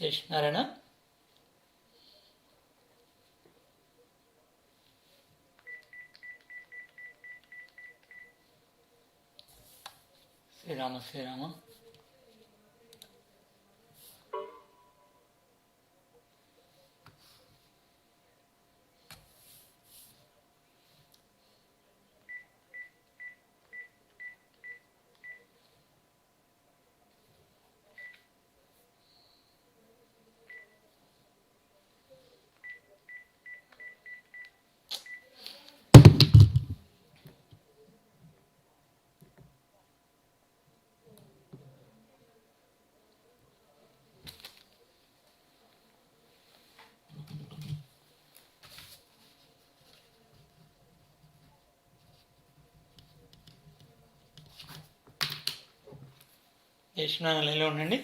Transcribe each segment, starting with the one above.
చేసినారాయణ. శ్రీరామ శ్రీరామ. చేసిన లైన్లో ఉండండి.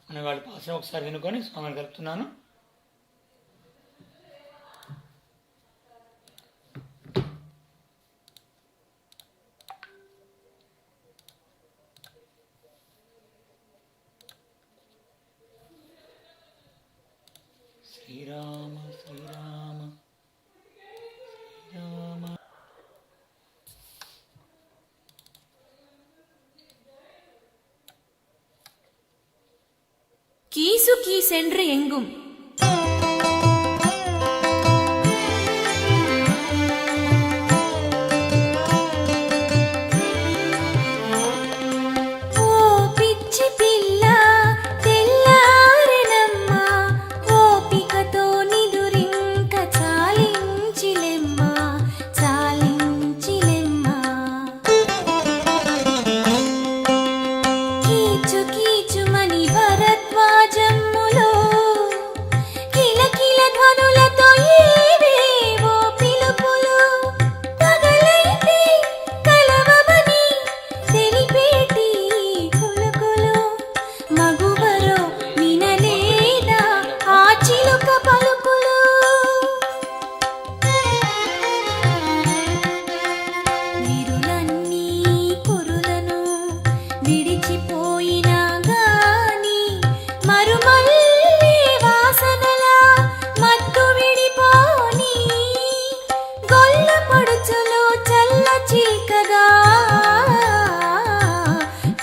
మన వాళ్ళు పాస్ ఒకసారి వినుకొని స్వామిని కలుపుతున్నాను. శ్రీరామ శ్రీరామ శ్రీరామ. கீசு கீசென்று எங்கும்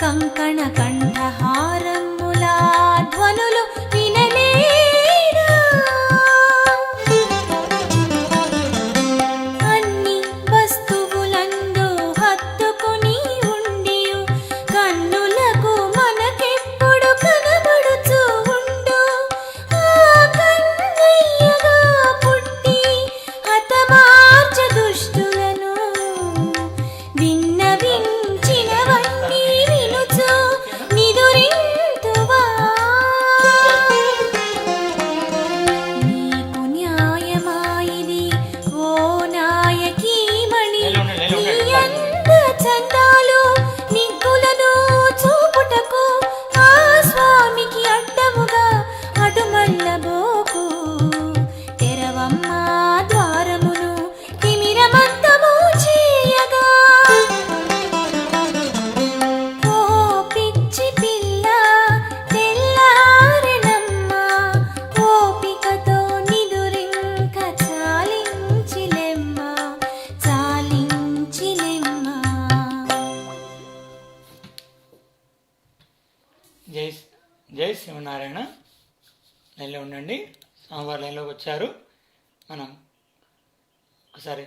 కంకణ కంఠహారముల ధ్వనులు వినలేరా? అన్ని వస్తువులందు హత్తుకుని ఉండియు కన్నులకు మనకెప్పుడు కనబడుచు ఉండు. ఆ కన్నయ్యగా పుట్టి హతమార్చ దుష్టులను విన్నవించినవన్నీ వినుచు నిదురింతువా? నీకు న్యాయమాయిది ఓ నాయకీమణి, నీ అంద చందాలు నిగ్గులను చూపుటకు ఆ స్వామికి అడ్డముగా అటుమల్లబోకు. తెరవమ్మ ద్వారమును తిమిరమంతము చేయగా. ఓ పిచ్చి పిల్ల తెల్లారెనమ్మా, ఓపికతో నిదురింక చాలించిలెమ్మా, చాలించిలెమ్మా. జై జై శ్రీమన్నారాయణ. లైన్లో ఉండండి. స్వామివారి లైన్లోకి వచ్చారు. మనం ఒకసారి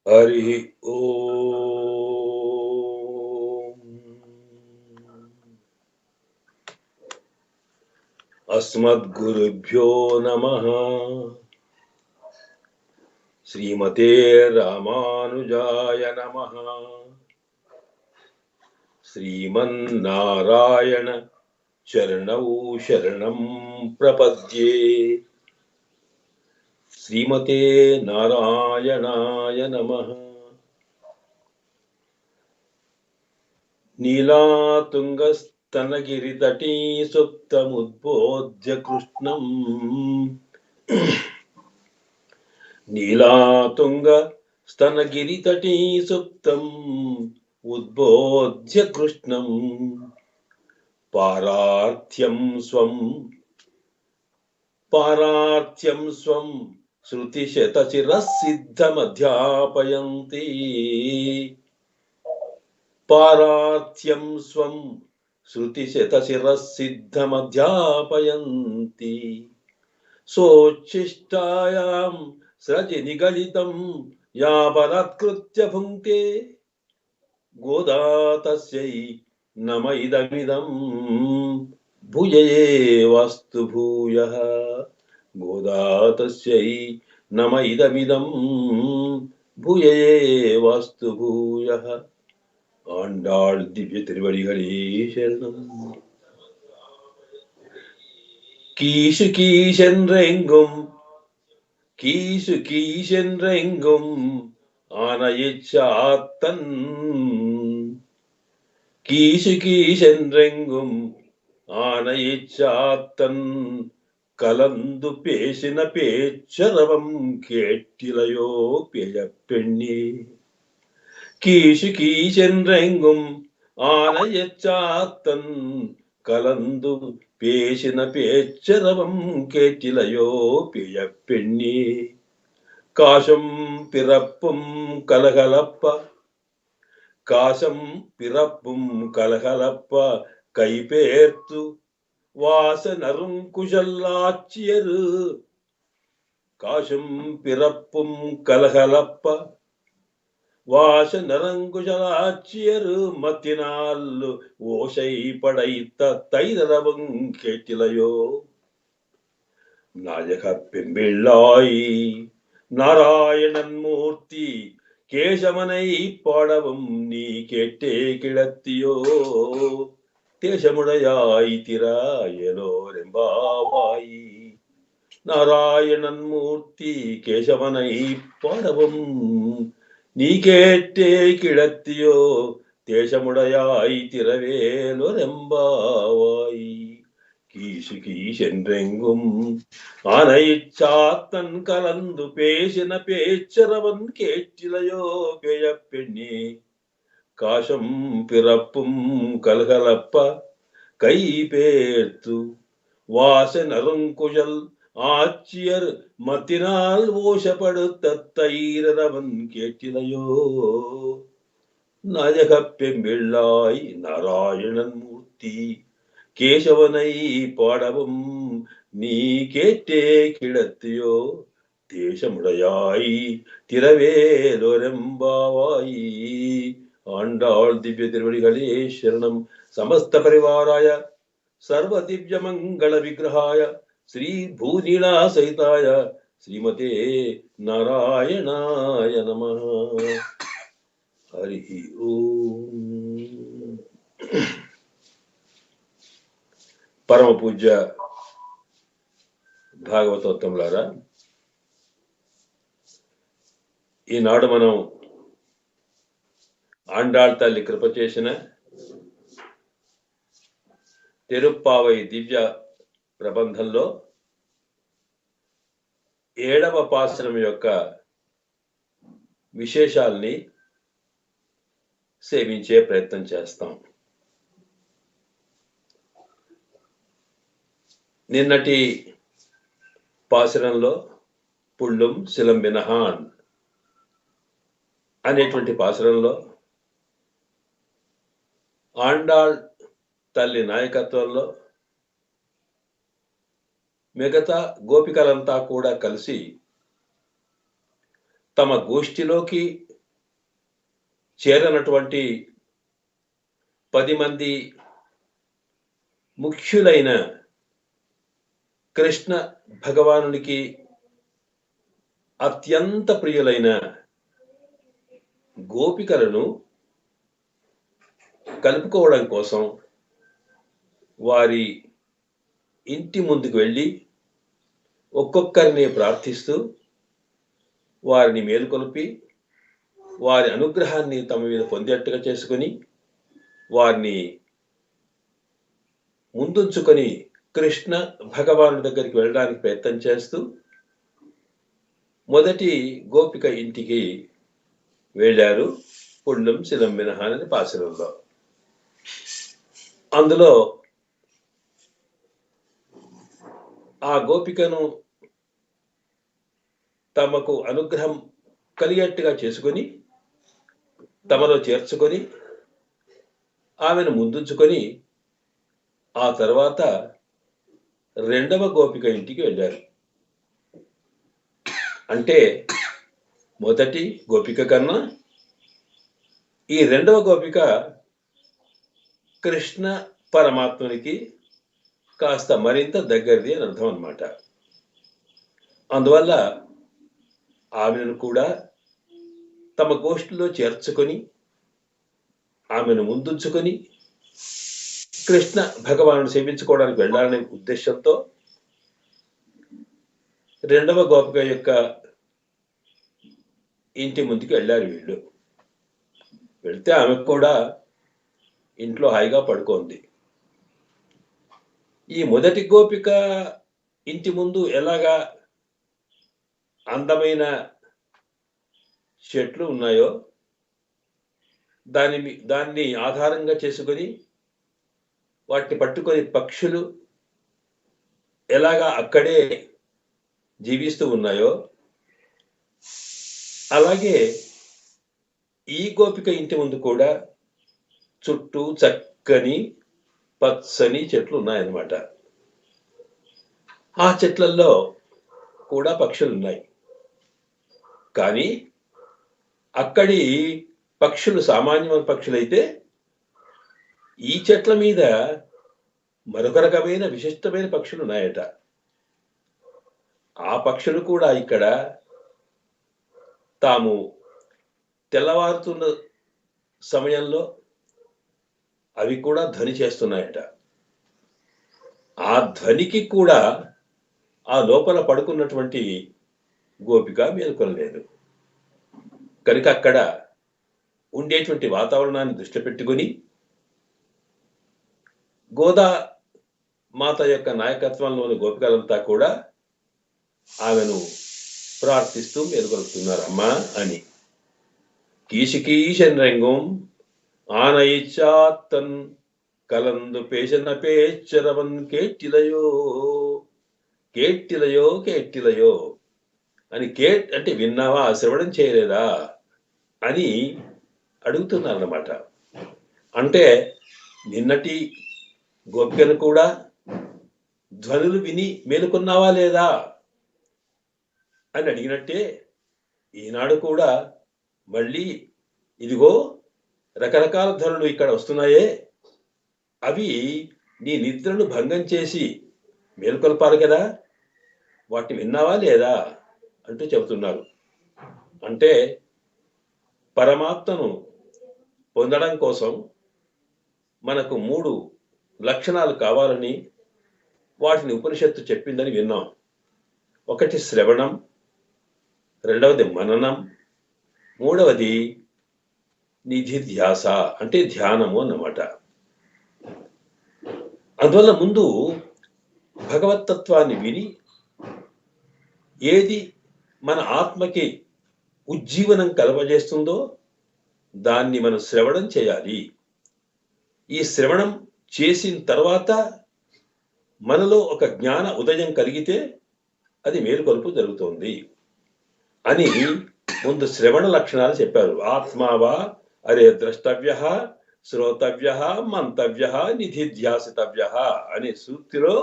हरि ओम। अस्मद्गुरुभ्यो नमः। श्रीमते रामानुजाय नमः। श्रीमन्नारायण चरणौ शरणं प्रपद्ये। श्रीमते नारायणाय नमः। नीलातुङ्गस्तनगिरितटी सुप्तमुद्बोध्य कृष्णम् नीलातुङ्गस्तनगिरितटी सुप्तम् उद्बोध्य कृष्णम् पारार्थ्यं स्वं श्रुतिशतशिरःसिद्धमध्यापयन्ति पारार्थ्यं स्वं श्रुतिशतशिरःसिद्धमध्यापयन्ति सोच्छिष्टायां स्रजि निगलितं या बलात्कृत्य भुङ्क्ते गोदा तस्यै नम इदमिदं भूय एवास्तु भूयः गोदा तस्यै नम इदमिदं भूय एवास्तु भूयः ஆண்டாள் திவ்ய திருவடிகளே சரணம். கீசு கீசென்றெங்கும் கீசு கீசென்றெங்கும் ஆனையிச்சாத்தன் கீசு கீசென்றெங்கும் ஆனையிச்சாத்தன் கலந்து பேசின பேச்சரவம் கேட்டிலையோ பெண்ணே கீசு கீசென்றெங்கும் ஆனையச்சாத்தன் கலந்து பேசின பேச்சரவம் கேட்டிலையோ பெண்ணே காசம் பிறப்பும் கலகலப்ப காசம் பிறப்பும் கலகலப்ப கைபேர்த்து வாசனரும் குஷல்லாச்சியரு காசம் பிறப்பும் கலகலப்ப வாச நரங்குஜலாச்சியரு மத்தினால் ஓசை படைத்த தைரவம் கேட்டிலையோ நாயக பெண்பிள்ளாய் நாராயணன் மூர்த்தி கேசவனை பாடவும் நீ கேட்டே கிளத்தியோ தேசமுடையாய் திராயலோரெம்பாவாய் நாராயணன் மூர்த்தி கேசவனை பாடவும் நீ கேட்டே கிளத்தியோ தேசமுடையாய் திரவேலொரெம்பாவாய் கீசு கீசென்றெங்கும் ஆனைச்சாத்தன் கலந்து பேசின பேச்சரவன் கேட்டிலையோ பெண்ணே காசம் பிறப்பும் கல்கலப்ப கை பேர்த்து வாசனருங்குழல் ஆட்சியர் மத்தினால் ஓஷப்படுத்த தைரவன் கேட்டிலையோ நாயக பெம்பிள்ளாய் நாராயணன் மூர்த்தி கேசவனை பாடவும் நீ கேட்டே கிடத்தியோ தேசமுடையாய் திரவேலொரெம்பாவாய் ஆண்டாள் திவ்ய திருவடிகளே சரணம். సమస్త పరివారాయ సర్వ దివ్య మంగళ విగ్రహాయ శ్రీ భూనీలా సహితాయ శ్రీమతే నారాయణాయ నమః. హరి ఓం. పరమ పూజ్య భాగవతోత్తములారా, ఈనాడు మనం ఆండాళ్ తల్లి కృప చేసిన తిరుప్పావై దివ్య ప్రబంధంలో 7వ పాశురం యొక్క విశేషాల్ని సేవించే ప్రయత్నం చేస్తాం. నిన్నటి పాశురంలో పుళ్ళుం సిలంబినహాన్ అనేటువంటి పాశురంలో ఆండాళ్ తల్లి నాయకత్వంలో మిగతా గోపికలంతా కూడా కలిసి తమ గోష్ఠిలోకి చేరనటువంటి 10 మంది ముఖ్యులైన కృష్ణ భగవానునికి అత్యంత ప్రియులైన గోపికలను కలుపుకోవడం కోసం వారి ఇంటి ముందుకు వెళ్ళి ఒక్కొక్కరిని ప్రార్థిస్తూ వారిని మేలుకొల్పి వారి అనుగ్రహాన్ని తమ మీద పొందేట్టుగా చేసుకుని వారిని ముందుంచుకొని కృష్ణ భగవాను దగ్గరికి వెళ్ళడానికి ప్రయత్నం చేస్తూ మొదటి గోపిక ఇంటికి వెళ్ళారు. పుండం శిలంబినహ అనే పాశురంలో. అందులో ఆ గోపికను తమకు అనుగ్రహం కలిగేట్టుగా చేసుకొని తమలో చేర్చుకొని ఆమెను ముందుంచుకొని ఆ తర్వాత రెండవ గోపిక ఇంటికి వెళ్ళారు. అంటే మొదటి గోపిక కన్నా ఈ రెండవ గోపిక కృష్ణ పరమాత్మునికి కాస్త మరింత దగ్గరది అని అర్థం అన్నమాట. అందువల్ల ఆమెను కూడా తమ గోష్ఠిలో చేర్చుకొని ఆమెను ముందుంచుకొని కృష్ణ భగవాను సేవించుకోవడానికి వెళ్ళాలనే ఉద్దేశంతో రెండవ గోపిక యొక్క ఇంటి ముందుకు వెళ్ళారు వీళ్ళు. వెళ్తే ఆమె కూడా ఇంట్లో హాయిగా పడుకోంది. ఈ మొదటి గోపిక ఇంటి ముందు ఎలాగా అందమైన చెట్లు ఉన్నాయో దాన్ని ఆధారంగా చేసుకొని వాటిని పట్టుకొని పక్షులు ఎలాగా అక్కడే జీవిస్తూ ఉన్నాయో అలాగే ఈ గోపిక ఇంటి ముందు కూడా చుట్టూ చక్కని పచ్చని చెట్లు ఉన్నాయన్నమాట. ఆ చెట్లల్లో కూడా పక్షులు ఉన్నాయి. కానీ అక్కడి పక్షులు సామాన్యమైన పక్షులైతే ఈ చెట్ల మీద మరొక రకమైన విశిష్టమైన పక్షులు ఉన్నాయట. ఆ పక్షులు కూడా ఇక్కడ తాము తెల్లవారుతున్న సమయంలో అవి కూడా ధ్వని చేస్తున్నాయట. ఆ ధ్వనికి కూడా ఆ లోపల పడుకున్నటువంటి గోపిక మేల్కొనలేదు. కనుక అక్కడ ఉండేటువంటి వాతావరణాన్ని దృష్టి పెట్టుకొని గోదా మాత యొక్క నాయకత్వంలోని గోపికలంతా కూడా ఆమెను ప్రార్థిస్తూ మేల్కొలుపుతున్నారమ్మా అని. కీశికీశన్ రంగం ఆనయిచ్చాత్తన్ కలందు పేషన పేచ్చరవన్ కేట్టిలయో కేట్టిలయో కేట్టిలయో అని. కేట్ అంటే విన్నావా, శ్రవణం చేయలేదా అని అడుగుతున్నారన్నమాట. అంటే నిన్నటి గోపికను కూడా ధ్వనులు విని మేలుకున్నావా లేదా అని అడిగినట్టే ఈనాడు కూడా మళ్ళీ ఇదిగో రకరకాల ధ్వనులు ఇక్కడ వస్తున్నాయే, అవి నీ నిద్రను భంగం చేసి మేలుకొల్పాలి కదా, వాటిని విన్నావా లేదా అంటూ చెబుతున్నారు. అంటే పరమాత్మను పొందడం కోసం మనకు 3 లక్షణాలు కావాలని వాటిని ఉపనిషత్తు చెప్పిందని విన్నాం. ఒకటి శ్రవణం, రెండవది మననం, మూడవది నిధిధ్యాస అంటే ధ్యానము అన్నమాట. అందువల్ల ముందు భగవత్తత్వాన్ని విని ఏది మన ఆత్మకి ఉజ్జీవనం కలగజేస్తుందో దాన్ని మనం శ్రవణం చేయాలి. ఈ శ్రవణం చేసిన తర్వాత మనలో ఒక జ్ఞాన ఉదయం కలిగితే అది మేలుకొలుపు జరుగుతోంది అని ముందు శ్రవణ లక్షణాలు చెప్పారు. ఆత్మావా అరే ద్రష్టవ్య, శ్రోతవ్య, మంతవ్య, నిధిధ్యాసితవ్య అనే సూక్తిలో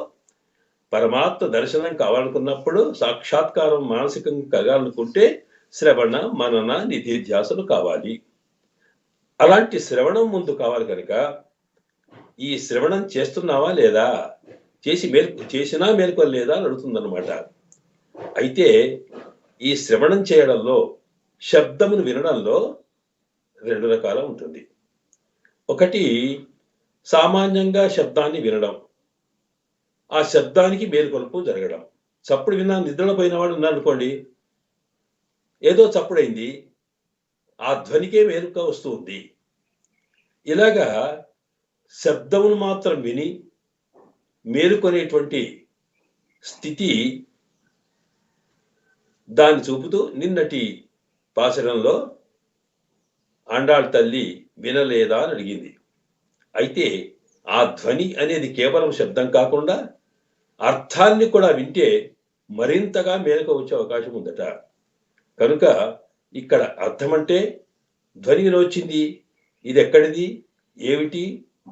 పరమాత్మ దర్శనం కావాలనుకున్నప్పుడు, సాక్షాత్కారం మానసికంగా కలగాలనుకుంటే శ్రవణ మనన నిధిధ్యాసలు కావాలి. అలాంటి శ్రవణం ముందు కావాలి కనుక ఈ శ్రవణం చేస్తున్నావా లేదా, చేసినా మేల్కొలేదా అని అడుగుతుందన్నమాట. అయితే ఈ శ్రవణం చేయడంలో, శబ్దమును వినడంలో 2 రకాల ఉంటుంది. ఒకటి సామాన్యంగా శబ్దాన్ని వినడం, ఆ శబ్దానికి మేల్కొలుపు జరగడం. చప్పుడు విన్నా నిద్రలో పోయిన వాడు ఉన్నారనుకోండి, ఏదో చప్పుడైంది, ఆ ధ్వనికే మేలుక వస్తూ ఉంది. ఇలాగా శబ్దమును మాత్రం విని మేలుకొనేటువంటి స్థితి దాన్ని చూపుతూ నిన్నటి పాశరంలో ఆండాళ్ తల్లి వినలేదా అని అడిగింది. అయితే ఆ ధ్వని అనేది కేవలం శబ్దం కాకుండా అర్థాన్ని కూడా వింటే మరింతగా మేలుక వచ్చే అవకాశం ఉందట. కనుక ఇక్కడ అర్థం అంటే ధ్వని వినొచ్చింది, ఇది ఎక్కడిది, ఏమిటి,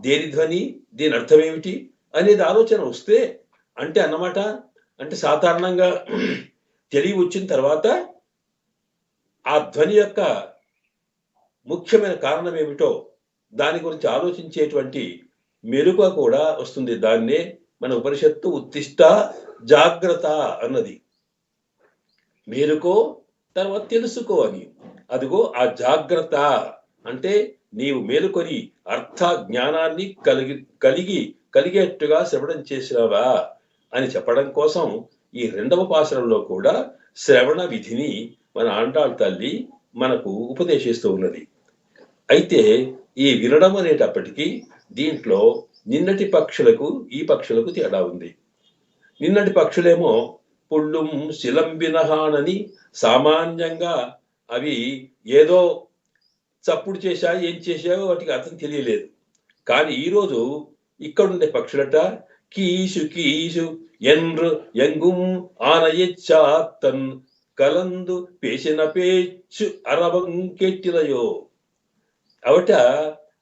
దేని ధ్వని, దీని అర్థం ఏమిటి అనేది ఆలోచన వస్తే అంటే అన్నమాట. అంటే సాధారణంగా తెలివి వచ్చిన తర్వాత ఆ ధ్వని యొక్క ముఖ్యమైన కారణం ఏమిటో దాని గురించి ఆలోచించేటువంటి మెరుక కూడా వస్తుంది. దాన్నే మన ఉపనిషత్తు ఉత్తిష్ట జాగ్రత్త అన్నది. మేలుకో తర్వాత తెలుసుకో అని. అదిగో ఆ జాగ్రత్త అంటే నీవు మేలుకొని అర్థ జ్ఞానాన్ని కలిగేట్టుగా శ్రవణం చేసినావా అని చెప్పడం కోసం ఈ 2వ పాశరంలో కూడా శ్రవణ విధిని మన ఆండాళ్ తల్లి మనకు ఉపదేశిస్తూ ఉన్నది. అయితే ఈ వినడం అనేటప్పటికీ దీంట్లో నిన్నటి పక్షులకు ఈ పక్షులకు తేడా ఉంది. నిన్నటి పక్షులేమో పుళ్ళుం శిలంబినహానని సామాన్యంగా అవి ఏదో చప్పుడు చేశా, ఏం చేశావో వాటికి అర్థం తెలియలేదు. కానీ ఈరోజు ఇక్కడుండే పక్షులట కీసు కీసు ఎండ్రు ఎంగుం ఆనయచ్చాత్తన్ కలందు పేసిన పేచ్చు అరవంకెట్టిలయో. అవట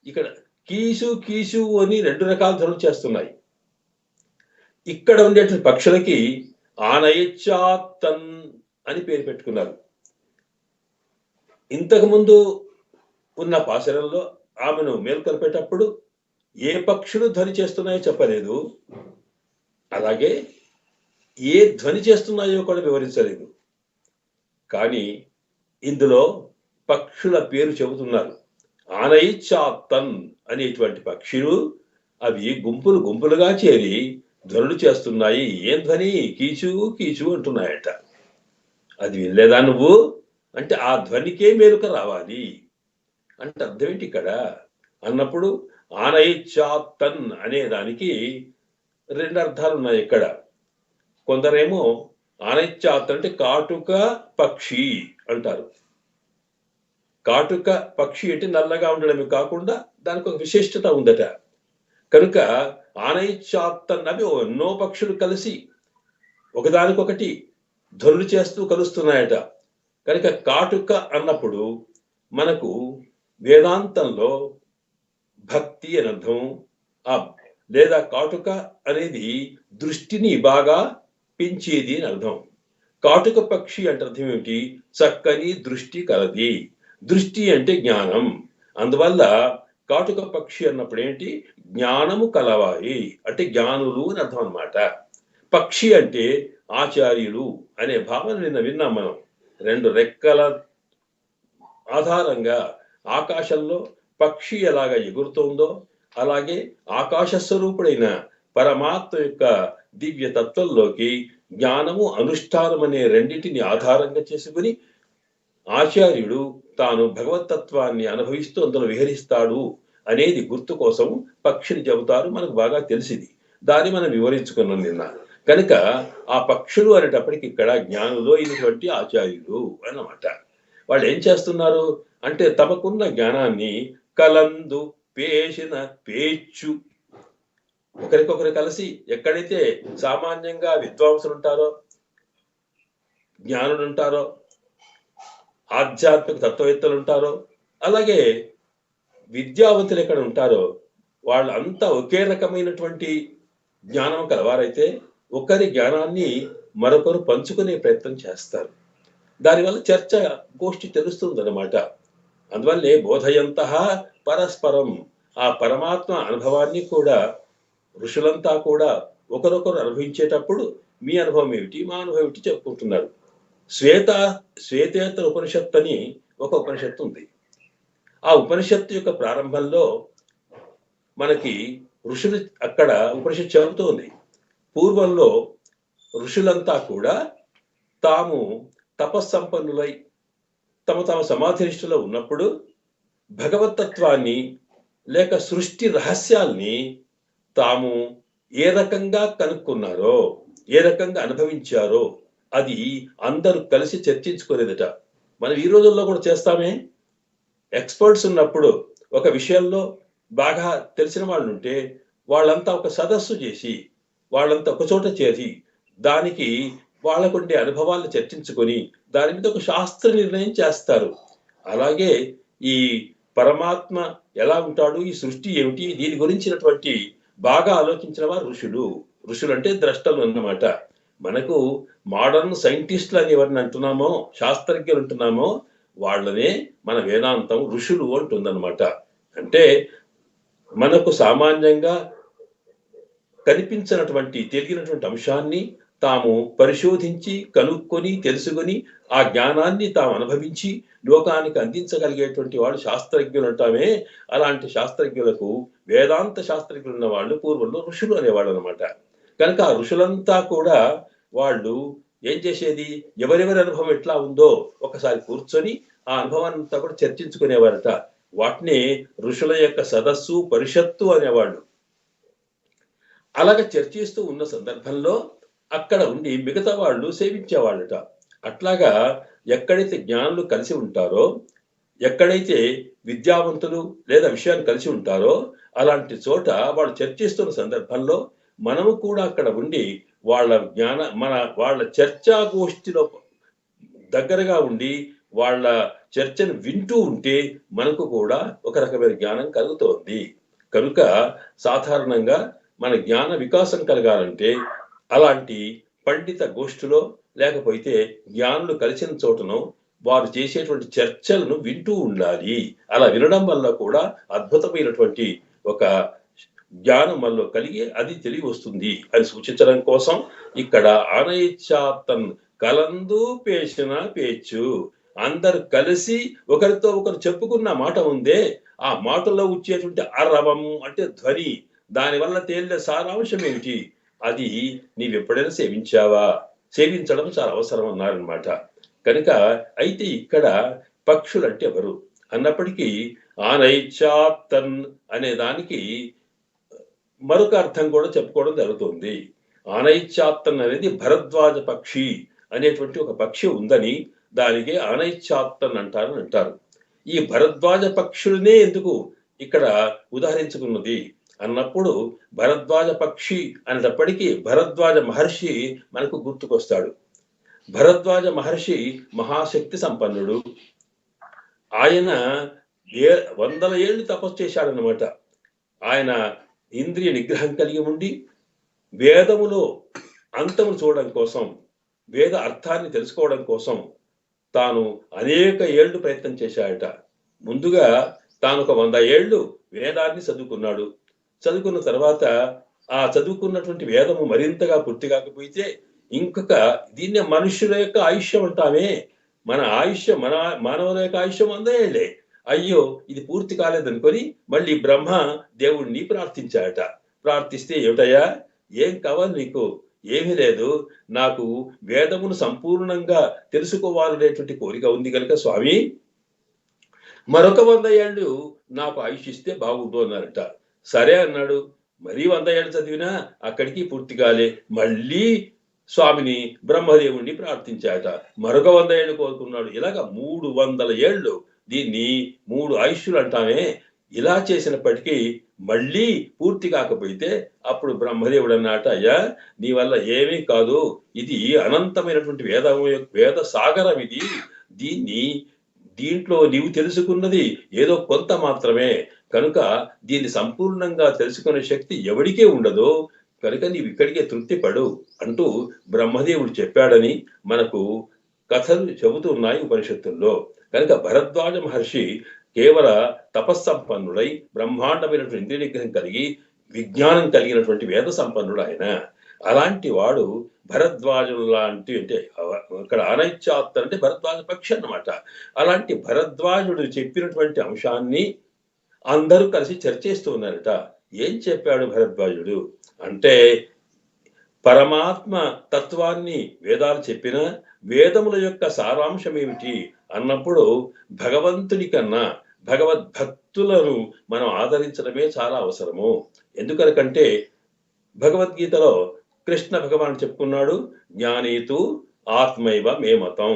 ఇక్కడ కీసు కీసు అని 2 రకాల ధ్వనులు చేస్తున్నాయి. ఇక్కడ ఉండేటువంటి పక్షులకి ఆనయచ్చాత్తన్ అని పేరు పెట్టుకున్నారు. ఇంతకుముందు ఉన్న పాశరంలో ఆమెను మేల్కొల్పేటప్పుడు ఏ పక్షులు ధ్వని చేస్తున్నాయో చెప్పలేదు, అలాగే ఏ ధ్వని చేస్తున్నాయో కూడా వివరించలేదు. కానీ ఇందులో పక్షుల పేరు చెబుతున్నారు. ఆనయిచాత్తన్ అనేటువంటి పక్షులు అవి గుంపులు గుంపులుగా చేరి ధ్వనులు చేస్తున్నాయి. ఏం ధ్వని? కీచు కీచు అంటున్నాయట. అది వినలేదా నువ్వు అంటే ఆ ధ్వనికే మేలుక రావాలి అంటే అర్థం ఏంటి ఇక్కడ అన్నప్పుడు ఆనయిచాత్తన్ అనే దానికి 2 అర్థాలు ఉన్నాయి ఇక్కడ. కొందరేమో ఆనయిచాత్తన్ అంటే కాటుక పక్షి అంటారు. కాటుక పక్షి అంటే నల్లగా ఉండడమే కాకుండా దానికి ఒక విశిష్టత ఉందట. కనుక ఆనయిచాత్తన్ అవి ఎన్నో పక్షులు కలిసి ఒకదానికొకటి ధ్వనులు చేస్తూ కలుస్తున్నాయట. కనుక కాటుక అన్నప్పుడు మనకు వేదాంతంలో భక్తి అని అర్థం. లేదా కాటుక అనేది దృష్టిని బాగా పెంచేది అని అర్థం. కాటుక పక్షి అంటే అర్థం ఏమిటి? చక్కని దృష్టి కలది. దృష్టి అంటే జ్ఞానం. అందువల్ల కాటుక పక్షి అన్నప్పుడు ఏంటి? జ్ఞానము కలవాయి అంటే జ్ఞానులు అని అర్థం అన్నమాట. పక్షి అంటే ఆచార్యులు అనే భావన నిన్న విన్నాం మనం. 2 రెక్కల ఆధారంగా ఆకాశంలో పక్షి ఎలాగ ఎగురుతోందో అలాగే ఆకాశ స్వరూపుడైన పరమాత్మ యొక్క దివ్య తత్వంలోకి జ్ఞానము అనుష్ఠానం అనే రెండింటిని ఆధారంగా చేసుకుని ఆచార్యుడు తాను భగవతత్వాన్ని అనుభవిస్తూ అందులో విహరిస్తాడు అనేది గుర్తు కోసం పక్షిని చెబుతారు. మనకు బాగా తెలిసింది, దాన్ని మనం వివరించుకున్నాం నిన్న. కనుక ఆ పక్షులు అనేటప్పటికి ఇక్కడ జ్ఞానులు అయినటువంటి ఆచార్యులు అన్నమాట. వాళ్ళు ఏం చేస్తున్నారు అంటే తమకున్న జ్ఞానాన్ని కలందు పేసిన పేచ్చు ఒకరికొకరు కలిసి ఎక్కడైతే సామాన్యంగా విద్వాంసులు ఉంటారో, జ్ఞానులు ఉంటారో, ఆధ్యాత్మిక తత్వవేత్తలు ఉంటారో, అలాగే విద్యావంతులు ఎక్కడ ఉంటారో వాళ్ళంతా ఒకే రకమైనటువంటి జ్ఞానం కలవారైతే ఒకరి జ్ఞానాన్ని మరొకరు పంచుకునే ప్రయత్నం చేస్తారు. దానివల్ల చర్చ గోష్ఠి తెలుస్తుంది అన్నమాట. అందువల్లే బోధయంతః పరస్పరం ఆ పరమాత్మ అనుభవాన్ని కూడా ఋషులంతా కూడా ఒకరొకరు అనుభవించేటప్పుడు మీ అనుభవం ఏమిటి, మా అనుభవం ఏమిటి చెప్పుకుంటున్నారు. శ్వేతేతర ఉపనిషత్తు అని ఒక ఉపనిషత్తు ఉంది. ఆ ఉపనిషత్తు యొక్క ప్రారంభంలో మనకి ఋషులు అక్కడ ఉపనిషత్తు చెబుతోంది. పూర్వంలో ఋషులంతా కూడా తాము తపస్సంపన్నులై తమ సమాధినిష్టలో ఉన్నప్పుడు భగవతత్వాన్ని లేక సృష్టి రహస్యాల్ని తాము ఏ రకంగా కనుక్కున్నారో, ఏ రకంగా అనుభవించారో అది అందరూ కలిసి చర్చించుకునేదట. మనం ఈ రోజుల్లో కూడా చేస్తామే. ఎక్స్పర్ట్స్ ఉన్నప్పుడు ఒక విషయంలో బాగా తెలిసిన వాళ్ళు ఉంటే వాళ్ళంతా ఒక సదస్సు చేసి వాళ్ళంతా ఒక చోట చేరి దానికి వాళ్ళకుండే అనుభవాలను చర్చించుకొని దాని మీద ఒక శాస్త్ర నిర్ణయం చేస్తారు. అలాగే ఈ పరమాత్మ ఎలా ఉంటాడు, ఈ సృష్టి ఏమిటి, దీని గురించినటువంటి బాగా ఆలోచించిన వారు ఋషులు. ఋషులు అంటే ద్రష్టలు అన్నమాట. మనకు మోడర్న్ సైంటిస్టులు అని ఎవరిని అంటున్నామో, శాస్త్రజ్ఞులు అంటున్నామో వాళ్ళనే మన వేదాంతం ఋషులు అంటుందన్నమాట. అంటే మనకు సామాన్యంగా కనిపించినటువంటి తెలియనటువంటి అంశాన్ని తాము పరిశోధించి కనుక్కొని తెలుసుకొని ఆ జ్ఞానాన్ని తాము అనుభవించి లోకానికి అందించగలిగేటువంటి వాళ్ళు శాస్త్రజ్ఞులు అంటామే. అలాంటి శాస్త్రజ్ఞులకు వేదాంత శాస్త్రజ్ఞులు ఉన్న వాళ్ళు పూర్వంలో ఋషులు అనేవాళ్ళు అనమాట. కనుక ఆ ఋషులంతా కూడా వాళ్ళు ఏం చేసేది, ఎవరెవరి అనుభవం ఎట్లా ఉందో ఒకసారి కూర్చొని ఆ అనుభవాన్ని అంతా కూడా చర్చించుకునేవారట. వాటిని ఋషుల యొక్క సదస్సు, పరిషత్తు అనేవాళ్ళు. అలాగ చర్చిస్తూ ఉన్న సందర్భంలో అక్కడ ఉండి మిగతా వాళ్ళు సేవించేవాళ్ళట. అట్లాగా ఎక్కడైతే జ్ఞానులు కలిసి ఉంటారో, ఎక్కడైతే విద్యావంతులు లేదా విషయాన్ని కలిసి ఉంటారో అలాంటి చోట వాళ్ళు చర్చిస్తున్న సందర్భంలో మనము కూడా అక్కడ ఉండి వాళ్ళ చర్చాగోష్ఠిలో దగ్గరగా ఉండి వాళ్ళ చర్చను వింటూ ఉంటే మనకు కూడా ఒక రకమైన జ్ఞానం కలుగుతోంది. కనుక సాధారణంగా మన జ్ఞాన వికాసం కలగాలంటే అలాంటి పండిత గోష్ఠిలో లేకపోతే జ్ఞానులు కలిసిన చోటను వారు చేసేటువంటి చర్చలను వింటూ ఉండాలి. అలా వినడం వల్ల కూడా అద్భుతమైనటువంటి ఒక జ్ఞానం మనలో కలిగి అది తెలివి వస్తుంది అని సూచించడం కోసం ఇక్కడ ఆనయిచ్చాతన్ కలందు పేసిన పేచ్చు, అందరు కలిసి ఒకరితో ఒకరు చెప్పుకున్న మాట ఉందే, ఆ మాటలో వచ్చేటువంటి అరవం అంటే ధ్వని, దానివల్ల తేలిన సారాంశం ఏమిటి, అది నీవెప్పుడైనా సేవించావా? సేవించడం చాలా అవసరం అన్నారనమాట. కనుక అయితే ఇక్కడ పక్షులు అంటే ఎవరు అన్నప్పటికీ ఆనైచాత్తన్ అనే దానికి మరొక అర్థం కూడా చెప్పుకోవడం జరుగుతుంది. ఆనైచాత్తన్ అనేది భరద్వాజ పక్షి అనేటువంటి ఒక పక్షి ఉందని దానికి ఆనైచాత్తన్ అంటారు. ఈ భరద్వాజ పక్షులనే ఎందుకు ఇక్కడ ఉదాహరించుకున్నది అన్నప్పుడు భరద్వాజ పక్షి అనేటప్పటికీ భరద్వాజ మహర్షి మనకు గుర్తుకొస్తాడు. భరద్వాజ మహర్షి మహాశక్తి సంపన్నుడు. ఆయన 100 ఏళ్ళు తపస్సు చేశాడనమాట. ఆయన ఇంద్రియ నిగ్రహం కలిగి ఉండి వేదములో అంతము చూడడం కోసం, వేద అర్థాన్ని తెలుసుకోవడం కోసం తాను అనేక ఏళ్ళు ప్రయత్నం చేశాడట. ముందుగా తాను ఒక 100 ఏళ్ళు వేదాన్ని చదువుకున్నాడు. చదువుకున్న తర్వాత ఆ చదువుకున్నటువంటి వేదము మరింతగా పూర్తి కాకపోతే ఇంకొక దీన్నే మనుష్యుల యొక్క ఆయుష్యం అంటామే. మన ఆయుష్యం, మానవుల యొక్క ఆయుష్యం 100 ఏళ్లే. అయ్యో ఇది పూర్తి కాలేదనుకొని మళ్ళీ బ్రహ్మ దేవుణ్ణి ప్రార్థించాడట. ప్రార్థిస్తే ఏమిటయ్యా, ఏం కావాలి నీకు? ఏమీ లేదు, నాకు వేదమును సంపూర్ణంగా తెలుసుకోవాలనేటువంటి కోరిక ఉంది కనుక స్వామి మరొక 100 ఏళ్ళు నాకు ఆయుష్ ఇస్తే బాగుండు అన్నారట. సరే అన్నాడు. మరీ 100 ఏళ్ళు చదివినా అక్కడికి పూర్తి కాలే. మళ్ళీ స్వామిని బ్రహ్మదేవుణ్ణి ప్రార్థించాట. మరొక 100 ఏళ్ళు కోరుకున్నాడు. ఇలాగ 300 ఏళ్ళు, దీన్ని 3 ఆయుష్యులు అంటామే. ఇలా చేసినప్పటికీ మళ్ళీ పూర్తి కాకపోతే అప్పుడు బ్రహ్మదేవుడు అన్నట, అయ్యా నీ వల్ల ఏమీ కాదు, ఇది అనంతమైనటువంటి వేద సాగరం ఇది. దీంట్లో నీవు తెలుసుకున్నది ఏదో కొంత మాత్రమే. కనుక దీన్ని సంపూర్ణంగా తెలుసుకునే శక్తి ఎవరికే ఉండదు. కనుక నీవు ఇక్కడికే తృప్తి పడు అంటూ బ్రహ్మదేవుడు చెప్పాడని మనకు కథలు చెబుతూ ఉన్నాయి ఉపనిషత్తుల్లో. కనుక భరద్వాజ మహర్షి కేవల తపస్సంపన్నుడై బ్రహ్మాండమైనటువంటి ఇంద్రియ నిగ్రహం కలిగి విజ్ఞానం కలిగినటువంటి వేద సంపన్నుడు ఆయన. అలాంటి వాడు భరద్వాజులు లాంటి, అంటే అక్కడ అనైత్యాత్త అంటే భరద్వాజ పక్షి అన్నమాట. అలాంటి భరద్వాజుడు చెప్పినటువంటి అంశాన్ని అందరూ కలిసి చర్చిస్తూ ఉన్నారట. ఏం చెప్పాడు భరద్వాజుడు అంటే, పరమాత్మ తత్వాన్ని వేదాలు చెప్పినా వేదముల యొక్క సారాంశం ఏమిటి అన్నప్పుడు భగవంతుని కన్నా భగవద్భక్తులను మనం ఆదరించడమే చాలా అవసరము. ఎందుకనకంటే భగవద్గీతలో కృష్ణ భగవాన్ చెప్పుకున్నాడు, జ్ఞానీతు ఆత్మైవ మే మతం.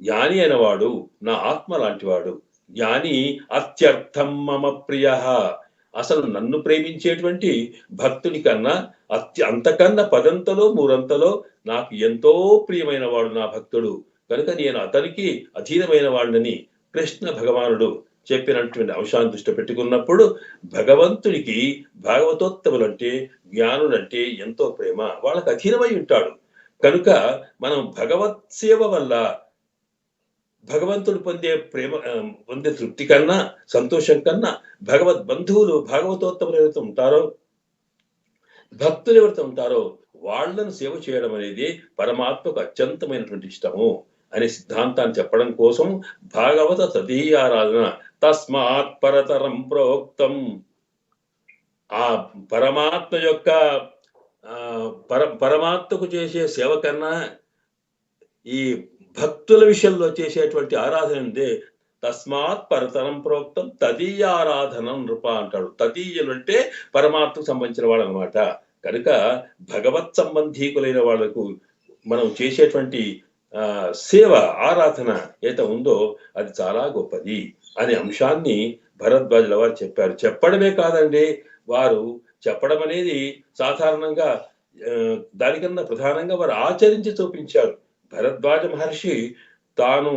జ్ఞాని అయినవాడు నా ఆత్మ లాంటివాడు. జ్ఞాని అత్యర్థం మమ ప్రియ. అసలు నన్ను ప్రేమించేటువంటి భక్తుని కన్నా అంతకన్నా పదంతలో మూరంతలో నాకు ఎంతో ప్రియమైన వాడు నా భక్తుడు, కనుక నేను అతనికి అధీనమైన వాడిని కృష్ణ భగవానుడు చెప్పినటువంటి అంశాన్ని దృష్టి పెట్టుకున్నప్పుడు భగవంతునికి భాగవతోత్తములంటే జ్ఞానులంటే ఎంతో ప్రేమ, వాళ్ళకి అధీనమై ఉంటాడు. కనుక మనం భగవత్ సేవ వల్ల భగవంతుడు పొందే తృప్తి కన్నా సంతోషం కన్నా భగవద్ బంధువులు భాగవతోత్తములు ఎవరైతే ఉంటారో, భక్తులు ఎవరైతే ఉంటారో వాళ్లను సేవ చేయడం అనేది పరమాత్మకు అత్యంతమైనటువంటి ఇష్టము అనే సిద్ధాంతాన్ని చెప్పడం కోసం భాగవత తదీయారాధన తస్మాత్ పరతరం ప్రోక్తం. ఆ పరమాత్మ యొక్క పరమాత్మకు చేసే సేవ కన్నా ఈ భక్తుల విషయంలో చేసేటువంటి ఆరాధన ఉందే, తస్మాత్ పరతరం ప్రోక్తం తదీయారాధనం నృప అంటాడు. తదీయులు అంటే పరమాత్మకు సంబంధించిన వాడు అనమాట. కనుక భగవత్ సంబంధీకులైన వాళ్లకు మనం చేసేటువంటి సేవ ఆరాధన ఏదో ఉందో అది చాలా గొప్పది అనే అంశాన్ని భరద్వాజుల వారు చెప్పారు. చెప్పడమే కాదండి, వారు చెప్పడం అనేది సాధారణంగా దానికన్నా ప్రధానంగా వారు ఆచరించి చూపించారు. భరద్వాజ మహర్షి తాను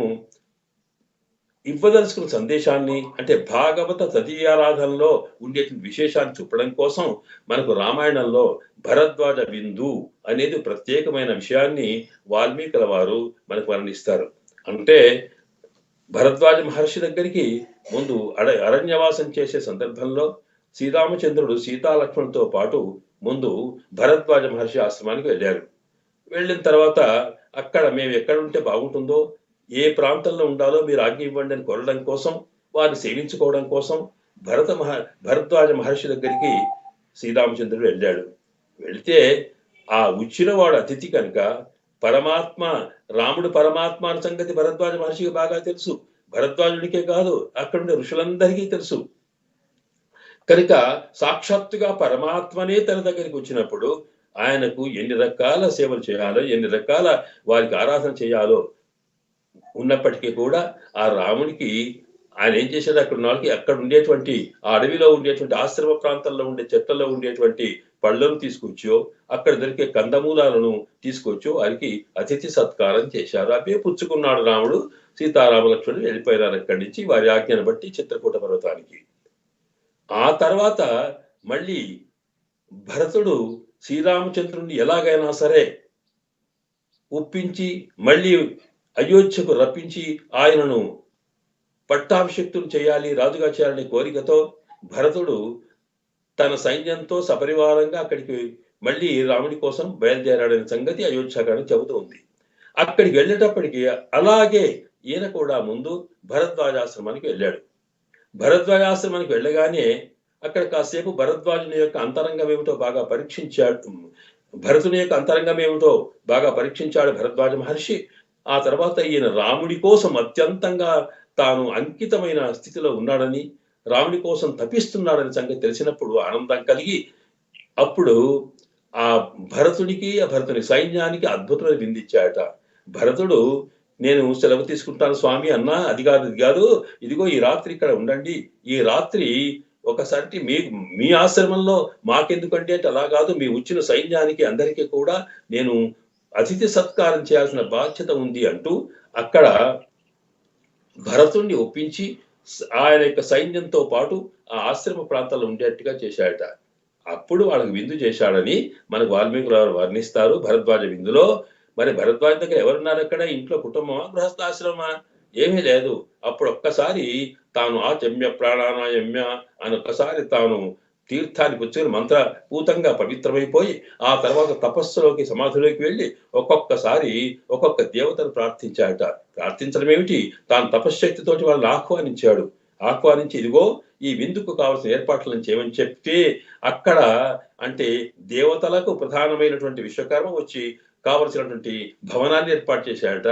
ఇవ్వదలుచుకున్న సందేశాన్ని, అంటే భాగవత తదీయారాధనలో ఉండే విశేషాన్ని చూపడం కోసం మనకు రామాయణంలో భరద్వాజ బిందు అనేది ప్రత్యేకమైన విషయాన్ని వాల్మీకుల వారు మనకు వర్ణిస్తారు. అంటే భరద్వాజ మహర్షి దగ్గరికి ముందు అరణ్యవాసం చేసే సందర్భంలో శ్రీరామచంద్రుడు సీతాలక్ష్మణులతో పాటు ముందు భరద్వాజ మహర్షి ఆశ్రమానికి వెళ్ళారు. వెళ్ళిన తర్వాత అక్కడ మేము ఎక్కడ ఉంటే బాగుంటుందో, ఏ ప్రాంతంలో ఉండాలో మీరు ఆజ్ఞ ఇవ్వండి అని కోరడం కోసం, వారిని సేవించుకోవడం కోసం భరద్వాజ మహర్షి దగ్గరికి శ్రీరామచంద్రుడు వెళ్ళాడు. వెళితే ఆ వచ్చిన వాడు అతిథి కనుక రాముడు పరమాత్మ అనే సంగతి భరద్వాజ మహర్షికి బాగా తెలుసు. భరద్వాజుడికే కాదు, అక్కడుండే ఋషులందరికీ తెలుసు. కనుక సాక్షాత్తుగా పరమాత్మనే తన దగ్గరికి వచ్చినప్పుడు ఆయనకు ఎన్ని రకాల సేవలు చేయాలో, ఎన్ని రకాల వారికి ఆరాధన చేయాలో ఉన్నప్పటికీ కూడా ఆ రాముడికి ఆయన ఏం చేశాడు, అక్కడ ఉండేటువంటి ఆ అడవిలో ఉండేటువంటి ఆశ్రమ ప్రాంతాల్లో ఉండే చెట్లలో ఉండేటువంటి పళ్ళను తీసుకొచ్చో, అక్కడ దొరికే కందమూలాలను తీసుకొచ్చో వారికి అతిథి సత్కారం చేశారు. అవే పుచ్చుకున్నాడు రాముడు. సీతారామలక్ష్మణుడు వెళ్ళిపోయినారు అక్కడి నుంచి వారి ఆజ్ఞను బట్టి చిత్రకూట పర్వతానికి. ఆ తర్వాత మళ్ళీ భరతుడు శ్రీరామచంద్రుడిని ఎలాగైనా సరే ఒప్పించి మళ్ళీ అయోధ్యకు రప్పించి ఆయనను పట్టాభిషిక్తులు చేయాలి, రాజుగా చేయాలనే కోరికతో భరతుడు తన సైన్యంతో సపరివారంగా అక్కడికి మళ్ళీ రాముడి కోసం బయలుదేరాడనే సంగతి అయోధ్యకాండ చెబుతూ ఉంది. అక్కడికి వెళ్ళేటప్పటికి అలాగే ఈయన కూడా ముందు భరద్వాజాశ్రమానికి వెళ్ళాడు. భరద్వాజాశ్రమానికి వెళ్ళగానే అక్కడ కాసేపు భరద్వాజుని యొక్క అంతరంగం ఏమిటో బాగా పరీక్షించాడు. భరతుని యొక్క అంతరంగం ఏమిటో బాగా పరీక్షించాడు భరద్వాజ మహర్షి. ఆ తర్వాత ఈయన రాముడి కోసం అత్యంతంగా తాను అంకితమైన స్థితిలో ఉన్నాడని, రాముడి కోసం తపిస్తున్నాడని సంగతి తెలిసినప్పుడు ఆనందం కలిగి అప్పుడు ఆ భరతుడికి ఆ భరతుని సైన్యానికి అద్భుతమైన విందిచ్చాడట. భరతుడు నేను సెలవు తీసుకుంటాను స్వామి అన్నా, అది కాదు, ఇదిగో ఈ రాత్రి ఇక్కడ ఉండండి, ఈ రాత్రి ఒకసారి మీ ఆశ్రమంలో మాకెందుకంటే అలా కాదు, మీ వచ్చిన సైన్యానికి అందరికీ కూడా నేను అతిథి సత్కారం చేయాల్సిన బాధ్యత ఉంది అంటూ అక్కడ భరతుణ్ణి ఒప్పించి ఆయన యొక్క సైన్యంతో పాటు ఆ ఆశ్రమ ప్రాంతాల్లో ఉండేట్టుగా చేశాడట. అప్పుడు వాళ్ళకి విందు చేశాడని మనకు వాల్మీకులు వర్ణిస్తారు భరద్వాజ విందులో. మరి భరద్వాజ దగ్గర ఎవరున్నారు? అక్కడ ఇంట్లో కుటుంబమా, గృహస్థాశ్రమా? ఏమీ లేదు. అప్పుడు ఒక్కసారి తాను ఆచమ్య ప్రాణానాయమ్య అని ఒక్కసారి తాను తీర్థాన్ని పుచ్చుకొని మంత్రపూతంగా పవిత్రమైపోయి ఆ తర్వాత తపస్సులోకి సమాధిలోకి వెళ్ళి ఒక్కొక్కసారి ఒక్కొక్క దేవతను ప్రార్థించాడట. ప్రార్థించడం ఏమిటి, తాను తపశ్శక్తితోటి వాళ్ళని ఆహ్వానించి ఇదిగో ఈ విందుకు కావలసిన ఏర్పాట్లను చేయమని చెప్తే అక్కడ అంటే దేవతలకు ప్రధానమైనటువంటి విశ్వకర్మ వచ్చి కావలసినటువంటి భవనాన్ని ఏర్పాటు చేశాడట.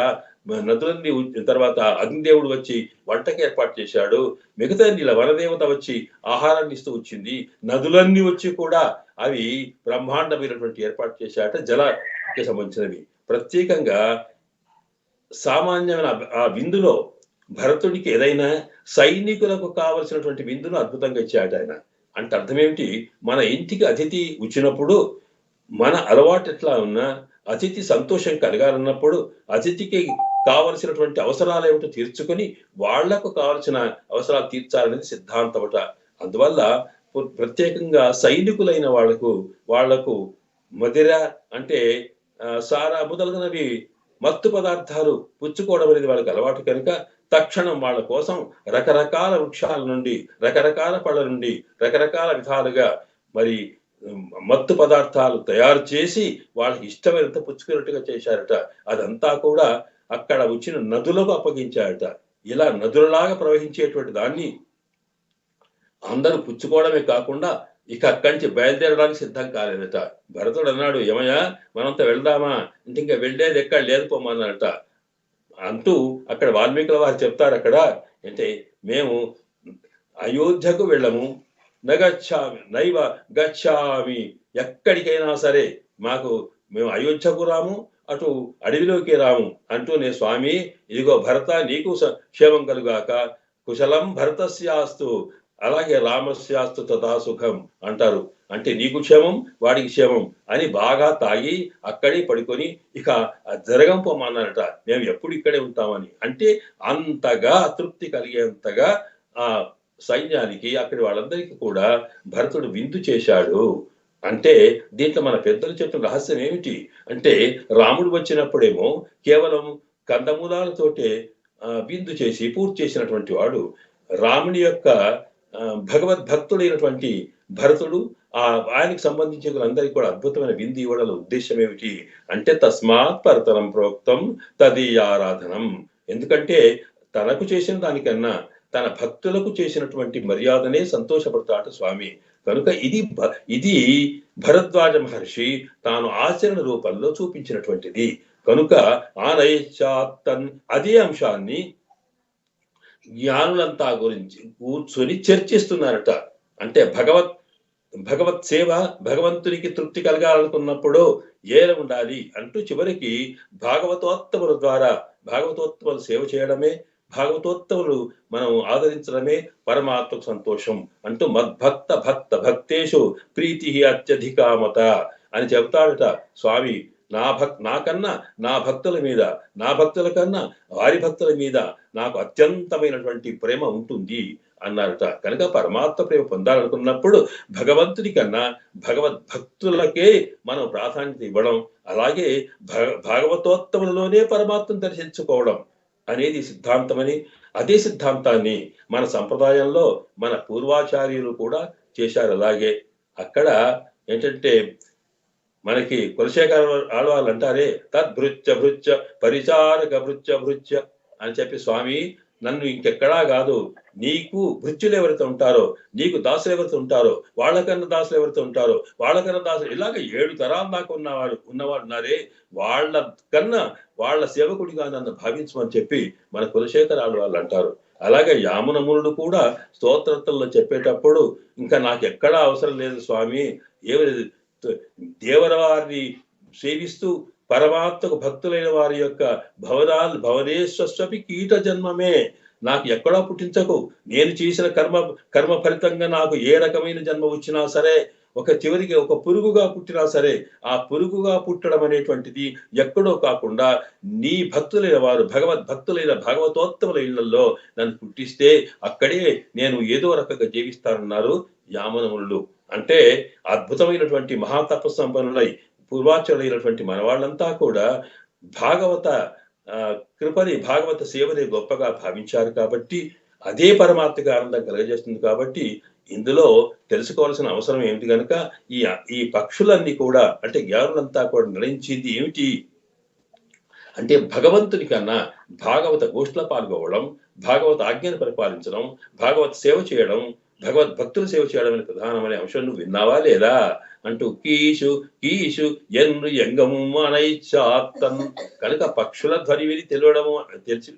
నదులన్నీ తర్వాత అగ్నిదేవుడు వచ్చి వంటకి ఏర్పాటు చేశాడు. మిగతా నీళ్ళ వనదేవత వచ్చి ఆహారాన్ని ఇస్తూ వచ్చింది. నదులన్నీ వచ్చి కూడా అవి బ్రహ్మాండమైనటువంటి ఏర్పాటు చేశాడట. జలకి సంబంధించినవి ప్రత్యేకంగా సామాన్యమైన ఆ విందులో భరతుడికి ఏదైనా సైనికులకు కావలసినటువంటి విందును అద్భుతంగా ఇచ్చాడు ఆయన. అంటే అర్థం ఏమిటి, మన ఇంటికి అతిథి వచ్చినప్పుడు మన అలవాటు ఎట్లా ఉన్నా అతిథి సంతోషం కలగాలన్నప్పుడు అతిథికి కావలసినటువంటి అవసరాలు ఏమిటో తీర్చుకొని వాళ్లకు కావలసిన అవసరాలు తీర్చాలనేది సిద్ధాంతమట. అందువల్ల ప్రత్యేకంగా సైనికులైన వాళ్లకు మదిర అంటే సారా మొదలగునవి మత్తు పదార్థాలు పుచ్చుకోవడం అనేది వాళ్ళకి అలవాటు కనుక తక్షణం వాళ్ళ కోసం రకరకాల వృక్షాల నుండి రకరకాల పళ్ళ నుండి రకరకాల విధాలుగా మరి మత్తు పదార్థాలు తయారు చేసి వాళ్ళకి ఇష్టమైనంత పుచ్చుకున్నట్టుగా చేశారట. అదంతా కూడా అక్కడ వచ్చిన నదులకు అప్పగించారట. ఇలా నదులలాగా ప్రవహించేటువంటి దాన్ని అందరూ పుచ్చుకోవడమే కాకుండా ఇక అక్కడి నుంచి బయలుదేరడానికి సిద్ధం కాలేదట. భరతుడు అన్నాడు, ఏమయ్యా మనంతా వెళ్దామా అంటే ఇంకా వెళ్ళేది ఎక్కడ లేదు పోమన్నారట. అంటూ అక్కడ వాల్మీకుల వారు చెప్తారు అక్కడ అంటే మేము అయోధ్యకు వెళ్ళము, నగచ్చామి నైవ గచ్చామి, ఎక్కడికైనా సరే మేము అయోధ్యకు రాము, అటు అడవిలోకి రాము అంటూనే స్వామి ఇదిగో భరత నీకు క్షేమం కలుగాక, కుశలం భరతస్యాస్తు అలాగే రామస్యాస్తు తథా సుఖం అంటారు. అంటే నీకు క్షేమం వాడికి క్షేమం అని బాగా తాగి అక్కడే పడుకొని ఇక జరగం పోమన్నారట. మేము ఎప్పుడు ఇక్కడే ఉంటామని. అంటే అంతగా తృప్తి కలిగేంతగా ఆ సైన్యానికి అక్కడి వాళ్ళందరికీ కూడా భరతుడు విందు చేశాడు. అంటే దీంట్లో మన పెద్దలు చెప్పిన రహస్యం ఏమిటి అంటే రాముడు వచ్చినప్పుడేమో కేవలం కందమూలాలతోటే విందు చేసి పూర్తి చేసినటువంటి వాడు రాముని యొక్క భగవద్భక్తుడైనటువంటి భరతుడు ఆయనకు సంబంధించిన అందరికీ కూడా అద్భుతమైన విందు ఇవ్వడం ఉద్దేశం ఏమిటి అంటే తస్మాత్ పరతరం ప్రోక్తం తదీయారాధనం. ఎందుకంటే తనకు చేసిన దానికన్నా తన భక్తులకు చేసినటువంటి మర్యాదనే సంతోషపడతాడు స్వామి. కనుక ఇది భరద్వాజ మహర్షి తాను ఆచరణ రూపంలో చూపించినటువంటిది. కనుక ఆనయచాత్తన్ అదే అంశాన్ని జ్ఞానులంతా గురించి కూర్చొని చర్చిస్తున్నారట. అంటే భగవత్ సేవ భగవంతునికి తృప్తి కలగాలనుకున్నప్పుడు ఏలా ఉండాలి అంటూ చివరికి భాగవతోత్తముల ద్వారా భాగవతోత్తములు సేవ చేయడమే, భాగవతోత్తములు మనం ఆదరించడమే పరమాత్మకు సంతోషం అంటూ భక్తేషు ప్రీతి అత్యధికామత అని చెబుతాడట స్వామి. నాకన్నా నా భక్తుల మీద, నా భక్తుల కన్నా వారి భక్తుల మీద నాకు అత్యంతమైనటువంటి ప్రేమ ఉంటుంది అన్నారట. కనుక పరమాత్మ ప్రేమ పొందాలనుకున్నప్పుడు భగవంతుని కన్నా భగవద్భక్తులకే మనం ప్రాధాన్యత ఇవ్వడం, అలాగే భాగవతోత్తములలోనే పరమాత్మను దర్శించుకోవడం అనేది సిద్ధాంతమని, అదే సిద్ధాంతాన్ని మన సంప్రదాయంలో మన పూర్వాచార్యులు కూడా చేశారు. అలాగే అక్కడ ఏంటంటే మనకి కులశేఖర ఆళ్వాళ్ళు అంటారే తద్భృత్య పరిచారక భృత్య అని చెప్పి స్వామి నన్ను ఇంకెక్కడా కాదు, నీకు భృత్యులు ఎవరైతే ఉంటారో, నీకు దాసులు ఎవరైతే ఉంటారో, వాళ్ళకన్నా దాసులు ఎవరైతే ఉంటారో, వాళ్ళకన్నా దాసులు ఇలాగ 7 తరాల దాకా ఉన్నవాడు ఉన్నారే, వాళ్ళ కన్నా వాళ్ళ సేవకుడిగా నన్ను భావించమని చెప్పి మన కులశేఖర ఆళ్వాళ్ళు అంటారు. అలాగే యామునమునుడు కూడా స్తోత్రతల్లో చెప్పేటప్పుడు ఇంకా నాకు ఎక్కడా అవసరం లేదు స్వామి, దేవర వారిని సేవిస్తూ పరమాత్మకు భక్తులైన వారి యొక్క భవనేశ్వస్వపి కీట జన్మమే, నాకు ఎక్కడా పుట్టించకు, నేను చేసిన కర్మ ఫలితంగా నాకు ఏ రకమైన జన్మ వచ్చినా సరే, చివరికి ఒక పురుగుగా పుట్టినా సరే, ఆ పురుగుగా పుట్టడం అనేటువంటిది ఎక్కడో కాకుండా నీ భక్తులైన వారు భగవద్భక్తులైన భాగవతోత్తముల ఇళ్లలో నన్ను పుట్టిస్తే అక్కడే నేను ఏదో రకంగా జీవిస్తానన్నారు యామనములు. అంటే అద్భుతమైనటువంటి మహాతపస్సంపన్నులై పూర్వాచరులైనటువంటి మన వాళ్ళంతా కూడా భాగవత కృపని భాగవత సేవని గొప్పగా భావించారు కాబట్టి అదే పరమాత్మకి ఆనందం కలగజేస్తుంది కాబట్టి ఇందులో తెలుసుకోవాల్సిన అవసరం ఏమిటి కనుక ఈ ఈ పక్షులన్నీ కూడా అంటే జ్ఞానులంతా కూడా నిర్ణయించింది ఏమిటి అంటే భగవంతుని కన్నా భాగవత గోష్ఠిలో పాల్గొవడం, భాగవత ఆజ్ఞను పరిపాలించడం, భాగవత సేవ చేయడం, భగవద్భక్తుల సేవ చేయడం అనే ప్రధానమైన అంశం నువ్వు విన్నావా లేదా అంటూ కీషు కీషు ఎన్ను ఎంగము అనైచాత్తన్ కనుక పక్షుల ధ్వని విని తెలియడము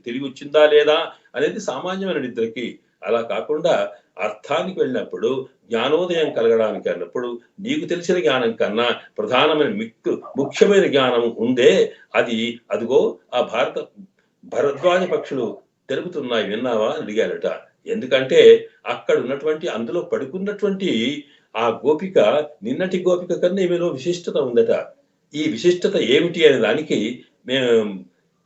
తెలివి వచ్చిందా లేదా అనేది సామాన్యమైన నిద్రకి. అలా కాకుండా అర్థానికి వెళ్ళినప్పుడు జ్ఞానోదయం కలగడానికి అన్నప్పుడు నీకు తెలిసిన జ్ఞానం కన్నా ప్రధానమైన ముఖ్యమైన జ్ఞానం ఉందే అది అదిగో ఆ భరద్వాజ పక్షులు తెలుపుతున్నాయి విన్నావా అని అడిగారట. ఎందుకంటే అక్కడ ఉన్నటువంటి అందులో పడుకున్నటువంటి ఆ గోపిక నిన్నటి గోపిక కన్నా ఈమెలో విశిష్టత ఉందట. ఈ విశిష్టత ఏమిటి అనే దానికి మేము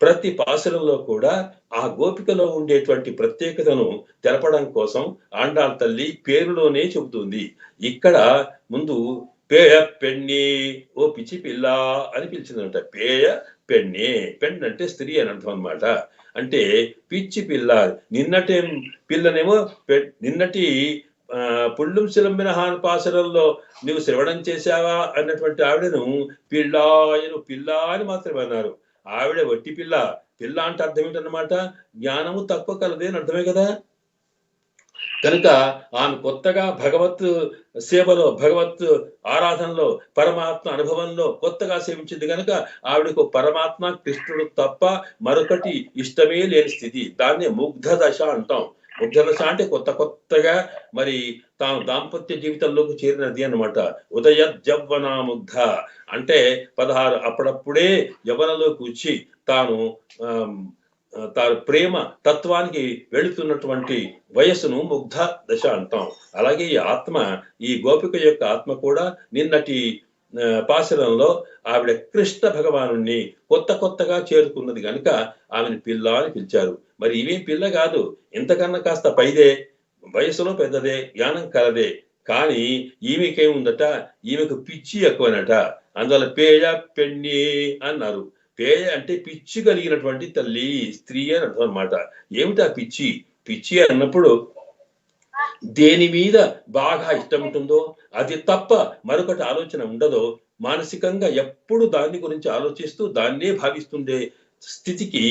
ప్రతి పాసురంలో కూడా ఆ గోపికలో ఉండేటువంటి ప్రత్యేకతను తెలపడం కోసం ఆండాళ్ తల్లి పేరులోనే చెబుతుంది. ఇక్కడ ముందు పేయ పెన్ని ఓ పిచ్చి పిల్ల అని పిలిచిందంట. పేయ పెన్ని, పెన్ అంటే స్త్రీ అని అర్థం అనమాట. అంటే పిచ్చి పిల్ల, నిన్నటి పిల్లనేమో నిన్నటి పుళ్ళుం శిలంబినహాన్ పాసరంలో నువ్వు శ్రవణం చేశావా అన్నటువంటి ఆవిడను పిల్ల అని మాత్రమే అన్నారు. ఆవిడ వట్టి పిల్ల. పిల్ల అంటే అర్థం ఏంటన్నమాట, జ్ఞానము తక్కువ కలదే అని అర్థమే కదా. కనుక ఆమె కొత్తగా భగవత్ సేవలో, భగవత్ ఆరాధనలో, పరమాత్మ అనుభవంలో కొత్తగా సేవించింది కనుక ఆవిడకు పరమాత్మ కృష్ణుడు తప్ప మరొకటి ఇష్టమే లేని స్థితి. దాన్నే ముగ్ధ దశ అంటాం. ముగ్ధ దశ అంటే కొత్తగా మరి తాను దాంపత్య జీవితంలోకి చేరినది అన్నమాట. ఉదయజ్జవ్వన ముగ్ధ అంటే 16 అప్పుడప్పుడే యవ్వనలోకి వచ్చి తాను ప్రేమ తత్వానికి వెళుతున్నటువంటి వయస్సును ముగ్ధ దశ అంటాం. అలాగే ఈ ఆత్మ, ఈ గోపిక యొక్క ఆత్మ కూడా నిన్నటి పాశురంలో ఆవిడ కృష్ణ భగవాను కొత్తగా చేరుకున్నది కనుక ఆమెను పిల్ల అని పిలిచారు. మరి ఇవేం పిల్ల కాదు, ఇంతకన్నా కాస్త పైదే, వయసులో పెద్దదే, జ్ఞానం కలదే. కానీ ఈమెకేముందట, ఈమెకు పిచ్చి ఎక్కువనట. అందువల్ల పేయ పెన్ని అన్నారు. పేయ అంటే పిచ్చి కలిగినటువంటి తల్లి, స్త్రీ అని అర్థం అనమాట. ఏమిటా పిచ్చి? పిచ్చి అన్నప్పుడు దేని మీద బాగా ఇష్టం ఉంటుందో అది తప్ప మరొకటి ఆలోచన ఉండదో, మానసికంగా ఎప్పుడు దాని గురించి ఆలోచిస్తూ దాన్నే భావిస్తుండే స్థితికి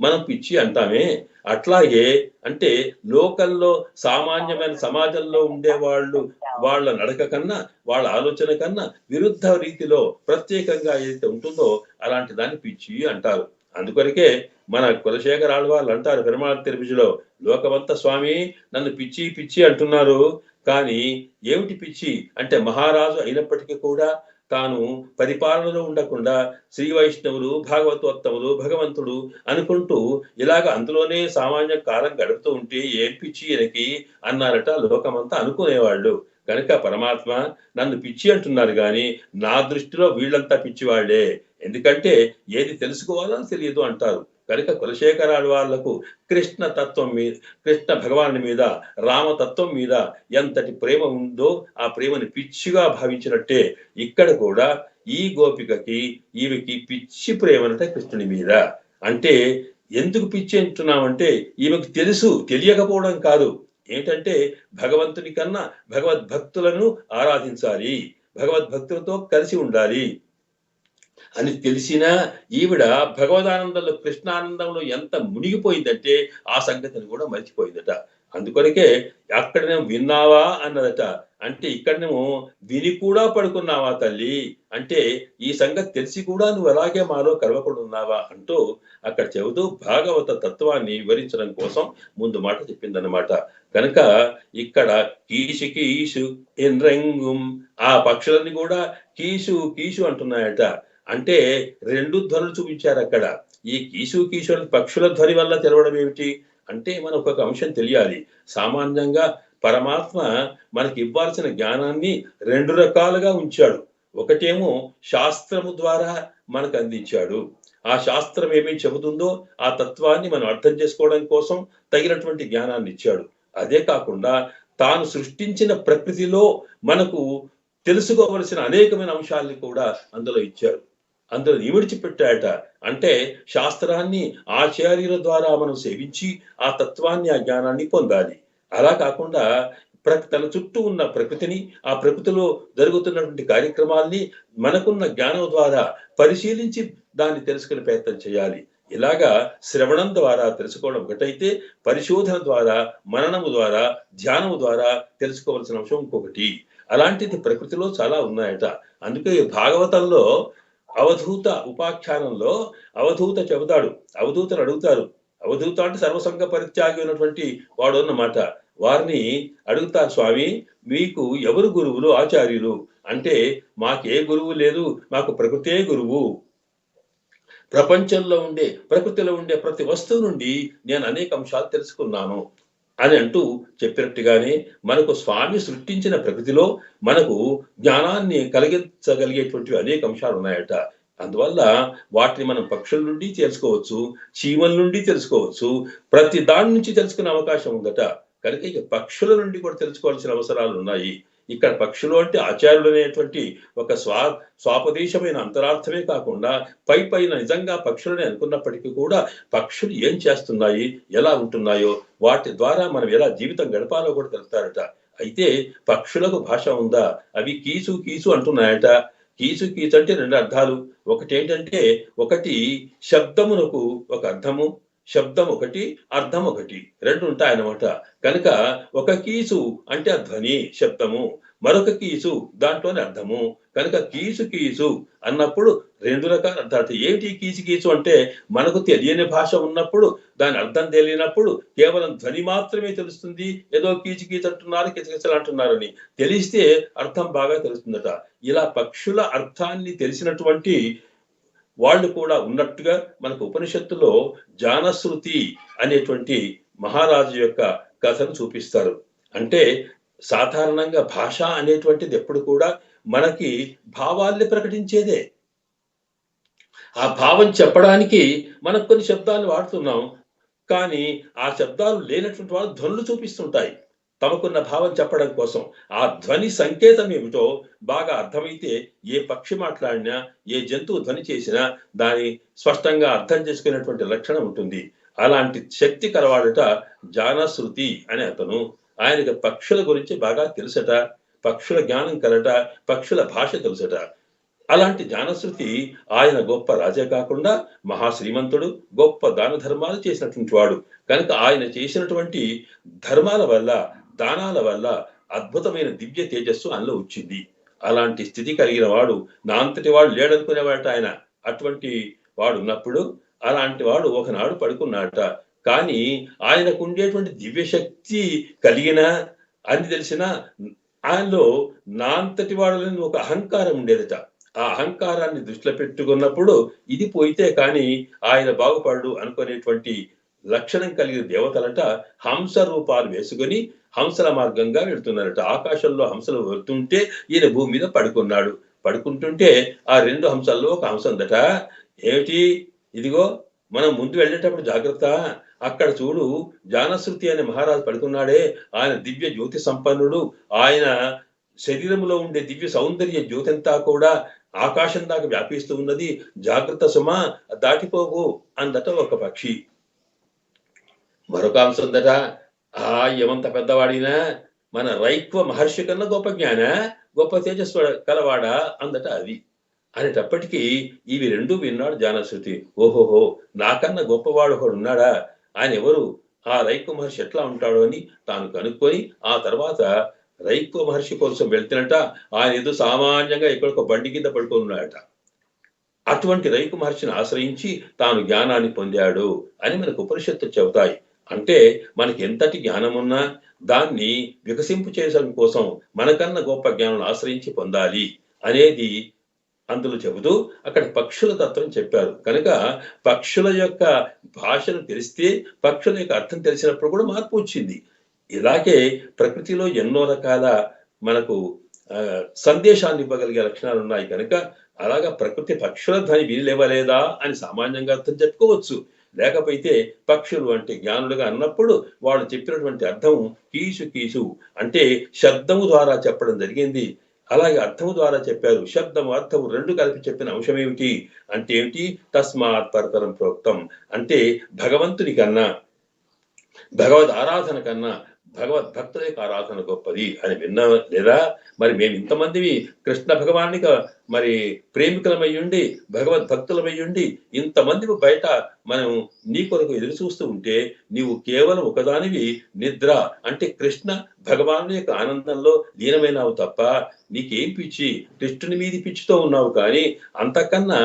మనం పిచ్చి అంటామే. అట్లాగే అంటే లోకల్లో సామాన్యమైన సమాజంలో ఉండేవాళ్ళు వాళ్ళ నడక కన్నా, వాళ్ళ ఆలోచన కన్నా విరుద్ధ రీతిలో ప్రత్యేకంగా ఏదైతే ఉంటుందో అలాంటి దాన్ని పిచ్చి అంటారు. అందుకొరకే మన కులశేఖర ఆళ్వాళ్ళు అంటారు పెరుమాళ్ తిరుపతిలో, లోకమంతా స్వామి నన్ను పిచ్చి పిచ్చి అంటున్నారు, కానీ ఏమిటి పిచ్చి అంటే మహారాజు అయినప్పటికీ కూడా తాను పరిపాలనలో ఉండకుండా శ్రీ వైష్ణవులు, భాగవతోత్తములు, భగవంతుడు అనుకుంటూ ఇలాగ అందులోనే సామాన్య కాలం గడుపుతూ ఉంటే ఏం పిచ్చి ఎనకి అన్నారట లోకమంతా అనుకునేవాళ్ళు. కనుక పరమాత్మ నన్ను పిచ్చి అంటున్నారు కానీ నా దృష్టిలో వీళ్ళంతా పిచ్చివాళ్లే, ఎందుకంటే ఏది తెలుసుకోవాలో తెలియదు అంటారు. కనుక కులశేఖరాలు వాళ్లకు కృష్ణ తత్వం మీద, కృష్ణ భగవాను మీద, రామతత్వం మీద ఎంతటి ప్రేమ ఉందో ఆ ప్రేమని పిచ్చిగా భావించినట్టే ఇక్కడ కూడా ఈ గోపికకి ఈమెకి పిచ్చి ప్రేమనట కృష్ణుని మీద. అంటే ఎందుకు పిచ్చి అంటున్నామంటే ఈమెకు తెలుసు, తెలియకపోవడం కాదు. ఏంటంటే భగవంతుని కన్నా భగవద్భక్తులను ఆరాధించాలి, భగవద్భక్తులతో కలిసి ఉండాలి అని తెలిసినా ఈవిడ భగవదానందంలో, కృష్ణానందంలో ఎంత మునిగిపోయిందంటే ఆ సంగతిని కూడా మర్చిపోయిందట. అందుకొరకే అక్కడనేమో విన్నావా అన్నదట. అంటే ఇక్కడనేమో విని కూడా పడుకున్నావా తల్లి అంటే ఈ సంగతి తెలిసి కూడా నువ్వు అలాగే మాలో కలవకుండా ఉన్నావా అంటూ అక్కడ చెబుతూ భాగవత తత్వాన్ని వివరించడం కోసం ముందు మాట చెప్పిందన్నమాట. కనుక ఇక్కడ కీషు ఎన్రంగుం ఆ పక్షులన్నీ కూడా కీషు కీషు అంటున్నాయట. అంటే రెండు ధ్వనులు చూపించారు అక్కడ. ఈ కీషు పక్షుల ధ్వని వల్ల తెలవడం ఏమిటి అంటే మనకు ఒక అంశం తెలియాలి. సామాన్యంగా పరమాత్మ మనకి ఇవ్వాల్సిన జ్ఞానాన్ని రెండు రకాలుగా ఉంచాడు. ఒకటేమో శాస్త్రము ద్వారా మనకు అందించాడు. ఆ శాస్త్రం ఏమేమి చెబుతుందో ఆ తత్వాన్ని మనం అర్థం చేసుకోవడం కోసం తగినటువంటి జ్ఞానాన్ని ఇచ్చాడు. అదే కాకుండా తాను సృష్టించిన ప్రకృతిలో మనకు తెలుసుకోవలసిన అనేకమైన అంశాలని కూడా అందులో ఇచ్చారు. అందులో ఇమిడిచిపెట్టాట. అంటే శాస్త్రాన్ని ఆచార్యుల ద్వారా మనం సేవించి ఆ తత్వాన్ని, ఆ జ్ఞానాన్ని పొందాలి. అలా కాకుండా తన చుట్టూ ఉన్న ప్రకృతిని, ఆ ప్రకృతిలో జరుగుతున్నటువంటి కార్యక్రమాల్ని మనకున్న జ్ఞానం ద్వారా పరిశీలించి దాన్ని తెలుసుకునే ప్రయత్నం చేయాలి. ఇలాగా శ్రవణం ద్వారా తెలుసుకోవడం ఒకటైతే, పరిశోధన ద్వారా, మననము ద్వారా, ధ్యానము ద్వారా తెలుసుకోవాల్సిన అంశం ఇంకొకటి. అలాంటిది ప్రకృతిలో చాలా ఉన్నాయట. అందుకే భాగవతంలో అవధూత ఉపాఖ్యానంలో అవధూత చెబుతాడు. అవధూతను అడుగుతారు. అవధూత అంటే సర్వసంగ పరిత్యాగి ఉన్నటువంటి వాడు అన్నమాట. వారిని అడుగుతారు, స్వామి మీకు ఎవరు గురువులు, ఆచార్యులు అంటే, మాకే గురువు లేదు, మాకు ప్రకృతే గురువు. ప్రకృతిలో ఉండే ప్రతి వస్తువు నుండి నేను అనేక అంశాలు తెలుసుకున్నాను అని అంటూ చెప్పినట్టుగానే, మనకు స్వామి సృష్టించిన ప్రకృతిలో మనకు జ్ఞానాన్ని కలిగించగలిగేటువంటి అనేక అంశాలు ఉన్నాయట. అందువల్ల వాటిని మనం పక్షుల నుండి తెలుసుకోవచ్చు, చీమల నుండి తెలుసుకోవచ్చు, ప్రతి దాని నుంచి తెలుసుకునే అవకాశం ఉందట. కనుక ఇక పక్షుల నుండి కూడా తెలుసుకోవాల్సిన అవసరాలు ఉన్నాయి. ఇక్కడ పక్షులు అంటే ఆచార్యులు అనేటువంటి ఒక స్వాపదేశమైన అంతరార్థమే కాకుండా పైన నిజంగా పక్షులని అనుకున్నప్పటికీ కూడా పక్షులు ఏం చేస్తున్నాయి, ఎలా ఉంటున్నాయో, వాటి ద్వారా మనం ఎలా జీవితం గడపాలో కూడా తెలుస్తారట. అయితే పక్షులకు భాష ఉందా? అవి కీసు కీసు అంటున్నాయట. కీసు కీసు అంటే రెండు అర్థాలు. ఒకటి ఏంటంటే, ఒకటి శబ్దమునకు ఒక అర్థము, శబ్దం ఒకటి, అర్థం ఒకటి, రెండు ఉంటాయన్నమాట. కనుక ఒక కీసు అంటే ధ్వని, శబ్దము, మరొక కీసు దాంట్లోనే అర్థము. కనుక కీసు కీసు అన్నప్పుడు రెండు రకాల అర్థాలు. ఏమిటి కీసు కీసు అంటే, మనకు తెలియని భాష ఉన్నప్పుడు, దాని అర్థం తెలియనప్పుడు కేవలం ధ్వని మాత్రమే తెలుస్తుంది. ఏదో కీచు కీచు అంటున్నారు, కిచకిచలు అంటున్నారని తెలిస్తే అర్థం బాగా తెలుస్తుందట. ఇలా పక్షుల అర్థాన్ని తెలిసినటువంటి వాళ్ళు కూడా ఉన్నట్టుగా మనకు ఉపనిషత్తులో జానశ్రుతి అనేటువంటి మహారాజు యొక్క కథను చూపిస్తారు. అంటే సాధారణంగా భాష అనేటువంటిది ఎప్పుడు కూడా మనకి భావాల్ని ప్రకటించేదే. ఆ భావం చెప్పడానికి మనకు కొన్ని శబ్దాలు వాడుతున్నాం, కానీ ఆ శబ్దాలు లేనటువంటి వాళ్ళు ధ్వనులు చూపిస్తుంటాయి తమకున్న భావం చెప్పడం కోసం. ఆ ధ్వని సంకేతం ఏమిటో బాగా అర్థమైతే ఏ పక్షి మాట్లాడినా, ఏ జంతువు ధ్వని చేసినా దాని స్పష్టంగా అర్థం చేసుకునేటువంటి లక్షణం ఉంటుంది. అలాంటి శక్తి కలవాడట జానశ్రుతి అనే అతను. ఆయనకి పక్షుల గురించి బాగా తెలుసట, పక్షుల జ్ఞానం కలట, పక్షుల భాష తెలుసట. అలాంటి జానశ్రుతి ఆయన గొప్ప రాజే కాకుండా మహాశ్రీమంతుడు, గొప్ప దాన ధర్మాలు చేసినటువంటి వాడు. కనుక ఆయన చేసినటువంటి ధర్మాల వల్ల, దానాల వల్ల అద్భుతమైన దివ్య తేజస్సు ఆయనలో వచ్చింది. అలాంటి స్థితి కలిగిన వాడు నా అంతటి వాడు లేడనుకునేవాడట ఆయన. అటువంటి వాడు ఉన్నప్పుడు అలాంటి వాడు ఒకనాడు పడుకున్నాడట. కానీ ఆయనకు ఉండేటువంటి దివ్యశక్తి కలిగిన అని తెలిసిన ఆయనలో నా అంతటి వాడులని ఒక అహంకారం ఉండేదట. ఆ అహంకారాన్ని దృష్టిలో పెట్టుకున్నప్పుడు ఇది పోయితే కానీ ఆయన బాగుపడు అనుకునేటువంటి లక్షణం కలిగిన దేవతలట హంస రూపాలు వేసుకొని హంసల మార్గంగా వెళ్తున్నారట. ఆకాశంలో హంసలు వెళ్తుంటే ఈయన భూమి మీద పడుకున్నాడు. పడుకుంటుంటే ఆ రెండు హంసల్లో ఒక హంస ఉందట. ఏమిటి, ఇదిగో మనం ముందు వెళ్ళేటప్పుడు జాగ్రత్త, అక్కడ చూడు జానశ్రుతి అనే మహారాజు పడుకున్నాడే, ఆయన దివ్య జ్యోతి సంపన్నుడు, ఆయన శరీరంలో ఉండే దివ్య సౌందర్య జ్యోతంతా కూడా ఆకాశం దాకా వ్యాపిస్తూ ఉన్నది, జాగ్రత్త సుమా దాటిపోవు అందట ఒక పక్షి. మరొక అంశం ఉందట, ఏమంత పెద్దవాడినా మన రైక్వ మహర్షి కన్నా గొప్ప జ్ఞాన, గొప్ప తేజస్సు కలవాడా అందట అది. అనేటప్పటికీ ఇవి రెండు విన్నాడు జానశ్రుతి. ఓహోహో, నాకన్నా గొప్పవాడు ఒకడు ఉన్నాడా, ఆయన ఎవరు, ఆ రైక్వ మహర్షి ఎట్లా ఉంటాడో అని తాను కనుక్కొని ఆ తర్వాత రైక్వ మహర్షి కోసం వెళ్తున్నట. ఆయన ఏదో సామాన్యంగా ఎక్కడికో బండి కింద పడుకొని ఉన్నాడట. అటువంటి రైకు మహర్షిని ఆశ్రయించి తాను జ్ఞానాన్ని పొందాడు అని మనకు ఉపనిషత్తులు చెబుతాయి. అంటే మనకి ఎంతటి జ్ఞానం ఉన్నా దాన్ని వికసింపు చేయడం కోసం మనకన్నా గొప్ప జ్ఞానం ఆశ్రయించి పొందాలి అనేది అందులో చెబుతూ అక్కడ పక్షుల తత్వం చెప్పారు. కనుక పక్షుల యొక్క భాషను తెలిస్తే, పక్షుల యొక్క అర్థం తెలిసినప్పుడు కూడా మార్పు వచ్చింది. ఇలాగే ప్రకృతిలో ఎన్నో రకాల మనకు సందేశాన్ని ఇవ్వగలిగే లక్షణాలు ఉన్నాయి. కనుక అలాగా ప్రకృతి పక్షుల ధ్వని వినిలేవలేదా అని సామాన్యంగా అర్థం చెప్పుకోవచ్చు. లేకపోతే పక్షులు అంటే జ్ఞానులుగా అన్నప్పుడు వాళ్ళు చెప్పినటువంటి అర్థం కీసు కీసు అంటే శబ్దము ద్వారా చెప్పడం జరిగింది. అలాగే అర్థము ద్వారా చెప్పారు. శబ్దము అర్థము రెండు కలిపి చెప్పిన అంశం ఏమిటి అంటే ఏమిటి? తస్మాత్ పరతరం ప్రోక్తం అంటే భగవంతుని కన్నా, భగవద్ ఆరాధన కన్నా భగవద్భక్తుల యొక్క ఆరాధన గొప్పది అని విన్నా లేదా? మరి మేము ఇంతమందివి కృష్ణ భగవానికి మరి ప్రేమికులమయ్యుండి భగవద్భక్తులమయ్యుండి ఇంతమంది బయట మనం నీ కొరకు ఎదురు చూస్తూ ఉంటే నీవు కేవలం ఒకదానివి నిద్ర అంటే కృష్ణ భగవాను యొక్క ఆనందంలో లీనమైనావు తప్ప నీకేం పిచ్చి? కృష్ణుని మీది పిచ్చితో ఉన్నావు కానీ అంతకన్నా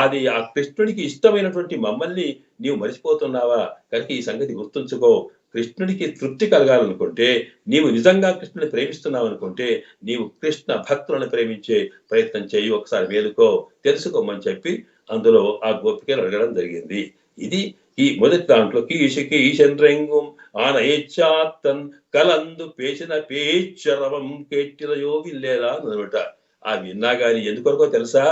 అది ఆ కృష్ణుడికి ఇష్టమైనటువంటి మమ్మల్ని నీవు మరిచిపోతున్నావా? కనుక ఈ సంగతి గుర్తుంచుకో. కృష్ణుడికి తృప్తి కలగాలనుకుంటే, నీవు నిజంగా కృష్ణుని ప్రేమిస్తున్నావు అనుకుంటే నీవు కృష్ణ భక్తులను ప్రేమించే ప్రయత్నం చేయి, ఒకసారి మేలుకో, తెలుసుకోమని చెప్పి అందులో ఆ గోపికలు అడగడం జరిగింది. ఇది ఈ మొదటి దాంట్లో కీషికి ఈశంద్రంగుం ఆనయేచ్చాత్తన్ కలందు పేసిన పేచ్చరవం కేట్టిలయో విల్లేలా అనమాట. ఆ విన్నా గాని ఎందుకొరకో తెలుసా?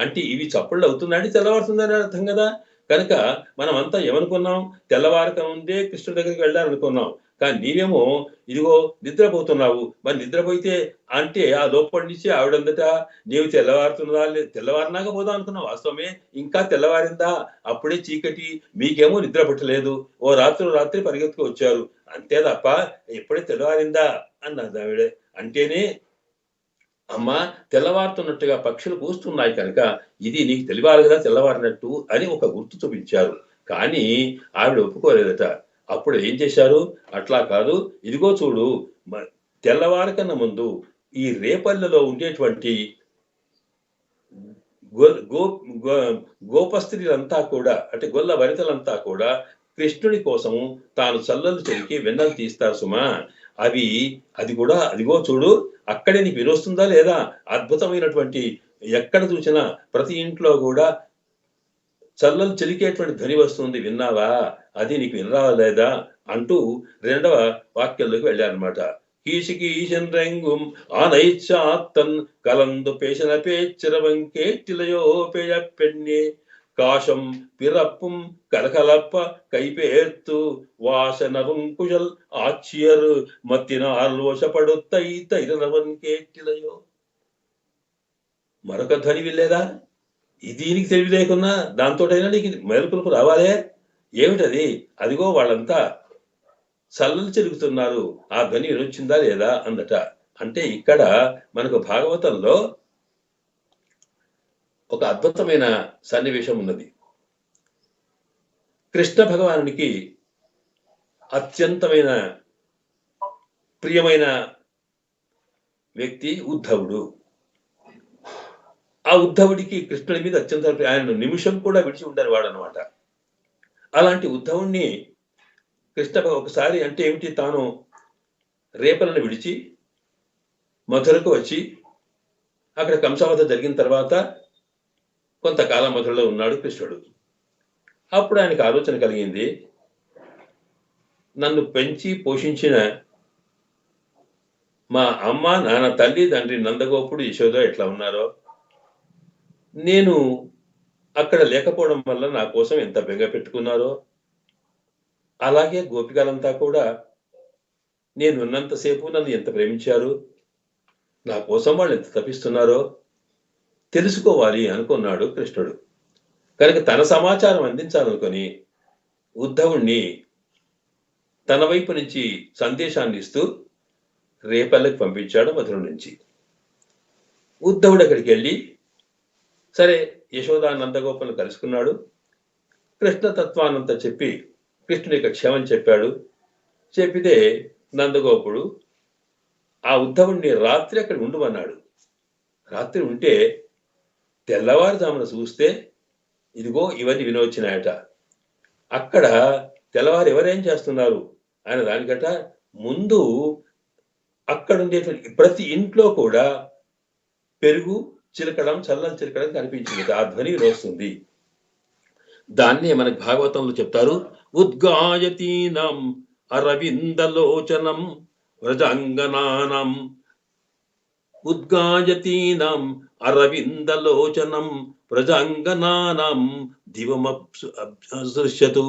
అంటే ఇవి చప్పుళ్ళు అవుతున్నాడు తెల్లవారుతుందని అర్థం కదా. కనుక మనమంతా ఏమనుకున్నాం? తెల్లవారక ముందే కృష్ణుడి దగ్గరికి వెళ్ళాలనుకున్నాం. కానీ నీవేమో ఇదిగో నిద్రపోతున్నావు. మరి నిద్రపోయితే అంటే ఆ లోపటి నుంచి ఆవిడందట నీవు తెల్లవారుతున్నదా తెల్లవారినాక పోదాం అనుకున్నావు. వాస్తవమే ఇంకా తెల్లవారిందా? అప్పుడే చీకటి, మీకేమో నిద్ర పట్టలేదు. ఓ రాత్రి పరిగెత్తుకు వచ్చారు అంతే తప్ప ఎప్పుడే తెల్లవారిందా అన్నది ఆవిడ. అంటేనే అమ్మ తెల్లవారుతున్నట్టుగా పక్షులు కూస్తున్నాయి కనుక ఇది నీకు తెలియాలి కదా తెల్లవారినట్టు అని ఒక గుర్తు చూపించారు. కానీ ఆవిడ ఒప్పుకోలేదట. అప్పుడు ఏం చేశారు? అట్లా కాదు, ఇదిగో చూడు, తెల్లవారికన్నా ముందు ఈ రేపల్లెలో ఉండేటువంటి గోపస్త్రీలంతా కూడా అంటే గొల్ల వనితలంతా కూడా కృష్ణుడి కోసము తాను చల్లలు చెరికి వెన్నలు తీస్తారు సుమా. అది కూడా అదిగో చూడు అక్కడే నీకు వినొస్తుందా లేదా? అద్భుతమైనటువంటి ఎక్కడ చూసినా ప్రతి ఇంట్లో కూడా చల్లలు చెలికేటువంటి ధ్వని వస్తుంది, విన్నావా? అది నీకు వినరావా లేదా అంటూ రెండవ వాక్యంలోకి వెళ్ళారనమాట. కీషికి ఈశంద్రంగుం ఆనైచ్చాత్తన్ కలందు పేషన పేచ్చరవం కేట్టిలయో పేయ పెన్నే காஷம் பிறப்பும் கலகலப்ப கைபேர்த்து வாசனரும் குழல் ஆட்சியர் மத்தினால் వశపడుతై తైరవన్ కేటిలయో. మరొక ధ్వని వినలేదా? దీనికి తెలివి లేకున్నా దాంతోటైనా నీకు మెరుకులకు రావాలే. ఏమిటది? అదిగో వాళ్ళంతా చల్లలు చెలుగుతున్నారు, ఆ ధ్వని వినొచ్చిందా లేదా అందట. అంటే ఇక్కడ మనకు భాగవతంలో ఒక అద్భుతమైన సన్నివేశం ఉన్నది. కృష్ణ భగవానునికి అత్యంతమైన ప్రియమైన వ్యక్తి ఉద్ధవుడు. ఆ ఉద్ధవుడికి కృష్ణుడి మీద అత్యంత ఆయన నిమిషం కూడా విడిచి ఉండని వాడు అనమాట. అలాంటి ఉద్ధవుణ్ణి కృష్ణ ఒకసారి అంటే ఏమిటి, తాను రేపలను విడిచి మధురకు వచ్చి అక్కడ కంసావధ జరిగిన తర్వాత కొంతకాలం మధురలో ఉన్నాడు కృష్ణుడు. అప్పుడు ఆయనకు ఆలోచన కలిగింది, నన్ను పెంచి పోషించిన మా అమ్మ నాన్న తల్లి తండ్రి నందగోపుడు యశోద ఎట్లా ఉన్నారో, నేను అక్కడ లేకపోవడం వల్ల నా కోసం ఎంత బెంగ పెట్టుకున్నారో, అలాగే గోపికలంతా కూడా నేను ఉన్నంతసేపు నన్ను ఎంత ప్రేమించారు, నా కోసం వాళ్ళు ఎంత తపిస్తున్నారో తెలుసుకోవాలి అనుకున్నాడు కృష్ణుడు. కనుక తన సమాచారం అందించాలనుకొని ఉద్ధవుణ్ణి తన వైపు నుంచి సందేశాన్ని ఇస్తూ రేపల్లకి పంపించాడు మధుర నుంచి. ఉద్ధవుడు అక్కడికి వెళ్ళి సరే యశోదా నందగోపలను కలుసుకున్నాడు. కృష్ణతత్వానంతా చెప్పి కృష్ణుని యొక్క క్షేమం చెప్పాడు. చెప్పితే నందగోపుడు ఆ ఉద్ధవుణ్ణి రాత్రి అక్కడ ఉండమన్నాడు. రాత్రి ఉంటే తెల్లవారుజామున చూస్తే ఇదిగో ఇవన్నీ వినొచ్చినాయట. అక్కడ తెల్లవారు ఎవరేం చేస్తున్నారు ఆయన దానికట ముందు అక్కడ ఉండేటువంటి ప్రతి ఇంట్లో కూడా పెరుగు చిలకడం చల్లం చిలకడం కనిపించింది. ఆ ధ్వని వస్తుంది. దాన్నే మనకు భాగవతంలో చెప్తారు, ఉద్గాయతీనం అరవిందలోచనం వ్రజాంగనానం ఉద్గాయతీనం అరవిందలోచనం ప్రజాంగనానాం దివమసృశ్యతు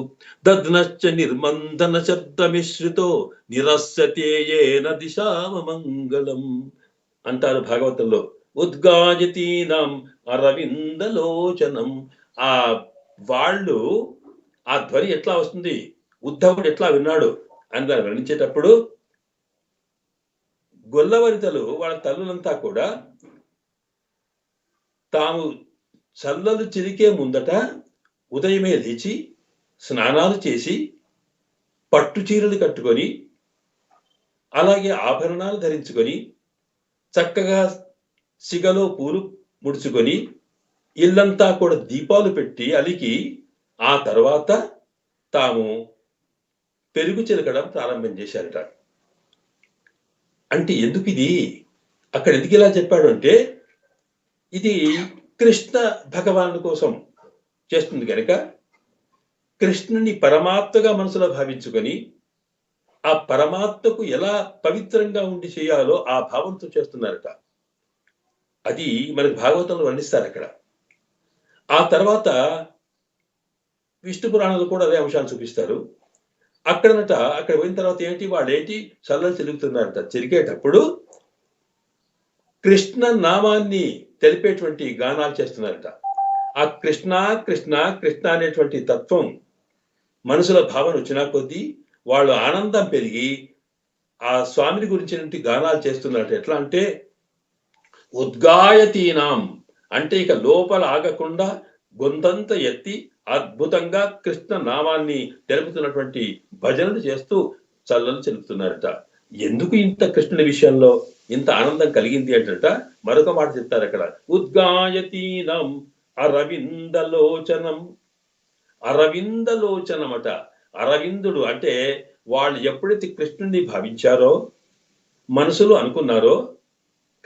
దద్నశ్చ నిర్మందన శబ్దమిశ్రితో నిరస్యతే యేన దిశామ మంగళం. అంటారు భాగవతంలో. ఉద్గాయతీనాం అరవిందలోచనం. ఆ వాళ్ళు ఆ ధ్వని ఎట్లా వస్తుంది, ఉద్ధవుడు ఎట్లా విన్నాడు అని దాన్ని వర్ణించేటప్పుడు గొల్లవనితలు వాళ్ళ తల్లులంతా కూడా తాము చల్లలు చిరికే ముందట ఉదయమే లేచి స్నానాలు చేసి పట్టు చీరలు కట్టుకొని అలాగే ఆభరణాలు ధరించుకొని చక్కగా సిగలో పూలు ముడుచుకొని ఇల్లంతా కూడా దీపాలు పెట్టి అలికి ఆ తర్వాత తాము పెరుగు చిలకడం ప్రారంభం చేశారట. అంటే ఎందుకు ఇది, అక్కడ ఎందుకు ఇలా చెప్పాడు అంటే ఇది కృష్ణ భగవాను కోసం చేస్తుంది కనుక కృష్ణుని పరమాత్మగా మనసులో భావించుకొని ఆ పరమాత్మకు ఎలా పవిత్రంగా ఉండి చేయాలో ఆ భావంతో చేస్తున్నారట. అది మనకి భాగవతంలో వర్ణిస్తారు అక్కడ. ఆ తర్వాత విష్ణు పురాణాలు కూడా అదే అంశాలు చూపిస్తారు. అక్కడ పోయిన తర్వాత వాళ్ళేంటి చల్లలు చెలుగుతున్నారట. చెరిగేటప్పుడు కృష్ణ నామాన్ని తెలిపేటువంటి గానాలు చేస్తున్నారట. ఆ కృష్ణ కృష్ణ కృష్ణ అనేటువంటి తత్వం మనసులో భావన వచ్చినా కొద్దీ వాళ్ళు ఆనందం పెరిగి ఆ స్వామిని గురించినటువంటి గానాలు చేస్తున్నారట. ఎట్లా అంటే ఉద్గాయతీనాం అంటే ఇక లోపల ఆగకుండా గొంతంత ఎత్తి అద్భుతంగా కృష్ణ నామాన్ని తెలుపుతున్నటువంటి భజనలు చేస్తూ చల్లలు చెలుపుతున్నారట. ఎందుకు ఇంత కృష్ణుని విషయంలో ఇంత ఆనందం కలిగింది అంటట మరొక మాట చెప్తారు అక్కడ. ఉద్గాయతీనం అరవిందలోచనం. అరవిందలోచనమట. అరవిందుడు అంటే వాళ్ళు ఎప్పుడైతే కృష్ణుని భావించారో, మనసులో అనుకున్నారో,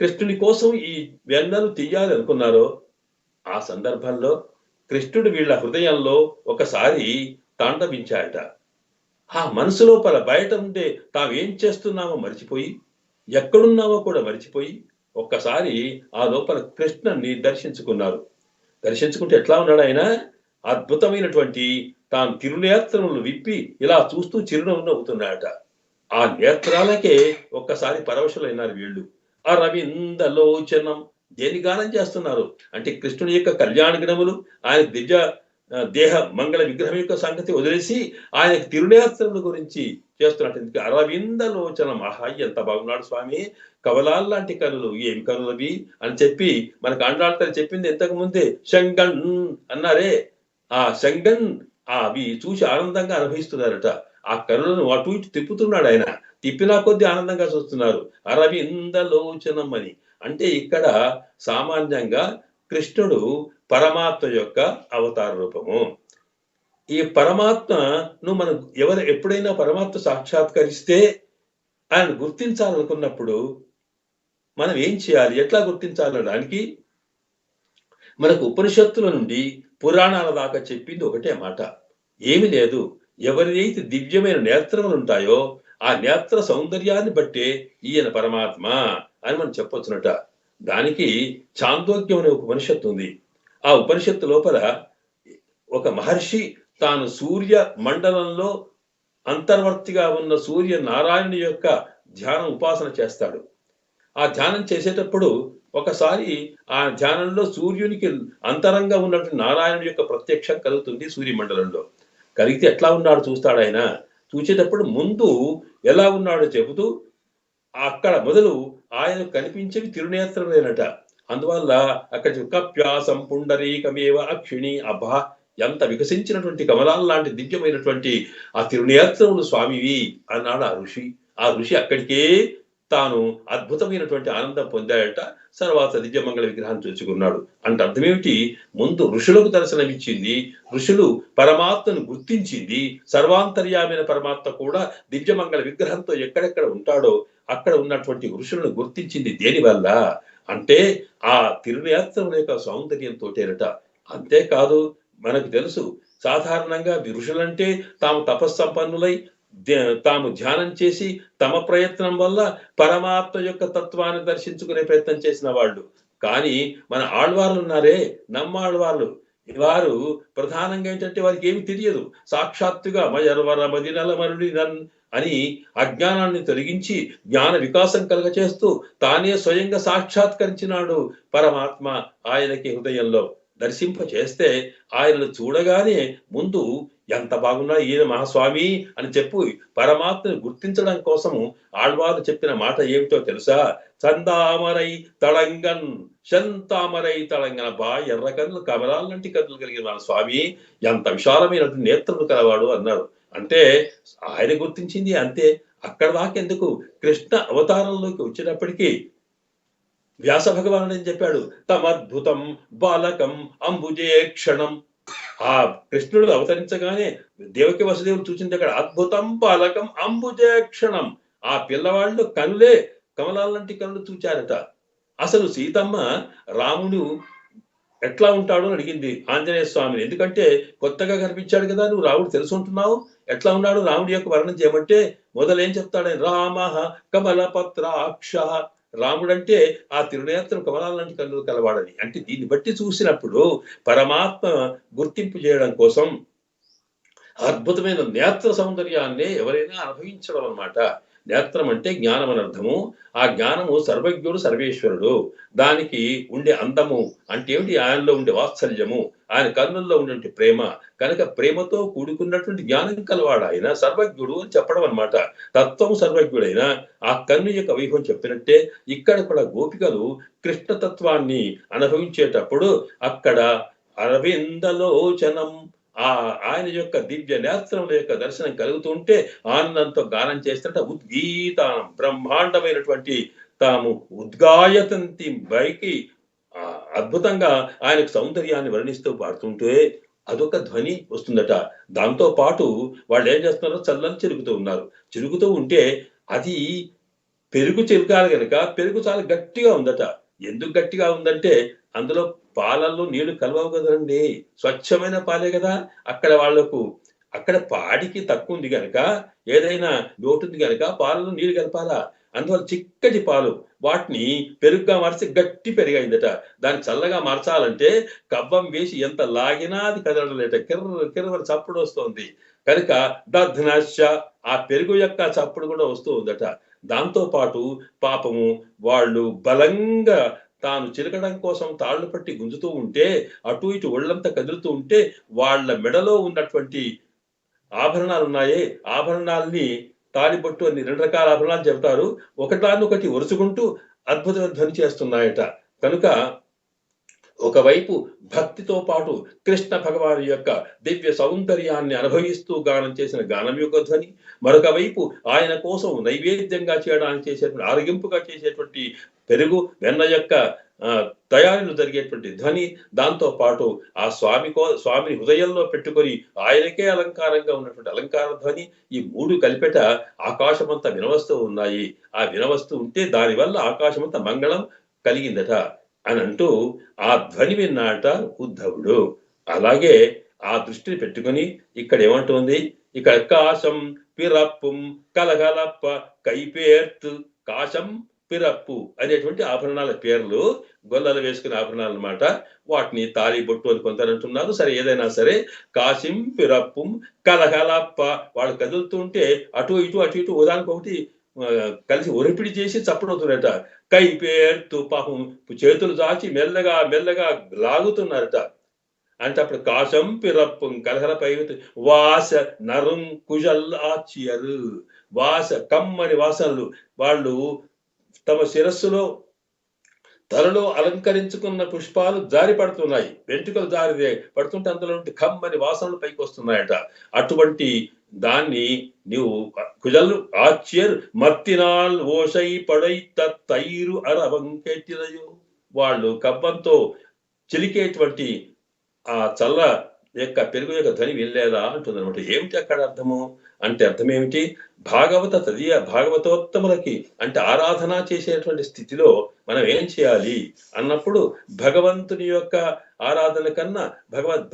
కృష్ణుని కోసం ఈ వెన్నలు తీయాలి అనుకున్నారో, ఆ సందర్భంలో కృష్ణుడు వీళ్ళ హృదయంలో ఒకసారి తాండవించాయట. ఆ మనసు లోపల బయట ఉండే తామేం చేస్తున్నామో మర్చిపోయి, ఎక్కడున్నామో కూడా మర్చిపోయి ఒక్కసారి ఆ లోపల కృష్ణుని దర్శించుకున్నారు. దర్శించుకుంటే ఎట్లా ఉన్నాడు ఆయన? అద్భుతమైనటువంటి తాను తిరునేత్రములు విప్పి ఇలా చూస్తూ చిరునవ్వు నవ్వుతున్నాడట. ఆ నేత్రాలకే ఒక్కసారి పరవశులైనారు వీళ్ళు. అరవిందలోచనం. దేని గానం చేస్తున్నారు అంటే కృష్ణుని యొక్క కళ్యాణ గుణములు, ఆయన దివ్య దేహ మంగళ విగ్రహం యొక్క సంగతి వదిలేసి ఆయన తిరునేత్రముల గురించి చేస్తున్నట్టు. అరవిందలోచనం. ఆహా, ఎంత బాగున్నాడు స్వామి, కవలాల్లాంటి కనులు, ఏం కనులవి అని చెప్పి మనకు ఆండాళ్ళ చెప్పింది ఇంతకు ముందే. శంగన్ అన్నారే, ఆ శంగన్ అవి చూసి ఆనందంగా అనుభవిస్తున్నారట. ఆ కనులను అటు ఇటు తిప్పుతున్నాడు ఆయన. తిప్పినా కొద్దీ ఆనందంగా చూస్తున్నారు. అరవిందలోచనం అని అంటే ఇక్కడ సామాన్యంగా కృష్ణుడు పరమాత్మ యొక్క అవతార రూపము. ఈ పరమాత్మను మనం ఎప్పుడైనా పరమాత్మ సాక్షాత్కరిస్తే ఆయన గుర్తించాలనుకున్నప్పుడు మనం ఏం చేయాలి, ఎట్లా గుర్తించాలనడానికి మనకు ఉపనిషత్తుల నుండి పురాణాల దాకా చెప్పింది ఒకటే మాట. ఏమి లేదు, ఎవరైతే దివ్యమైన నేత్రములు ఉంటాయో ఆ నేత్ర సౌందర్యాన్ని బట్టే ఈయన పరమాత్మ అని మనం చెప్పొచ్చునట. దానికి చాందోగ్యం అనే ఒక ఉపనిషత్తు ఉంది. ఆ ఉపనిషత్తు లోపల ఒక మహర్షి తాను సూర్య మండలంలో అంతర్వర్తిగా ఉన్న సూర్య నారాయణుని యొక్క ధ్యానం ఉపాసన చేస్తాడు. ఆ ధ్యానం చేసేటప్పుడు ఒకసారి ఆ ధ్యానంలో సూర్యునికి అంతరంగా ఉన్నటువంటి నారాయణుడి యొక్క ప్రత్యక్షం కలుగుతుంది. సూర్యమండలంలో కలిగితే ఎట్లా ఉన్నాడు చూస్తాడు ఆయన. చూసేటప్పుడు ముందు ఎలా ఉన్నాడో చెబుతూ అక్కడ మొదలు ఆయన కనిపించేవి తిరునేత్రమేనట. అందువల్ల అక్కడ కప్యాసం పుండరీకమేవ అక్షిణి. అబ్బా, ఎంత వికసించినటువంటి కమలాల లాంటి దివ్యమైనటువంటి ఆ తిరునేత్రములు స్వామివి అన్నాడు ఆ ఋషి. ఆ ఋషి అక్కడికే తాను అద్భుతమైనటువంటి ఆనందం పొందాడట. తర్వాత దివ్యమంగళ విగ్రహాన్ని చూసుకున్నాడు. అంటే అర్థమేమిటి? ముందు ఋషులకు దర్శనమిచ్చింది, ఋషులు పరమాత్మను గుర్తించింది. సర్వాంతర్యామైన పరమాత్మ కూడా దివ్యమంగళ విగ్రహంతో ఎక్కడెక్కడ ఉంటాడో అక్కడ ఉన్నటువంటి ఋషులను గుర్తించింది. దేనివల్ల అంటే ఆ తిరునేత్రముల యొక్క సౌందర్యంతోటేనట. అంతేకాదు, మనకు తెలుసు సాధారణంగా ఋషులంటే తాము తపస్సంపన్నులై తాము ధ్యానం చేసి తమ ప్రయత్నం వల్ల పరమాత్మ యొక్క తత్వాన్ని దర్శించుకునే ప్రయత్నం చేసిన వాళ్ళు. కానీ మన ఆళ్వార్లు ఉన్నారే, నమ్మాళ్వార్లు, వారు ప్రధానంగా ఏంటంటే వారికి ఏమి తెలియదు. సాక్షాత్తుగా మయర్వర మదినల మరుడి అని అజ్ఞానాన్ని తొలగించి జ్ఞాన వికాసం కలుగచేస్తూ తానే స్వయంగా సాక్షాత్కరించినాడు పరమాత్మ ఆయనకి హృదయంలో దర్శింప చేస్తే ఆయనను చూడగానే ముందు ఎంత బాగున్నా ఈయన మహాస్వామి అని చెప్పు పరమాత్మను గుర్తించడం కోసము ఆళ్వారు చెప్పిన మాట ఏమిటో తెలుసా? చందామరై తళంగన్ శంతామరై తళంగన బా ఎర్ర కన్నులు కమలాలంటి కన్నులు కలిగిన మన స్వామి ఎంత విశాలమైనటువంటి నేత్రములు కలవాడు అన్నారు. అంటే ఆయన గుర్తించింది అంతే. అక్కడ దాకెందుకు కృష్ణ అవతారంలోకి వచ్చినప్పటికీ వ్యాస భగవానుడు ఏం చెప్పాడు? తమద్భుతం బాలకం అంబుజే క్షణం. ఆ కృష్ణుడు అవతరించగానే దేవకి వసుదేవుడు చూసింది అక్కడ అద్భుతం బాలకం అంబుజే క్షణం. ఆ పిల్లవాళ్ళు కనులే కమలాలంటి కనులు చూచారట. అసలు సీతమ్మ రాముడు ఎట్లా ఉంటాడు అని అడిగింది ఆంజనేయ స్వామిని. ఎందుకంటే కొత్తగా కనిపించాడు కదా, నువ్వు రాముడు తెలుసుంటున్నావు, ఎట్లా ఉన్నాడు రాముడి యొక్క వర్ణన చేయమంటే మొదలేం చెప్తాడని రామ కమలపత్రాక్ష. రాముడంటే ఆ తిరునేత్రం కమలాలంటి కన్నులు కలవాడని. అంటే దీన్ని బట్టి చూసినప్పుడు పరమాత్మ గుర్తింపు చేయడం కోసం అద్భుతమైన నేత్ర సౌందర్యాన్ని ఎవరైనా అనుభవించడం అన్నమాట. నేత్రం అంటే జ్ఞానం అని అర్థము. ఆ జ్ఞానము సర్వజ్ఞుడు సర్వేశ్వరుడు. దానికి ఉండే అందము అంటే ఏమిటి? ఆయనలో ఉండే వాత్సల్యము, ఆయన కన్నుల్లో ఉండే ప్రేమ. కనుక ప్రేమతో కూడుకున్నటువంటి జ్ఞానం కలవాడు ఆయన సర్వజ్ఞుడు అని చెప్పడం అనమాట. తత్వం సర్వజ్ఞుడైన ఆ కన్ను యొక్క వైభవం చెప్పినట్టే ఇక్కడ కూడా గోపికలు కృష్ణతత్వాన్ని అనుభవించేటప్పుడు అక్కడ అరవిందలోచనం ఆయన యొక్క దివ్య నేత్రముల యొక్క దర్శనం కలుగుతుంటే ఆనందంతో గానం చేస్తుంటే ఉద్గీతానం బ్రహ్మాండమైనటువంటి తాము ఉద్గాయతంతి పైకి అద్భుతంగా ఆయనకు సౌందర్యాన్ని వర్ణిస్తూ పాడుతుంటే అదొక ధ్వని వస్తుందట. దాంతో పాటు వాళ్ళు ఏం చేస్తున్నారో చల్లని చిరుగుతూ ఉన్నారు. చిరుగుతూ ఉంటే అది పెరుగు చిరకాలి కనుక పెరుగు చాలా గట్టిగా ఉందట. ఎందుకు గట్టిగా ఉందంటే అందులో పాలల్లో నీళ్లు కలవవు కదండి, స్వచ్ఛమైన పాలే కదా. అక్కడ పాడికి తక్కువ ఉంది కనుక ఏదైనా లోటు ఉంది కనుక పాలలో నీళ్లు కలపాలా. అందువల్ల చిక్కటి పాలు వాటిని పెరుగుగా మార్చి గట్టి పెరిగైందట. దాన్ని చల్లగా మార్చాలంటే కవ్వం వేసి ఎంత లాగినా అది కదలలేట, కిర్ర కిర్ర చప్పుడు వస్తుంది. కనుక దధ్నశ ఆ పెరుగు యొక్క చప్పుడు కూడా వస్తూ ఉందట. దాంతో పాటు పాపము వాళ్ళు బలంగా తాను చిరకడం కోసం తాళ్లు పట్టి గుంజుతూ ఉంటే అటు ఇటు ఒళ్ళంతా కదులుతూ ఉంటే వాళ్ళ మెడలో ఉన్నటువంటి ఆభరణాలు ఉన్నాయే, ఆభరణాలని తాళిబొట్టు అని 2 రకాల ఆభరణాలు చెబుతారు. ఒకదాన్నొకటి ఒరుచుకుంటూ అద్భుతమైన ధ్వని చేస్తున్నాయట. కనుక ఒకవైపు భక్తితో పాటు కృష్ణ భగవాను యొక్క దివ్య సౌందర్యాన్ని అనుభవిస్తూ గానం చేసిన గానం యొక్క ధ్వని, మరొక వైపు ఆయన కోసం నైవేద్యంగా చేయడానికి చేసేటువంటి ఆరగింపుగా చేసేటువంటి పెరుగు వెన్న యొక్క తయారీలు జరిగేటువంటి ధ్వని, దాంతో పాటు ఆ స్వామిని హృదయంలో పెట్టుకొని ఆయనకే అలంకారంగా ఉన్నటువంటి అలంకార ధ్వని, ఈ 3 కలిపెట ఆకాశమంతా వినవస్తూ ఉన్నాయి. ఆ వినవస్తూ ఉంటే దానివల్ల ఆకాశమంతా మంగళం కలిగిందట అని అంటూ ఆ ధ్వని విన్నాట ఉద్ధవుడు. అలాగే ఆ దృష్టిని పెట్టుకొని ఇక్కడ ఏమంటుంది? ఇక్కడ కాశం పిరప్పుం కలగలప్ప కైపేర్తు. కాశం పిరప్పు అనేటువంటి ఆభరణాల పేర్లు, గొల్లలు వేసుకునే ఆభరణాలు అన్నమాట. వాటిని తాళి బొట్టు అని కొంత అంటున్నారు. సరే, ఏదైనా సరే కాశం పిరప్పుం కలగలప్ప. వాళ్ళు కదులుతుంటే అటు ఇటు ఉదానికొకటి కలిసి ఒరిపిడి చేసి చప్పుడవుతున్నారట. కై పేర్తు పాపం చేతులు చాచి మెల్లగా మెల్లగా లాగుతున్నారట. అంటే అప్పుడు కాశం పిరప్పుం కలహలపై వాస నరుం కుజల్ ఆచియరు. వాస కమ్మని వాసనలు. వాళ్ళు తమ శిరస్సులో తలలో అలంకరించుకున్న పుష్పాలు జారి పడుతున్నాయి, వెంట్రుకలు జారి పడుతుంటే అందులో కమ్మని వాసనలు పైకి వస్తున్నాయట. అటువంటి దాన్ని నీవు కుజలు ఆశ్చర్య మత్తినాల్ ఓషై పడై తైరు అరవంకెటిరయో. వాళ్ళు కబ్బంతో చిలికేటువంటి ఆ చల్ల యొక్క పెరుగు యొక్క ధ్వని వెళ్ళేదా అంటుంది అనమాట. ఏమిటి అక్కడ అర్థము అంటే అర్థం ఏమిటి? భాగవతోత్తములకి అంటే ఆరాధన చేసేటువంటి స్థితిలో మనం ఏం చేయాలి అన్నప్పుడు భగవంతుని యొక్క ఆరాధన కన్నా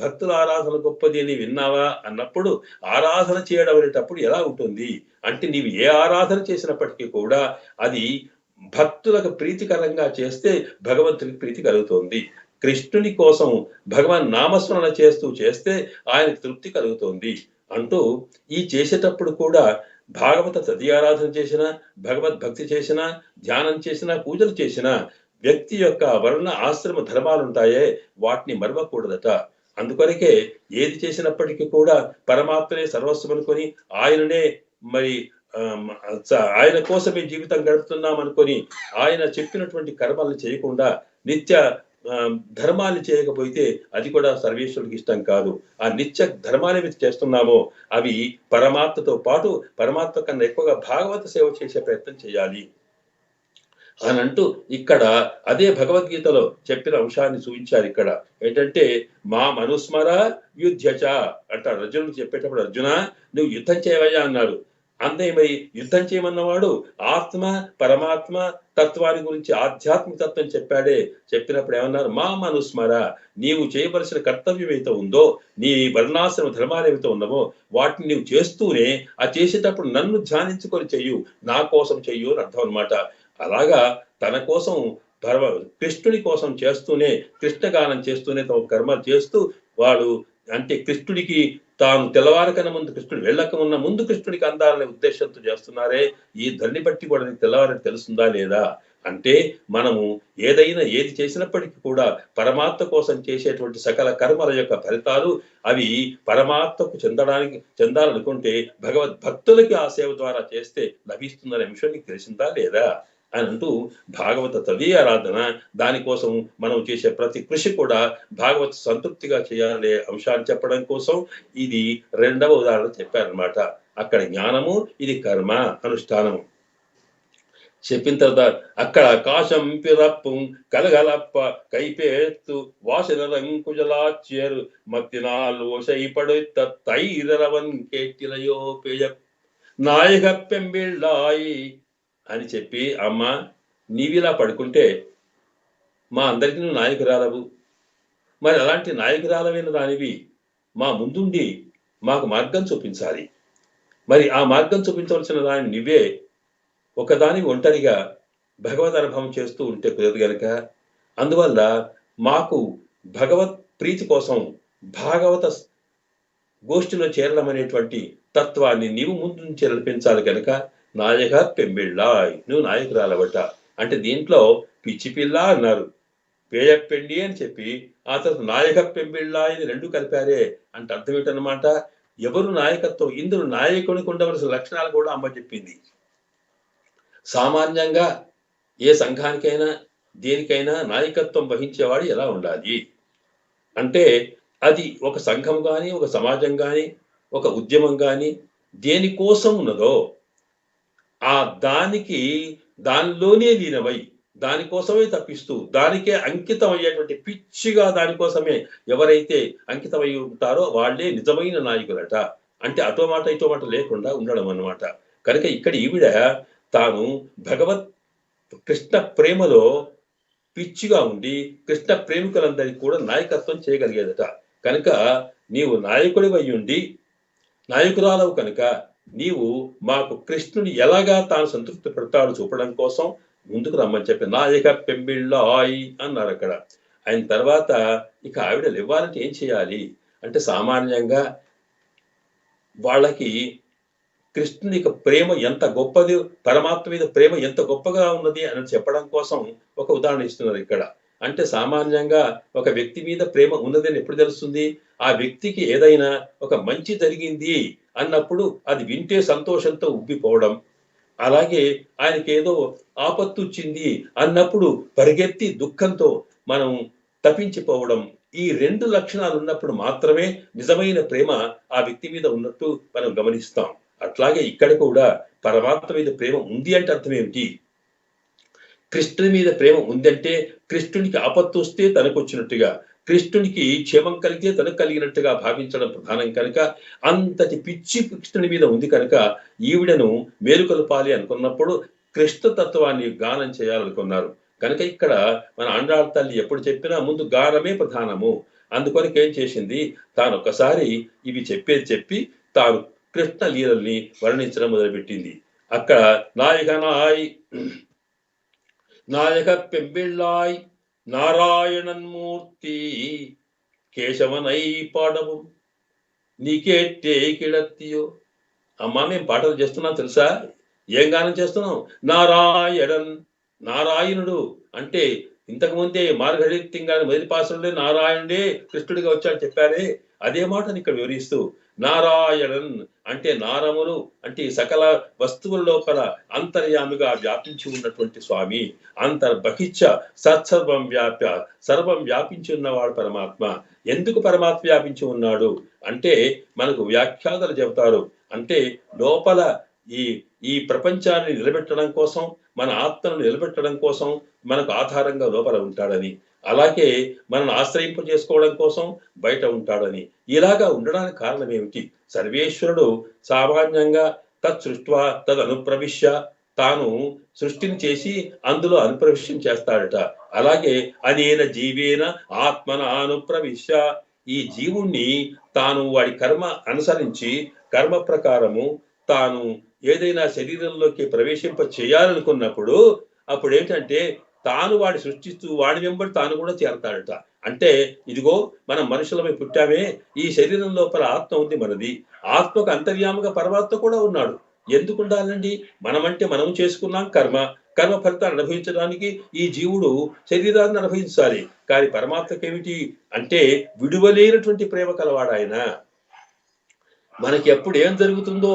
భక్తుల ఆరాధన గొప్పది అని విన్నావా అన్నప్పుడు ఆరాధన చేయడం అనేటప్పుడు ఎలా ఉంటుంది అంటే నీవు ఏ ఆరాధన చేసినప్పటికీ కూడా అది భక్తులకు ప్రీతికరంగా చేస్తే భగవంతునికి ప్రీతి కలుగుతోంది. కృష్ణుని కోసం భగవాన్ నామస్మరణ చేస్తే ఆయనకు తృప్తి కలుగుతోంది అంటూ ఈ చేసేటప్పుడు కూడా భాగవత తదీయారాధన చేసినా, భగవద్భక్తి చేసినా, ధ్యానం చేసినా, పూజలు చేసినా వ్యక్తి యొక్క వర్ణ ఆశ్రమ ధర్మాలు ఉంటాయే వాటిని మరవకూడదట. అందుకొరకే ఏది చేసినప్పటికీ కూడా పరమాత్మనే సర్వస్వం అనుకొని ఆయననే మరి ఆయన కోసమే జీవితం గడుపుతున్నాం అనుకొని ఆయన చెప్పినటువంటి కర్మల్ని చేయకుండా నిత్య ధర్మాన్ని చేయకపోతే అది కూడా సర్వేశ్వరుడికి ఇష్టం కాదు. ఆ నిత్య ధర్మాన్ని మీరు చేస్తున్నామో అవి పరమాత్మతో పాటు పరమాత్మ కన్నా ఎక్కువగా భాగవత సేవ చేసే ప్రయత్నం చేయాలి అని అంటూ ఇక్కడ అదే భగవద్గీతలో చెప్పిన అంశాన్ని చూపించారు. ఇక్కడ ఏంటంటే మా మనుస్మర యుద్ధచ అంటాడు అర్జునుడు చెప్పేటప్పుడు, అర్జున నువ్వు యుద్ధం చేయవయ్యా అన్నాడు. అంతే మరి యుద్ధం చేయమన్నవాడు ఆత్మ పరమాత్మ తత్వాన్ని గురించి ఆధ్యాత్మిక తత్వం చెప్పాడే. చెప్పినప్పుడు ఏమన్నారు, మా మనుస్మర నీవు చేయవలసిన కర్తవ్యం ఏదో ఉందో, నీ వర్ణాశ్రమ ధర్మాలు ఏవైతే ఉన్నావో వాటిని నువ్వు చేస్తూనే ఆ చేసేటప్పుడు నన్ను ధ్యానించుకొని చెయ్యు, నా కోసం చెయ్యు అని అర్థం అనమాట. అలాగా తన కోసం కృష్ణుడి కోసం చేస్తూనే కృష్ణగానం చేస్తూనే తమ కర్మలు చేస్తూ వాడు అంటే కృష్ణుడికి తాను తెల్లవారికన్నా ముందు కృష్ణుడు వెళ్ళక ఉన్న ముందు కృష్ణుడికి అందాలనే ఉద్దేశంతో చేస్తున్నారే. ఈ ధన్ని బట్టి కూడా తెల్లవారికి తెలుస్తుందా లేదా అంటే మనము ఏది చేసినప్పటికీ కూడా పరమాత్మ కోసం చేసేటువంటి సకల కర్మల యొక్క ఫలితాలు అవి పరమాత్మకు చెందాలనుకుంటే భగవద్భక్తులకి ఆ సేవ ద్వారా చేస్తే లభిస్తుందనే విషయం నీకు తెలిసిందా లేదా అని అంటూ భాగవత తదీయారాధన దానికోసం మనం చేసే ప్రతి కృషి కూడా భాగవత సంతృప్తిగా చేయాలనే అంశాన్ని చెప్పడం కోసం ఇది రెండవ ఉదాహరణ చెప్పారనమాట. అక్కడ జ్ఞానము, ఇది కర్మ అనుష్ఠానము చెప్పిన తర్వాత అక్కడ కాశం పిరప్పు కలగలప్ప కైపేత్తు వాసనరంకుజలాచ్యరు మత్తినాలు ఓసైపడు తైరవన్ కేటిలయో పేయ నాయక పెంబిళ్ళాయి అని చెప్పి, అమ్మ నీవిలా పడుకుంటే మా అందరికీ నువ్వు నాయకురాలవు, మరి అలాంటి నాయకురాలమైన దానివి మా ముందుండి మాకు మార్గం చూపించాలి. మరి ఆ మార్గం చూపించవలసిన దాన్ని నువ్వే ఒకదాని ఒంటరిగా భగవద్ అనుభవం చేస్తూ ఉంటే కుదరదు గనక, అందువల్ల మాకు భగవత్ ప్రీతి కోసం భాగవత గోష్ఠిలో చేరడం అనేటువంటి తత్వాన్ని నీవు ముందు నుంచి నడిపించాలి కనుక నాయక పెంబిళ్ళాయ్ నువ్వు నాయకురాలవట. అంటే దీంట్లో పిచ్చి పిల్ల అన్నారు, పేయపెండి అని చెప్పి ఆ తర్వాత నాయక పెంబిళ్ళాయ్ అని రెండు కలిపారే అంటే అర్థం ఏంటన్నమాట, ఎవరు నాయకత్వం, ఇందులో నాయకునికి ఉండవలసిన లక్షణాలు కూడా అమ్మ చెప్పింది. సామాన్యంగా ఏ సంఘానికైనా దేనికైనా నాయకత్వం వహించేవాడు ఎలా ఉండాలి అంటే, అది ఒక సంఘం కానీ ఒక సమాజం కానీ ఒక ఉద్యమం కానీ దేనికోసం ఉన్నదో ఆ దానిలోనే లీనమై దానికోసమే తప్పిస్తూ దానికే అంకితం అయ్యేటువంటి పిచ్చిగా దానికోసమే ఎవరైతే అంకితమై ఉంటారో వాళ్ళే నిజమైన నాయకులట. అంటే అటో మాట ఇటో మాట లేకుండా ఉండడం అన్నమాట. కనుక ఇక్కడ ఈవిడ తాను భగవత్ కృష్ణ ప్రేమలో పిచ్చిగా ఉండి కృష్ణ ప్రేమికులందరికీ కూడా నాయకత్వం చేయగలిగేదట. కనుక నీవు నాయకుడివై ఉండి నాయకురాలవు కనుక నీవు మాకు కృష్ణుని ఎలాగా తాను సంతృప్తి పెడతాడు చూపడం కోసం ముందుకు రమ్మని చెప్పి నాయక పెంబిళ్ళాయ్ అన్నారు అక్కడ. ఆయన తర్వాత ఇక ఆవిడలు ఇవ్వాలంటే ఏం చేయాలి అంటే, సామాన్యంగా వాళ్ళకి కృష్ణుని ప్రేమ ఎంత గొప్పది, పరమాత్మ మీద ప్రేమ ఎంత గొప్పగా ఉన్నది అని చెప్పడం కోసం ఒక ఉదాహరణ ఇస్తున్నారు ఇక్కడ. అంటే సామాన్యంగా ఒక వ్యక్తి మీద ప్రేమ ఉన్నదని ఎప్పుడు తెలుస్తుంది, ఆ వ్యక్తికి ఏదైనా ఒక మంచి జరిగింది అన్నప్పుడు అది వింటే సంతోషంతో ఉబ్బిపోవడం, అలాగే ఆయనకి ఏదో ఆపత్తు వచ్చింది అన్నప్పుడు పరిగెత్తి దుఃఖంతో మనం తప్పించిపోవడం, ఈ రెండు లక్షణాలు ఉన్నప్పుడు మాత్రమే నిజమైన ప్రేమ ఆ వ్యక్తి మీద ఉన్నట్టు మనం గమనిస్తాం. అట్లాగే ఇక్కడ కూడా పరమాత్మ మీద ప్రేమ ఉంది అంటే అర్థం ఏమిటి, కృష్ణుని మీద ప్రేమ ఉందంటే కృష్ణునికి ఆపత్తు వస్తే తనకు వచ్చినట్టుగా, కృష్ణునికి క్షేమం కలిగితే తనకు కలిగినట్టుగా భావించడం ప్రధానం కనుక అంతటి పిచ్చి కృష్ణుని మీద ఉంది కనుక ఈవిడను మేలుకొల్పాలి అనుకున్నప్పుడు కృష్ణతత్వాన్ని గానం చేయాలనుకున్నారు. కనుక ఇక్కడ మన ఆండాళ్ళ తల్లి ఎప్పుడు చెప్పినా ముందు గానమే ప్రధానము. అందుకొరకు ఏం చేసింది, తాను ఒకసారి ఇవి చెప్పి తాను కృష్ణ లీలల్ని వర్ణించడం మొదలుపెట్టింది. అక్కడ నాయక పెంబిళ్ళాయ్ నారాయణన్ మూర్తి కేశవనై పాడவும் నీకేట్టే కిడత్తియో అమ్మా మేము పాటలు చేస్తున్నాం తెలుసా? ఏం గానం చేస్తున్నాం? నారాయణన్, నారాయణుడు అంటే ఇంతకు ముందే మార్గళి తింగాని మొదటి పాసంలో నారాయణుడే కృష్ణుడిగా వచ్చాడు చెప్పారే, అదే మాటని ఇక్కడ వివరిస్తూ నారాయణన్ అంటే నారములు అంటే ఈ సకల వస్తువుల లోపల అంతర్యామిగా వ్యాపించి ఉన్నటువంటి స్వామి, అంతర్బహిచ్చ సత్సర్వం వ్యాప్య, సర్వం వ్యాపించి ఉన్నవాడు పరమాత్మ. ఎందుకు పరమాత్మ వ్యాపించి ఉన్నాడు అంటే మనకు వ్యాఖ్యాతలు చెబుతారు. అంటే లోపల ఈ ఈ ప్రపంచాన్ని నిలబెట్టడం కోసం, మన ఆత్మను నిలబెట్టడం కోసం మనకు ఆధారంగా లోపల ఉంటాడని, అలాగే మనల్ని ఆశ్రయింప చేసుకోవడం కోసం బయట ఉంటాడని. ఇలాగా ఉండడానికి కారణం ఏమిటి? సర్వేశ్వరుడు సామాన్యంగా తత్ సృష్ట్వా తద్ అనుప్రవిశ్య, తాను సృష్టిని చేసి అందులో అనుప్రవిశ్యం చేస్తాడట. అలాగే అనేన జీవేన ఆత్మన అనుప్రవిశ్య, ఈ జీవుణ్ణి తాను వాడి కర్మ అనుసరించి కర్మ ప్రకారము తాను ఏదైనా శరీరంలోకి ప్రవేశింప చేయాలనుకున్నప్పుడు అప్పుడు ఏంటంటే తాను వాడి సృష్టిస్తూ వాడి వెంబడి తాను కూడా చేరతాడట. అంటే ఇదిగో మనం మనుషులమై పుట్టామే, ఈ శరీరం లోపల ఆత్మ ఉంది మనది, ఆత్మకు అంతర్యాముగా పరమాత్మ కూడా ఉన్నాడు. ఎందుకు ఉండాలండి? మనమంటే మనం చేసుకున్నాం కర్మ, కర్మ ఫలితాన్ని అనుభవించడానికి ఈ జీవుడు శరీరాన్ని అనుభవించాలి. కానీ పరమాత్మకి ఏమిటి అంటే విడువలేనటువంటి ప్రేమ కలవాడు ఆయన. మనకి ఎప్పుడు ఏం జరుగుతుందో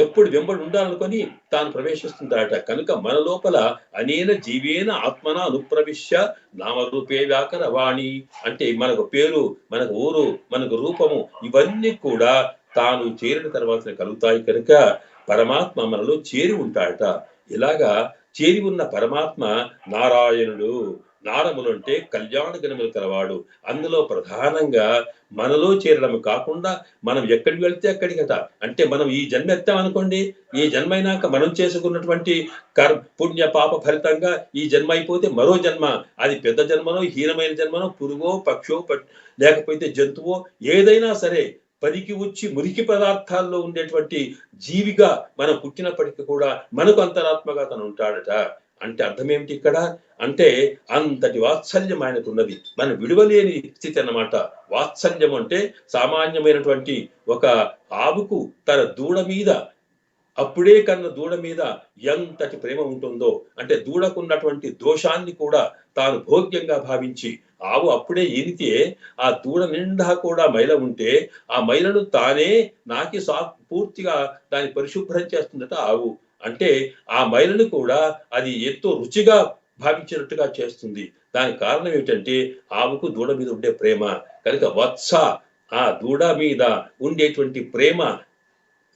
ఎప్పుడు వెంబడి ఉండాలనుకొని తాను ప్రవేశిస్తుంటాడట. కనుక మన లోపల అనేన జీవేన ఆత్మన అనుప్రవిశ్య నామరూపే వ్యాకర వాణి, అంటే మనకు పేరు, మనకు ఊరు, మనకు రూపము ఇవన్నీ కూడా తాను చేరిన తర్వాత కలుగుతాయి. కనుక పరమాత్మ మనలో చేరి ఉంటాడట. ఇలాగా చేరి ఉన్న పరమాత్మ నారాయణుడు. నారములు అంటే కళ్యాణ గుణములు కలవాడు. అందులో ప్రధానంగా మనలో చేరడం కాకుండా మనం ఎక్కడికి వెళ్తే అక్కడికట. అంటే మనం ఈ జన్మ ఎత్తామనుకోండి, ఈ జన్మ అయినాక మనం చేసుకున్నటువంటి పుణ్య పాప ఫలితంగా ఈ జన్మ అయిపోతే మరో జన్మ, అది పెద్ద జన్మనో హీనమైన జన్మనో, పురుగో పక్షో లేకపోతే జంతువో ఏదైనా సరే పనికి వచ్చి మురికి పదార్థాల్లో ఉండేటువంటి జీవిగా మనం పుట్టినప్పటికీ కూడా మనకు అంతరాత్మగా తను ఉంటాడట. అంటే అర్థం ఏమిటి ఇక్కడ అంటే అంతటి వాత్సల్యం ఆయనకు ఉన్నది, మనం విడువలేని స్థితి అన్నమాట. వాత్సల్యం అంటే సామాన్యమైనటువంటి ఒక ఆవుకు తన దూడ మీద, అప్పుడే కన్న దూడ మీద ఎంతటి ప్రేమ ఉంటుందో, అంటే దూడకున్నటువంటి దోషాన్ని కూడా తాను భోగ్యంగా భావించి, ఆవు అప్పుడే ఈనితే ఆ దూడ నిండా కూడా మైల ఉంటే ఆ మైలను తానే నాకి పూర్తిగా దాన్ని పరిశుభ్రం చేస్తుందట ఆవు. అంటే ఆ మైలను కూడా అది ఎంతో రుచిగా భావించినట్టుగా చేస్తుంది. దానికి కారణం ఏమిటంటే ఆవుకు దూడ మీద ఉండే ప్రేమ. కనుక వత్స, ఆ దూడ మీద ఉండేటువంటి ప్రేమ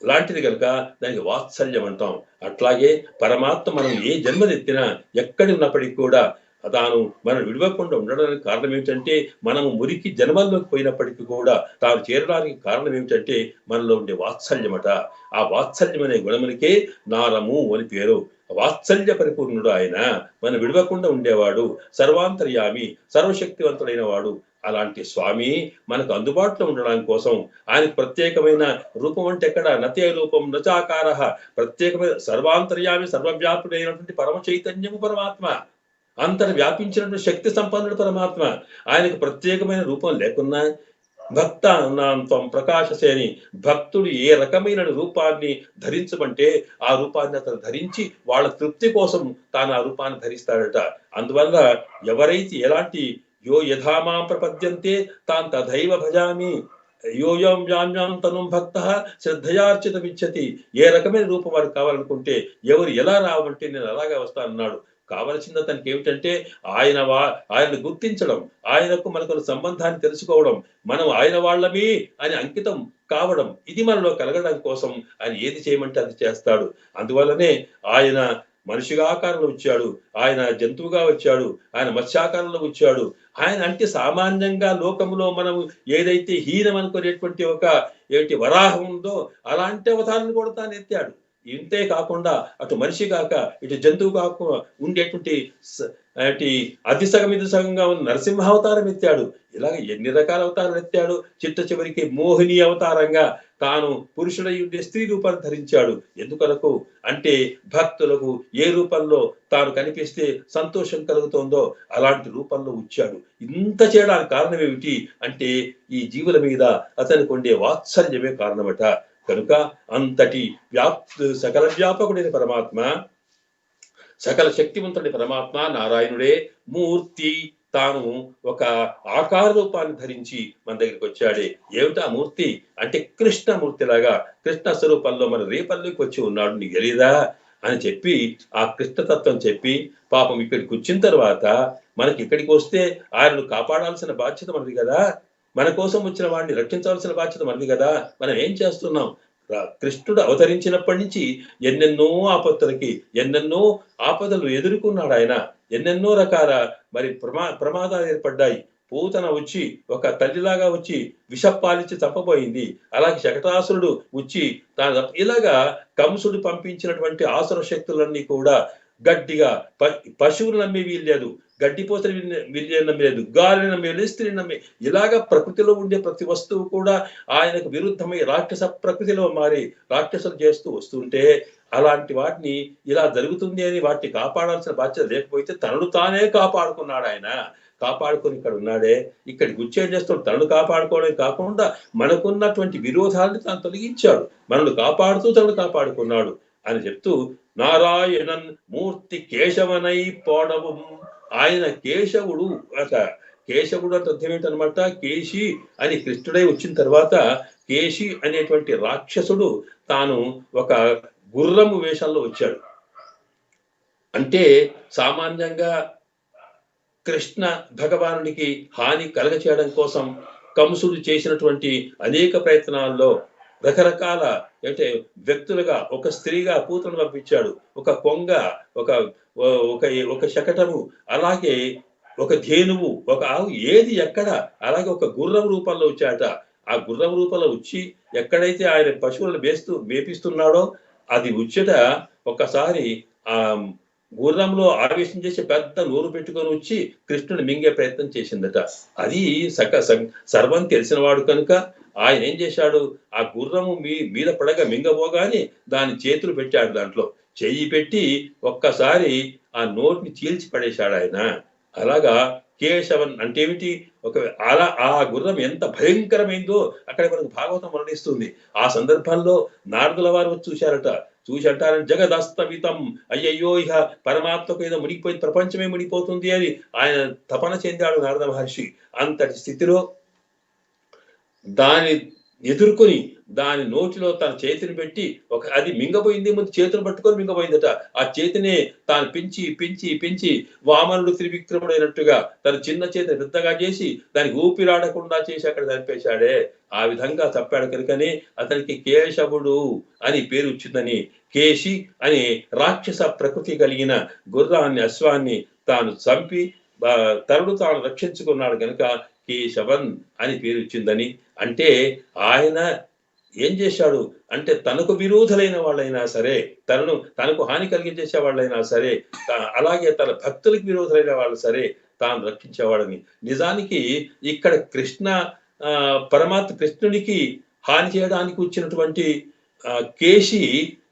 లాంటిది కనుక దానికి వాత్సల్యం అంటాం. అట్లాగే పరమాత్మ మనం ఏ జన్మనెత్తినా ఎక్కడి ఉన్నప్పటికీ కూడా తాను మనం విడవకుండా ఉండడానికి కారణం ఏమిటంటే మనము మురికి జన్మల్లోకి పోయినప్పటికీ కూడా తాను చేరడానికి కారణం ఏమిటంటే మనలో ఉండే వాత్సల్యమట. ఆ వాత్సల్యం అనే గుణమునికే నారము అని పేరు. వాత్సల్య పరిపూర్ణుడు ఆయన, మనం విడవకుండా ఉండేవాడు, సర్వాంతర్యామి, సర్వశక్తివంతుడైన వాడు. అలాంటి స్వామి మనకు అందుబాటులో ఉండడానికి కోసం ఆయనకు ప్రత్యేకమైన రూపం అంటే ఎక్కడ? నతే రూపం నచాకార, ప్రత్యేకమైన సర్వాంతర్యామి సర్వవ్యాపుడైనటువంటి పరమ చైతన్యము పరమాత్మ, అంతర్ వ్యాపించినటువంటి శక్తి సంపన్నుడు పరమాత్మ. ఆయనకు ప్రత్యేకమైన రూపం లేకున్నా భక్త త్వం ప్రకాశసేని, భక్తుడు ఏ రకమైన రూపాన్ని ధరించమంటే ఆ రూపాన్ని అతను ధరించి వాళ్ళ తృప్తి కోసం తాను ఆ రూపాన్ని ధరిస్తాడట. అందువల్ల ఎవరైతే ఎలాంటి యో యథామాం ప్రపద్యంతే తాను తథైవ భజామి, యోయం వ్యామ్యాం తనుం భక్త శ్రద్ధయార్చితమిచ్చతి, ఏ రకమైన రూపం వారికి కావాలనుకుంటే ఎవరు ఎలా రావంటే నేను అలాగే వస్తానన్నాడు. కావలసింది అతనికి ఏమిటంటే ఆయన్ని గుర్తించడం, ఆయనకు మనకు సంబంధాన్ని తెలుసుకోవడం, మనం ఆయన వాళ్ళమి అని అంకితం కావడం, ఇది మనలో కలగడం కోసం ఆయన ఏది చేయమంటే అది చేస్తాడు. అందువల్లనే ఆయన మనిషిగా ఆకారంలో వచ్చాడు, ఆయన జంతువుగా వచ్చాడు, ఆయన మత్స్యాకారంలో వచ్చాడు. ఆయన అంటే సామాన్యంగా లోకంలో మనం ఏదైతే హీనం అనుకునేటువంటి ఒక వరాహం ఉందో అలాంటి అవతారాన్ని కూడా తాను ఎత్తాడు. ఇంతే కాకుండా అటు మనిషి కాక ఇటు జంతువు కాక ఉండేటువంటి అతిసగం ఇది సగంగా ఉన్న నరసింహావతారం ఎత్తాడు. ఇలాగ ఎన్ని రకాల అవతారాలు ఎత్తాడు. చివరికి మోహిని అవతారంగా తాను పురుషుడై ఉండే స్త్రీ రూపాన్ని ధరించాడు. ఎందుకరకు అంటే భక్తులకు ఏ రూపంలో తాను కనిపిస్తే సంతోషం కలుగుతుందో అలాంటి రూపంలో వచ్చాడు. ఇంత చేయడానికి కారణం ఏమిటి అంటే ఈ జీవుల మీద అతనికి ఉండే వాత్సల్యమే కారణమట. కనుక అంతటి సకల వ్యాపకుడైన పరమాత్మ, సకల శక్తివంతుడి పరమాత్మ నారాయణుడే మూర్తి తాను ఒక ఆకార రూపాన్ని ధరించి మన దగ్గరికి వచ్చాడే. ఏమిటా మూర్తి అంటే కృష్ణమూర్తిలాగా కృష్ణ స్వరూపంలో మన రేపల్లికి వచ్చి ఉన్నాడు, నీకు తెలియదా అని చెప్పి ఆ కృష్ణతత్వం చెప్పి పాపం ఇక్కడికి వచ్చిన తర్వాత మనకి ఇక్కడికి వస్తే ఆయనను కాపాడాల్సిన బాధ్యత మనది కదా, మన కోసం వచ్చిన వాడిని రక్షించాల్సిన బాధ్యత మనది కదా. మనం ఏం చేస్తున్నాం? కృష్ణుడు అవతరించినప్పటి నుంచి ఎన్నెన్నో ఎన్నెన్నో ఆపదలు ఎదుర్కొన్నాడు ఆయన. ఎన్నెన్నో రకాల మరి ప్రమాదాలు ఏర్పడ్డాయి. పూతన వచ్చి ఒక తల్లిలాగా వచ్చి విషపాలించి తప్పబోయింది. అలాగే శకటాసురుడు వచ్చి ఇలాగా కంసుడు పంపించినటువంటి ఆసుర శక్తులన్నీ కూడా గట్టిగా పశువులు నమ్మే వీల్లేదు, గడ్డిపోతలు నమ్మలేదు, గాలిని నమ్మేది, స్త్రీని నమ్మే, ఇలాగ ప్రకృతిలో ఉండే ప్రతి వస్తువు కూడా ఆయనకు విరుద్ధమై రాక్షస ప్రకృతిలో మారి రాక్షసులు చేస్తూ వస్తుంటే అలాంటి వాటిని ఇలా జరుగుతుంది అని వాటిని కాపాడాల్సిన బాధ్యత లేకపోతే తనను తానే కాపాడుకున్నాడు ఆయన. కాపాడుకొని ఇక్కడ ఉన్నాడే, ఇక్కడికి వచ్చేం చేస్తాడు? తనను కాపాడుకోవడం కాకుండా మనకున్నటువంటి విరోధాలను తాను తొలగించాడు, మనల్ని కాపాడుతూ తనను కాపాడుకున్నాడు అని చెప్తూ నారాయణన్ మూర్తి కేశవనై పోడవు. ఆయన కేశవుడు. కేశవుడు అంటే అర్థం ఏంటనమాట? కేశి అని కృష్ణుడై వచ్చిన తర్వాత కేశి అనేటువంటి రాక్షసుడు తాను ఒక గుర్రము వేషంలో వచ్చాడు. అంటే సామాన్యంగా కృష్ణ భగవానుడికి హాని కలగచేయడం కోసం కంసుడు చేసినటువంటి అనేక ప్రయత్నాల్లో రకరకాల అంటే వ్యక్తులుగా ఒక స్త్రీగా పూతను పంపించాడు, ఒక కొంగ, ఒక శకటము, అలాగే ఒక ధేనువు, ఒక ఆవు, ఏది ఎక్కడ, అలాగే ఒక గుర్రం రూపంలో వచ్చాట. ఆ గుర్రం రూపంలో వచ్చి ఎక్కడైతే ఆయన పశువులను మేపిస్తున్నాడో అది వచ్చట ఒక్కసారి ఆ గుర్రంలో ఆవేశం చేసి పెద్ద నోరు పెట్టుకొని వచ్చి కృష్ణుని మింగే ప్రయత్నం చేసిందట. అది సర్వం తెలిసినవాడు కనుక ఆయన ఏం చేశాడు? ఆ గుర్రము మీద పడగా మింగబోగానే దాని చేతులు పెట్టాడు, దాంట్లో చెయ్యి పెట్టి ఒక్కసారి ఆ నోటిని చీల్చి పడేశాడు ఆయన. అలాగా కేశవన్ అంటే ఏమిటి? ఆ గుర్రం ఎంత భయంకరమైందో అక్కడ మనకు భాగవతం వర్ణిస్తుంది. ఆ సందర్భంలో నారదుల వారు చూశారట. చూసి అంటారని జగదస్తమితం, అయ్యయ్యో ఇక పరమాత్మకు ఏదో మునిగిపోయి ప్రపంచమే మునిగిపోతుంది అని ఆయన తపన చెందాడు నారద మహర్షి. అంతటి స్థితిలో దాన్ని ఎదుర్కొని దాని నోటిలో తన చేతిని పెట్టి అది మింగబోయింది, ముందు చేతులు పట్టుకొని మింగబోయిందట. ఆ చేతినే తాను పెంచి వామనుడు త్రివిక్రముడైనట్టుగా తన చిన్న చేతిని పెద్దగా చేసి దానికి ఊపిరాడకుండా చేసి అక్కడ చంపేశాడే. ఆ విధంగా తప్పాడు కనుకనే అతనికి కేశవుడు అని పేరు వచ్చిందని. కేశి అనే రాక్షస ప్రకృతి కలిగిన గుర్రాన్ని, అశ్వాన్ని తాను చంపి తనను తాను రక్షించుకున్నాడు కనుక కేశవన్ అని పేరు వచ్చిందని. అంటే ఆయన ఏం చేశాడు అంటే తనకు విరోధులైన వాళ్ళైనా సరే, తనకు హాని కలిగించేసే వాళ్ళైనా సరే, అలాగే తన భక్తులకు విరోధులైన వాళ్ళు సరే తాను రక్షించేవాడని. నిజానికి ఇక్కడ పరమాత్మ కృష్ణునికి హాని చేయడానికి వచ్చినటువంటి కేశి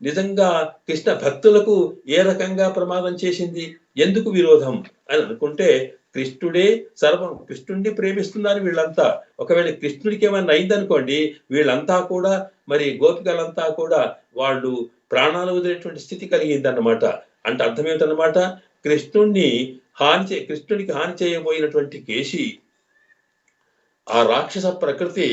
నిజంగా కృష్ణ భక్తులకు ఏ రకంగా ప్రమాదం చేసింది? ఎందుకు విరోధం అని అనుకుంటే కృష్ణుడే సర్వం, కృష్ణుడిని ప్రేమిస్తున్నారు వీళ్ళంతా. ఒకవేళ కృష్ణుడికి ఏమైనా అయిందనుకోండి, వీళ్ళంతా కూడా మరి గోపికలంతా కూడా వాళ్ళు ప్రాణాలు వదిలేటువంటి స్థితి కలిగిందన్నమాట. అంటే అర్థం ఏంటన్నమాట? కృష్ణుడికి హాని చేయబోయినటువంటి కేశి ఆ రాక్షస ప్రకృతి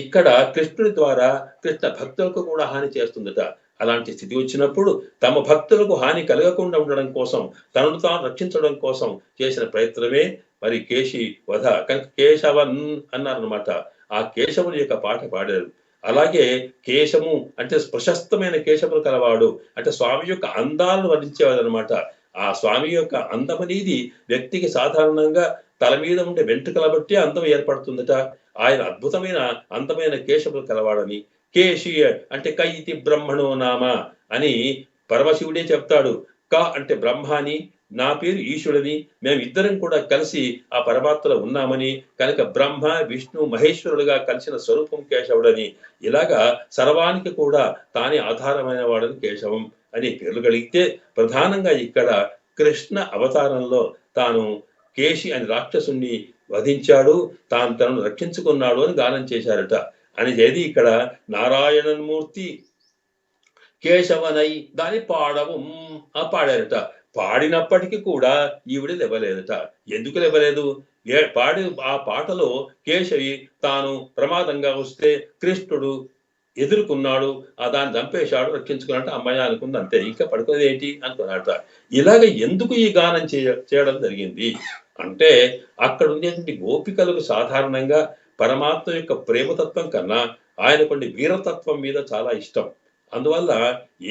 ఇక్కడ కృష్ణుడి ద్వారా కృష్ణ భక్తులకు కూడా హాని చేస్తుందట. అలాంటి స్థితి వచ్చినప్పుడు తమ భక్తులకు హాని కలగకుండా ఉండడం కోసం, తనను తాను రక్షించడం కోసం చేసిన ప్రయత్నమే మరి కేశి వధ. కనుక కేశవన్ అన్నారనమాట. ఆ కేశవుని యొక్క పాట పాడారు. అలాగే కేశము అంటే ప్రశస్తమైన కేశములు కలవాడు అంటే స్వామి యొక్క అందాలను వర్ణించేవాడు అనమాట. ఆ స్వామి యొక్క అందం అనేది వ్యక్తికి సాధారణంగా తల మీద ఉండే వెంట్రుకల బట్టి అందం ఏర్పడుతుందట. ఆయన అద్భుతమైన అందమైన కేశములు కలవాడని. కేశి అంటే క ఇతి బ్రహ్మణో నామ అని పరమశివుడే చెప్తాడు. క అంటే బ్రహ్మ అని, నా పేరు ఈశ్వరుడని, మేమిద్దరం కూడా కలిసి ఆ పరమాత్మలో ఉన్నామని, కనుక బ్రహ్మ విష్ణు మహేశ్వరుడుగా కలిసిన స్వరూపం కేశవుడని. ఇలాగా సర్వానికి కూడా తానే ఆధారమైన వాడని కేశవం అని పేర్లు కలిగితే, ప్రధానంగా ఇక్కడ కృష్ణ అవతారంలో తాను కేశి అని రాక్షసుణ్ణి వధించాడు, తనను రక్షించుకున్నాడు అని గానం చేశారట. అనేది ఇక్కడ నారాయణమూర్తి కేశవనై దాని పాడవం పాడారట. పాడినప్పటికీ కూడా ఈవిడ లేవలేదట. ఎందుకు లేవలేదు? పాడి ఆ పాటలో కేశవి తాను ప్రమాదంగా వస్తే కృష్ణుడు ఎదుర్కొన్నాడు, దాన్ని చంపేశాడు, రక్షించుకున్నట్టు అమ్మాయి అనుకుంది, అంతే. ఇంకా పడుకునేది ఏంటి అనుకున్నట. ఇలాగ ఎందుకు ఈ గానం చేయడం జరిగింది అంటే, అక్కడ ఉండేటువంటి గోపికలకు సాధారణంగా పరమాత్మ యొక్క ప్రేమతత్వం కన్నా ఆయనకుండి వీరతత్వం మీద చాలా ఇష్టం. అందువల్ల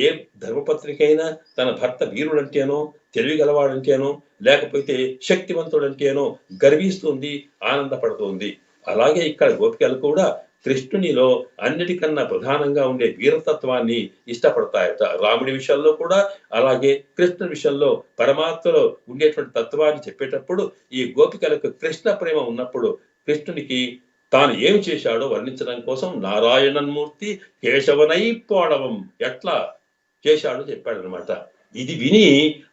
ఏ ధర్మపత్రికైనా తన భర్త వీరుడంటేనో, తెలివి గలవాడంటేనో, లేకపోతే శక్తివంతుడంటేనో గర్విస్తుంది, ఆనందపడుతుంది. అలాగే ఇక్కడ గోపికలు కూడా కృష్ణునిలో అన్నిటికన్నా ప్రధానంగా ఉండే వీరతత్వాన్ని ఇష్టపడతాయట. రాముడి విషయంలో కూడా అలాగే, కృష్ణ విషయంలో పరమాత్మలో ఉండేటువంటి తత్వాన్ని చెప్పేటప్పుడు ఈ గోపికలకు కృష్ణ ప్రేమ ఉన్నప్పుడు కృష్ణునికి తాను ఏమి చేశాడో వర్ణించడం కోసం నారాయణమూర్తి కేశవనై పోడవం ఎట్లా చేశాడో చెప్పాడనమాట. ఇది విని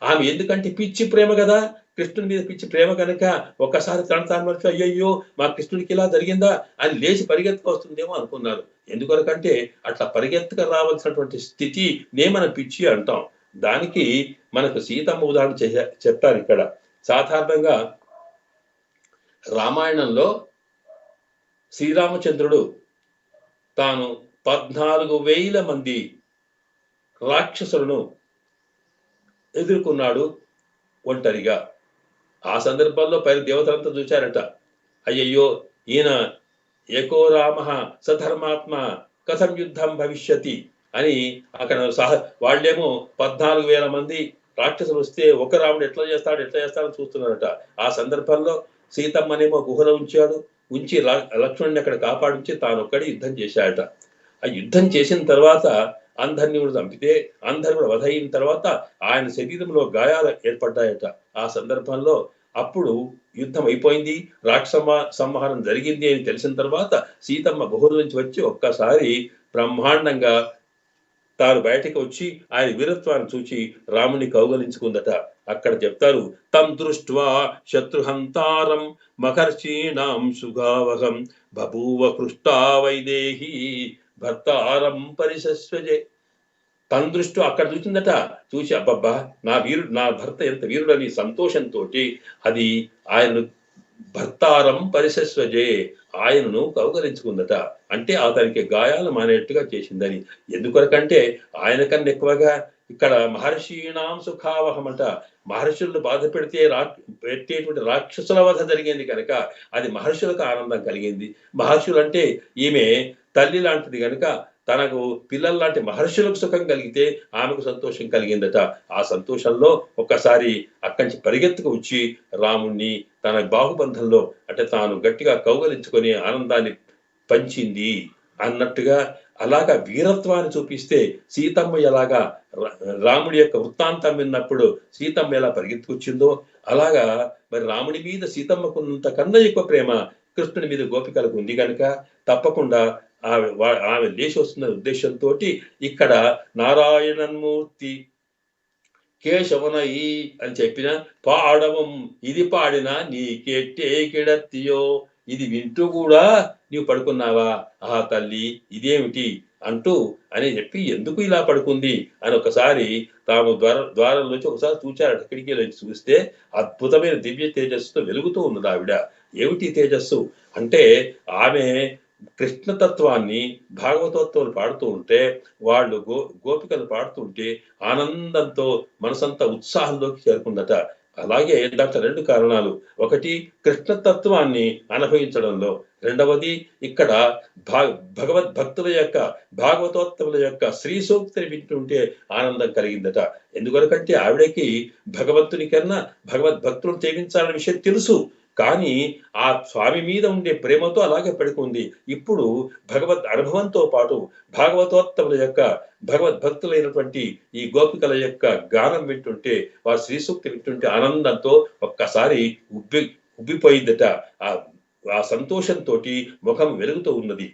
ఆమె, ఎందుకంటే పిచ్చి ప్రేమ కదా, కృష్ణుని మీద పిచ్చి ప్రేమ కనుక ఒక్కసారి తాను మర్చి అయ్యయ్యో మా కృష్ణుడికి ఇలా జరిగిందా అని లేచి పరిగెత్తుకు వస్తుందేమో అనుకున్నారు. ఎందుకొరకంటే అట్లా పరిగెత్తుకు రావాల్సినటువంటి స్థితి మనం పిచ్చి అంటాం. దానికి మనకు సీతమ్మ ఉదాహరణ చెప్పారు ఇక్కడ. సాధారణంగా రామాయణంలో శ్రీరామచంద్రుడు తాను 14,000 మంది రాక్షసులను ఎదుర్కొన్నాడు ఒంటరిగా. ఆ సందర్భంలో పైన దేవతలంతా చూశారట, అయ్యయ్యో ఈయన ఏకో రామ సధర్మాత్మ కథం యుద్ధం భవిష్యతి అని అక్కడ వాళ్ళేమో 14,000 మంది రాక్షసులు వస్తే ఒక రాముడు ఎట్లా చేస్తాడని చూస్తున్నారట. ఆ సందర్భంలో సీతమ్మనేమో గుహలో ఉంచి లక్ష్మణుని అక్కడ కాపాడించి తాను ఒక్కడి యుద్ధం చేశాడట. ఆ యుద్ధం చేసిన తర్వాత అందరినీ కూడా చంపితే, అందరు కూడా వధ అయిన తర్వాత ఆయన శరీరంలో గాయాలు ఏర్పడ్డాయట. ఆ సందర్భంలో అప్పుడు యుద్ధం అయిపోయింది, సంహారం జరిగింది అని తెలిసిన తర్వాత సీతమ్మ గుహల నుంచి వచ్చి ఒక్కసారి బ్రహ్మాండంగా తాను బయటకు వచ్చి ఆయన వీరత్వాన్ని చూచి రాముని కౌగలించుకుందట. అక్కడ చెప్తారు, తం దృష్ట్వా శత్రుహంతారం మహర్షీణాం సుగావహం బభూవ కృష్టా వైదేహి భర్తారం పరిశస్వజే. తన దృష్టి అక్కడ చూసిందట. చూసి అబ్బబ్బా నా భర్త ఎంత వీరుడని సంతోషంతో అది ఆయనను భర్తారం పరిశస్వజే, ఆయనను కౌగలించుకుందట. అంటే అతనికి గాయాలు మానేట్టుగా చేసిందని. ఎందుకొరకంటే ఆయన కన్నా ఎక్కువగా ఇక్కడ మహర్షీణాం సుఖావహమట. మహర్షులను బాధ పెట్టేటువంటి రాక్షసుల వధ జరిగింది కనుక అది మహర్షులకు ఆనందం కలిగింది. మహర్షులు అంటే ఈమె తల్లి లాంటిది కనుక తనకు పిల్లల లాంటి మహర్షులకు సుఖం కలిగితే ఆమెకు సంతోషం కలిగిందట. ఆ సంతోషంలో ఒక్కసారి అక్కడి నుంచి పరిగెత్తుకు వచ్చి రాముణ్ణి తన బాహుబంధంలో అంటే తాను గట్టిగా కౌగలించుకొని ఆనందాన్ని పంచింది అన్నట్టుగా. అలాగా వీరత్వాన్ని చూపిస్తే సీతమ్మ ఎలాగా రాముడి యొక్క వృత్తాంతం విన్నప్పుడు సీతమ్మ ఎలా పరిగెత్తుకొచ్చిందో అలాగా మరి రాముడి మీద సీతమ్మకున్నంత కన్నా ఎక్కువ ప్రేమ కృష్ణుడి మీద గోపికలకు ఉంది కనుక తప్పకుండా ఆమె లేచి వస్తున్న ఉద్దేశంతో ఇక్కడ నారాయణమూర్తి కేశవనై అని చెప్పిన పాడవం ఇది పాడినా నీకెట్టే కిడత్తియో, ఇది వింటూ కూడా నీవు పడుకున్నావా తల్లి ఇదేమిటి అంటూ అని చెప్పి ఎందుకు ఇలా పడుకుంది అని ఒకసారి తాము ద్వారంలోంచి ఒకసారి చూచారట. కిటికీలోంచి చూస్తే అద్భుతమైన దివ్య తేజస్సుతో వెలుగుతూ ఉన్నది ఆవిడ. ఏమిటి తేజస్సు అంటే ఆమె కృష్ణతత్వాన్ని భాగవతోత్వాలు పాడుతూ ఉంటే వాళ్ళు గోపికలు పాడుతుంటే ఆనందంతో మనసంతా ఉత్సాహంలోకి చేరుకుందట. అలాగే దాంట్లో 2 కారణాలు. ఒకటి కృష్ణతత్వాన్ని అనుభవించడంలో, రెండవది ఇక్కడ భగవద్భక్తుల యొక్క భాగవతోత్తముల యొక్క శ్రీ సూక్తిని వింటుంటే ఆనందం కలిగిందట. ఎందుకంటే ఆవిడకి భగవంతుని కన్నా భగవద్భక్తులను సేవించాలనే విషయం తెలుసు, కానీ ఆ స్వామి మీద ఉండే ప్రేమతో అలాగే పడుకుంది. ఇప్పుడు భగవద్ అనుభవంతో పాటు భాగవతోత్తముల యొక్క భగవద్భక్తులైనటువంటి ఈ గోపికల యొక్క గానం వింటుంటే, వారి శ్రీ సూక్తి వింటుంటే ఆనందంతో ఒక్కసారి ఉబ్బిపోయిందట. ఆ సంతోషంతో ముఖం వెలుగుతూ ఉన్నది.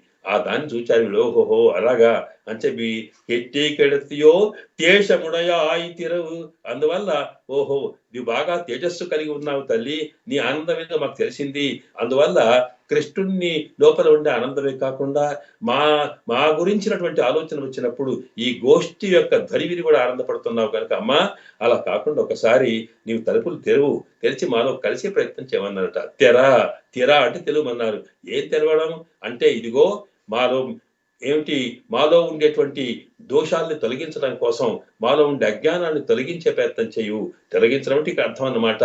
దాన్ని చూచారు. ఓహోహో అలాగా అని చెప్పి ఎట్టి కెడతియో తేషముడయాయి తిరవు. అందువల్ల ఓహో నువ్వు బాగా తేజస్సు కలిగి ఉన్నావు తల్లి, నీ ఆనందం ఏదో మాకు తెలిసింది. అందువల్ల కృష్ణుణ్ణి లోపల ఉండే ఆనందమే కాకుండా మా మా గురించినటువంటి ఆలోచన వచ్చినప్పుడు ఈ గోష్ఠి యొక్క ధ్వనివిని కూడా ఆనందపడుతున్నావు కనుక అమ్మా అలా కాకుండా ఒకసారి నీవు తలుపులు తెరిచి మాలో కలిసే ప్రయత్నం చేయమన్నారట. తెరా అంటే తెలుగుమన్నారు. ఏం తెరవడం అంటే ఇదిగో మాలో మాలో ఉండేటువంటి దోషాలను తొలగించడం కోసం, మాలో ఉండే అజ్ఞానాన్ని తొలగించే ప్రయత్నం చేయు. తొలగించడం అంటే ఇక్కడ అర్థం అన్నమాట.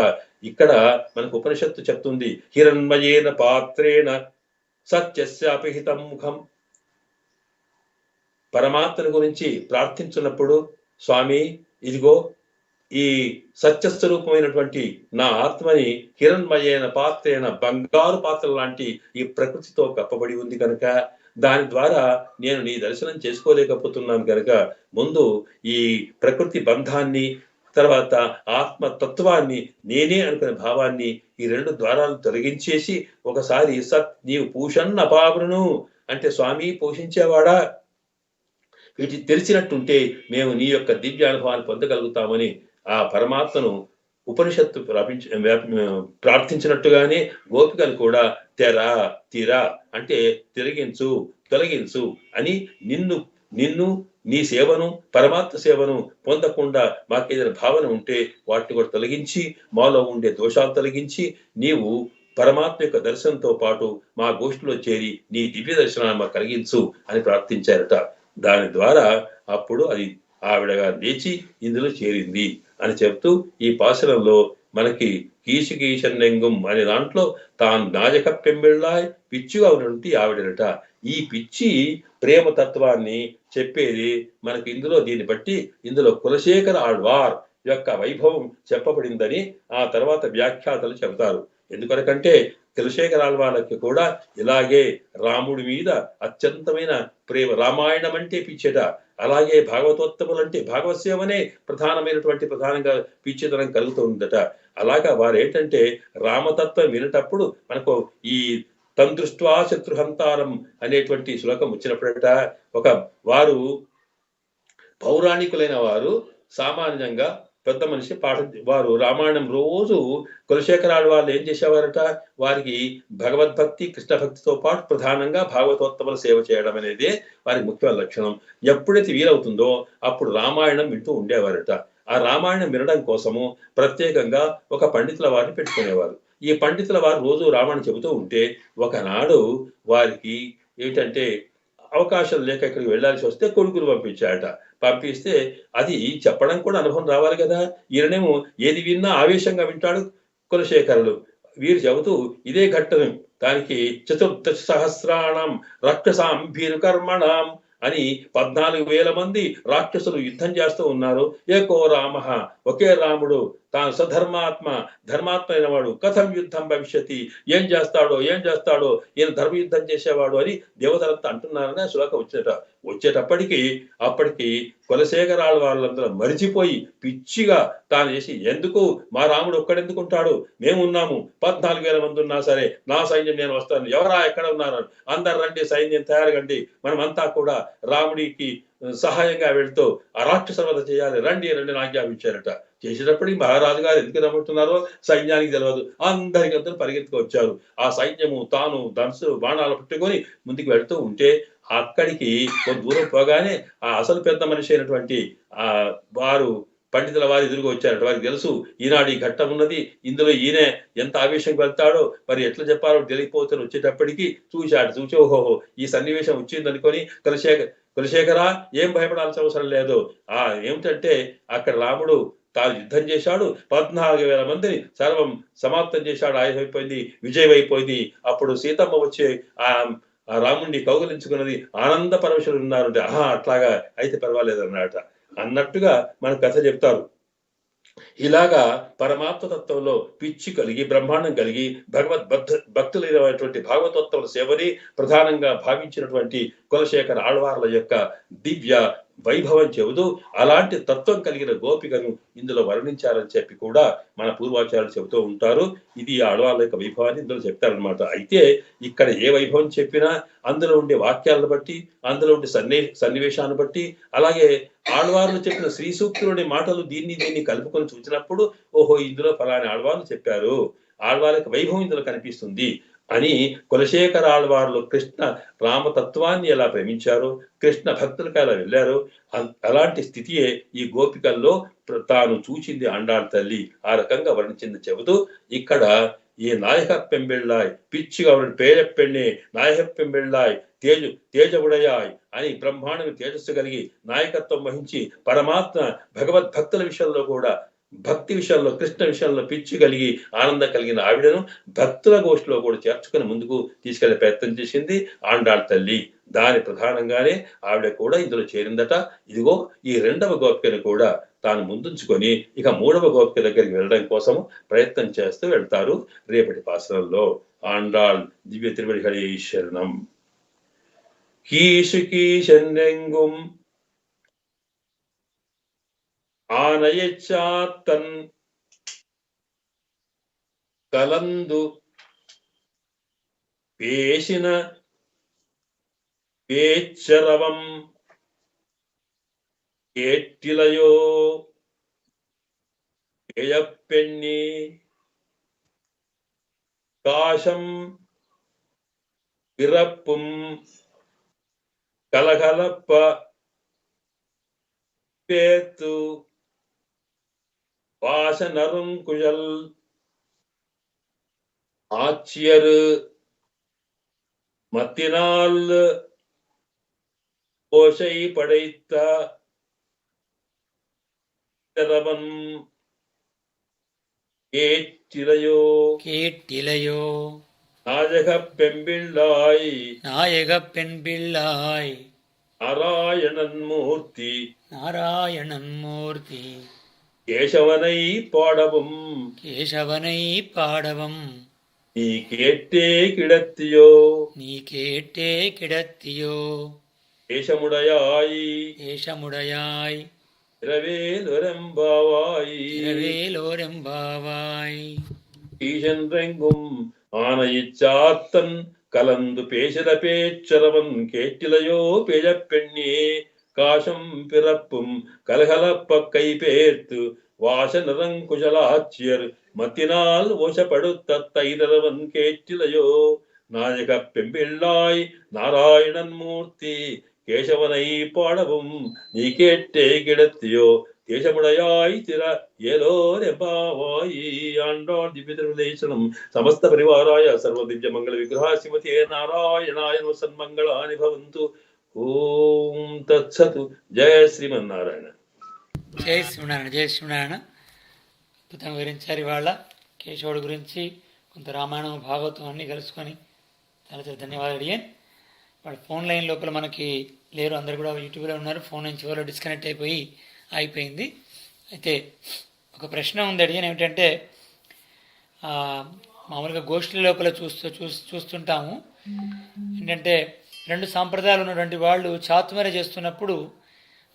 ఇక్కడ మనకు ఉపనిషత్తు చెప్తుంది, హిరణ్మయేన పాత్రేణ సత్యస్యాపిహితం ముఖం. పరమాత్మను గురించి ప్రార్థించున్నప్పుడు స్వామి ఇదిగో ఈ సత్యస్వరూపమైనటువంటి నా ఆత్మని హిరణ్మయేన పాత్రేణ బంగారు పాత్ర లాంటి ఈ ప్రకృతితో కప్పబడి ఉంది కనుక దాని ద్వారా నేను నీ దర్శనం చేసుకోలేకపోతున్నాను కనుక ముందు ఈ ప్రకృతి బంధాన్ని, తర్వాత ఆత్మతత్వాన్ని, నేనే అనుకునే భావాన్ని ఈ రెండు ద్వారాలు తొలగించేసి ఒకసారి నీవు పూషన్న అపావృను అంటే స్వామి పోషించేవాడా, వీటి తెలిసినట్టుంటే మేము నీ యొక్క దివ్య అనుభవాన్ని పొందగలుగుతామని ఆ పరమాత్మను ఉపనిషత్తు ప్రార్థించినట్టుగానే గోపికలు కూడా తీరా అంటే తొలగించు అని నిన్ను నీ సేవను, పరమాత్మ సేవను పొందకుండా మాకేదైనా భావన ఉంటే వాటిని కూడా తొలగించి, మాలో ఉండే దోషాలు తొలగించి నీవు పరమాత్మ యొక్క దర్శనంతో పాటు మా గోష్ఠిలో చేరి నీ దివ్య దర్శనాన్ని మాకు కలిగించు అని ప్రార్థించారట. దాని ద్వారా అప్పుడు అది ఆవిడగా లేచి ఇందులో చేరింది అని చెప్తూ ఈ పాశురంలో మనకి కీశన్నెంగుం అనే దాంట్లో తాను నాజక పెంబిళ్ళాయ్ పిచ్చిగా ఉన్నటువంటి ఆవిడనట. ఈ పిచ్చి ప్రేమ తత్వాన్ని చెప్పేది మనకి దీన్ని బట్టి ఇందులో కులశేఖర ఆళ్వార్ యొక్క వైభవం చెప్పబడిందని ఆ తర్వాత వ్యాఖ్యాతలు చెబుతారు. ఎందుకనకంటే కులశేఖర ఆళ్వార్లకి కూడా ఇలాగే రాముడి మీద అత్యంతమైన ప్రేమ, రామాయణం అంటే పిచ్చేట, అలాగే భాగవతోత్తములంటే భగవత్ సేవనే ప్రధానంగా పిచ్చితనం కలుగుతూ ఉందట. అలాగా వారు ఏంటంటే రామతత్వం వినేటప్పుడు మనకు ఈ తందృష్ట్వా శత్రుహంతారం అనేటువంటి శ్లోకం వచ్చినప్పుడట వారు పౌరాణికులైన వారు సామాన్యంగా పెద్ద మనిషి వారు రామాయణం రోజు కులశేఖరాలు వాళ్ళు ఏం చేసేవారట, వారికి భగవద్భక్తి కృష్ణ భక్తితో పాటు ప్రధానంగా భాగవతోత్తముల సేవ చేయడం అనేది వారికి ముఖ్యమైన లక్షణం. ఎప్పుడైతే వీలవుతుందో అప్పుడు రామాయణం వింటూ ఉండేవారట. ఆ రామాయణం వినడం కోసము ప్రత్యేకంగా ఒక పండితుల వారిని పెట్టుకునేవారు. ఈ పండితుల వారు రోజు రామాయణం చెబుతూ ఉంటే ఒకనాడు వారికి ఏంటంటే అవకాశం లేక ఇక్కడికి వెళ్లాల్సి వస్తే కొడుకులు పంపిస్తే అది చెప్పడం కూడా అనుభవం రావాలి కదా. ఈయనేమో ఏది విన్నా ఆవేశంగా వింటాడు కులశేఖరులు. వీరు చెబుతూ ఇదే ఘట్టం దానికి 14,000 రాక్షసాం భీరుకర్మణం అని 14,000 మంది రాక్షసులు యుద్ధం చేస్తూ ఉన్నారు. ఏకో రామ, ఒకే రాముడు, తాను ధర్మాత్మ అయిన వాడు, కథం యుద్ధం భవిష్యతి, ఏం చేస్తాడో ఈయన ధర్మయుద్ధం చేసేవాడు అని దేవతలంతా అంటున్నారని శ్లోకం వచ్చేటప్పటికి కులశేఖరాల వాళ్ళందరూ మరిచిపోయి పిచ్చిగా తాను చేసి ఎందుకు మా రాముడు ఒక్కడెందుకుంటాడు, మేమున్నాము 14,000 మంది ఉన్నా సరే నా సైన్యం నేను వస్తాను, ఎవరా ఎక్కడ ఉన్నారు, అందరు రండి సైన్యం తయారుగండి, మనమంతా కూడా రాముడికి సహాయంగా వెళ్తూ ఆ రాక్షస వధ చేయాలి, రండి ఆజ్ఞాపించారట. చేసేటప్పటికి మహారాజు గారు ఎందుకు రమ్మంటున్నారో సైన్యానికి తెలియదు. అందరికంతా పరిగెత్తుకు వచ్చారు. ఆ సైన్యము తాను ధనుసు బాణాలు పట్టుకొని ముందుకు వెళ్తూ ఉంటే అక్కడికి కొంత దూరం పోగానే ఆ అసలు పెద్ద మనిషి అయినటువంటి పండితుల వారు ఎదురుగా వచ్చారట. వారికి తెలుసు ఈనాడు ఈ ఘట్టం ఉన్నది, ఇందులో ఈయన ఎంత ఆవేశంకి వెళ్తాడో మరి ఎట్లా చెప్పాలో తెలియకపోతే వచ్చేటప్పటికి చూసి ఓహోహో ఈ సన్నివేశం వచ్చింది అనుకొని కులశేఖర ఏం భయపడాల్సిన అవసరం లేదు. ఏమిటంటే అక్కడ రాముడు తాను యుద్ధం చేశాడు, 14,000 మందిని సర్వం సమాప్తం చేశాడు, ఆయుధమైపోయింది, విజయం అయిపోయింది. అప్పుడు సీతమ్మ వచ్చి ఆ రాముడిని కౌగలించుకున్నది, ఆనంద పరమశులు ఉన్నారు. అట్లాగా అయితే పర్వాలేదు అన్నట్టుగా మన కథ చెప్తారు. ఇలాగా పరమాత్మ తత్వంలో పిచ్చి కలిగి బ్రహ్మాండం కలిగి భక్తులైనటువంటి భాగవతోత్తముల సేవని ప్రధానంగా భావించినటువంటి కులశేఖర ఆళ్వార్ల యొక్క దివ్య వైభవం చెబుతూ అలాంటి తత్వం కలిగిన గోపికను ఇందులో వర్ణించారని చెప్పి కూడా మన పూర్వాచార్యులు చెబుతూ ఉంటారు. ఇది ఆడవాళ్ళ యొక్క వైభవాన్ని ఇందులో చెప్తారనమాట. అయితే ఇక్కడ ఏ వైభవం చెప్పినా అందులో ఉండే వాక్యాలను బట్టి, అందులో ఉండే సన్నివేశాన్ని బట్టి, అలాగే ఆళ్వార్లు చెప్పిన శ్రీ సూక్తులోని మాటలు దీన్ని కలుపుకొని చూసినప్పుడు ఓహో ఇందులో ఫలాని ఆళ్వార్లు చెప్పారు, ఆళ్వార్ల యొక్క వైభవం ఇందులో కనిపిస్తుంది అని కులశేఖర ఆళ్వార్లు కృష్ణ రామతత్వాన్ని ఎలా ప్రేమించారో, కృష్ణ భక్తులకు ఎలా వెళ్ళారో అలాంటి స్థితియే ఈ గోపికల్లో తాను చూచింది ఆండాళ్ తల్లి ఆ రకంగా వర్ణించింది చెబుతూ ఇక్కడ ఈ నాయక పెంబెళ్ళాయ్ పిచ్చిగా పేరెప్పెಣ್ಣే నాయక పెంబెళ్ళాయ్ తేజవుడయాయ్ అని బ్రహ్మాండం తేజస్సు కలిగి నాయకత్వం వహించి పరమాత్మ భగవద్భక్తుల విషయంలో కూడా భక్తి విషయంలో కృష్ణ విషయంలో పిచ్చి కలిగి ఆనందం కలిగిన ఆవిడను భక్తుల గోష్ఠిలో కూడా చేర్చుకుని ముందుకు తీసుకెళ్లే ప్రయత్నం చేసింది ఆండాళ్ తల్లి. దాని ప్రధానంగానే ఆవిడ కూడా ఇందులో చేరిందట. ఇదిగో ఈ రెండవ గోపికను కూడా తాను ముందుంచుకొని ఇక మూడవ గోపిక దగ్గరికి వెళ్ళడం కోసం ప్రయత్నం చేస్తూ వెళ్తారు రేపటి పాసనంలో. ఆండాళ్ దివ్య తిరువడి శరణం. కీషు కీషెంగెంగుం ஆனையச்சாத்தன் கலந்து பேசின பேச்சரவம் கேட்டிலையோ பேயப்பெண்ணே காசம் பிறப்பும் கலகலப்ப பேத்து வாசனரும் குழல் ஆட்சியரு மத்தினால் ஓசை படைத்த திரவன் கேட்டிலையோ நாயகப் பெண்பிள்ளாய் நாராயணன் மூர்த்தி கேசவனை பாடவும் நீ கேட்டே கிடத்தியோ ஏஷமுடையாய் இரவேலோரெம்பாவாய் ஈசென்றெங்கும் ஆனையிச்சாத்தன் கலந்து பேசின பேச்சரவன் கேட்டிலையோ பேயப்பெண்ணே காசம் பிறப்பும் கலகலப்ப கை பேர்த்து வாச நிறங்குஜலாச்சியர் மத்தினால் ஓசப்படுத்த தைரவன் கேட்டிலையோ நாயக பெம்பிள்ளாய் நாராயணன் மூர்த்தி கேசவனை பாடவும் நீ கேட்டே கிடத்தியோ தேசமுடையாய் திற ஏலோ ரெம்பாவாய். ஆண்டாள் திவ்ய திருவிலேசனம் సమస్త పరివారాయ సర్వ దివ్య మంగళ విగ్రహ శ్రీమతే నారాయణాయ సన్మంగళాని భవంతు. ఓం తత్సతు. జయ శ్రీమన్నారాయణ. జై శ్రీమన్నారాయణ. అద్భుతంగా వివరించారు ఇవాళ కేశవుడి గురించి, కొంత రామాయణం భాగవతం అన్నీ కలుసుకొని చాలా చాలా ధన్యవాదాలు. అడిగాను వాళ్ళ ఫోన్ లైన్ లోపల మనకి లేరు, అందరు కూడా యూట్యూబ్లో ఉన్నారు. ఫోన్ నుంచి వాళ్ళు డిస్కనెక్ట్ అయిపోయింది. అయితే ఒక ప్రశ్న ఉంది అడిగాను, ఏమిటంటే మామూలుగా గోష్ఠుల లోపల చూస్తుంటాము ఏంటంటే రెండు సాంప్రదాయాలు ఉన్నటువంటి వాళ్ళు చాతుమరి చేస్తున్నప్పుడు,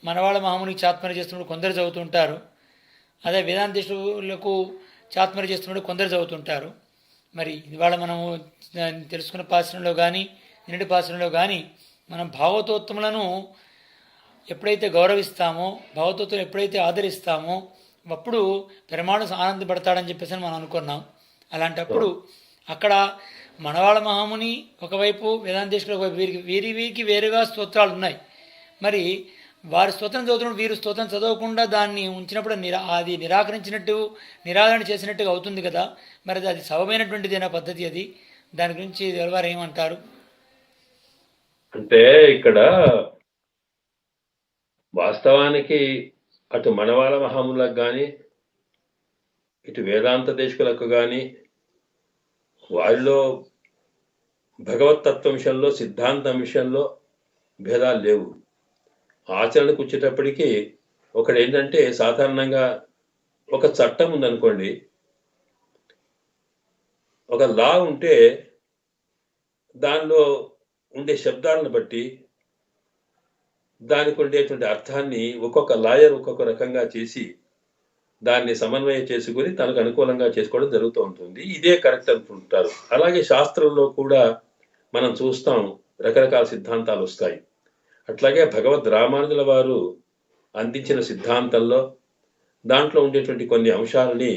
మనవాళ్ళ మామూలుగా చాతుమరి చేస్తున్నప్పుడు కొందరు చదువుతుంటారు, అదే వేదాంతేశ్వరులకు చాతుమరి చేస్తున్నప్పుడు కొందరు చదువుతుంటారు. మరి ఇవాళ మనము తెలుసుకున్న పాశ్రంలో కానీ నిన్నటి పాశ్రంలో కానీ మనం భాగవతోత్తములను ఎప్పుడైతే గౌరవిస్తామో, భాగవతోత్తములు ఎప్పుడైతే ఆదరిస్తామో అప్పుడు పెరమాణు ఆనందపడతాడని చెప్పేసి మనం అనుకున్నాం. అలాంటప్పుడు అక్కడ మనవాళ్ళ మహాముని ఒకవైపు, వేదాంతేశ్వరులు ఒకవైపు, వీరికి వేరుగా స్తోత్రాలు ఉన్నాయి. మరి వారి స్తోత్రం చదువుతున్నప్పుడు వీరు స్తోత్రం చదవకుండా దాన్ని ఉంచినప్పుడు అది నిరాకరణ చేసినట్టుగా అవుతుంది కదా. మరి అది సబమైనటువంటిదేనా పద్ధతి? అది దాని గురించి వారు ఏమంటారు? అంటే ఇక్కడ వాస్తవానికి అటు మనవాళ్ళ మహాములకు కానీ ఇటు వేదాంత దేశకులకు కానీ వారిలో భగవతత్వం విషయంలో, సిద్ధాంతం విషయంలో భేదాలు లేవు. ఆచరణకు వచ్చేటప్పటికీ ఒకటి ఏంటంటే, సాధారణంగా ఒక చట్టం ఉందనుకోండి, ఒక లా ఉంటే దానిలో ఉండే శబ్దాలను బట్టి దానికి ఉండేటువంటి అర్థాన్ని ఒక్కొక్క లాయర్ ఒక్కొక్క రకంగా చేసి దాన్ని సమన్వయం చేసుకుని తనకు అనుకూలంగా చేసుకోవడం జరుగుతూ ఉంటుంది. ఇదే కరెక్ట్ అనుకుంటారు. అలాగే శాస్త్రంలో కూడా మనం చూస్తాం, రకరకాల సిద్ధాంతాలు వస్తాయి. అట్లాగే భగవద్ రామానుజుల వారు అందించిన సిద్ధాంతంలో దాంట్లో ఉండేటువంటి కొన్ని అంశాలని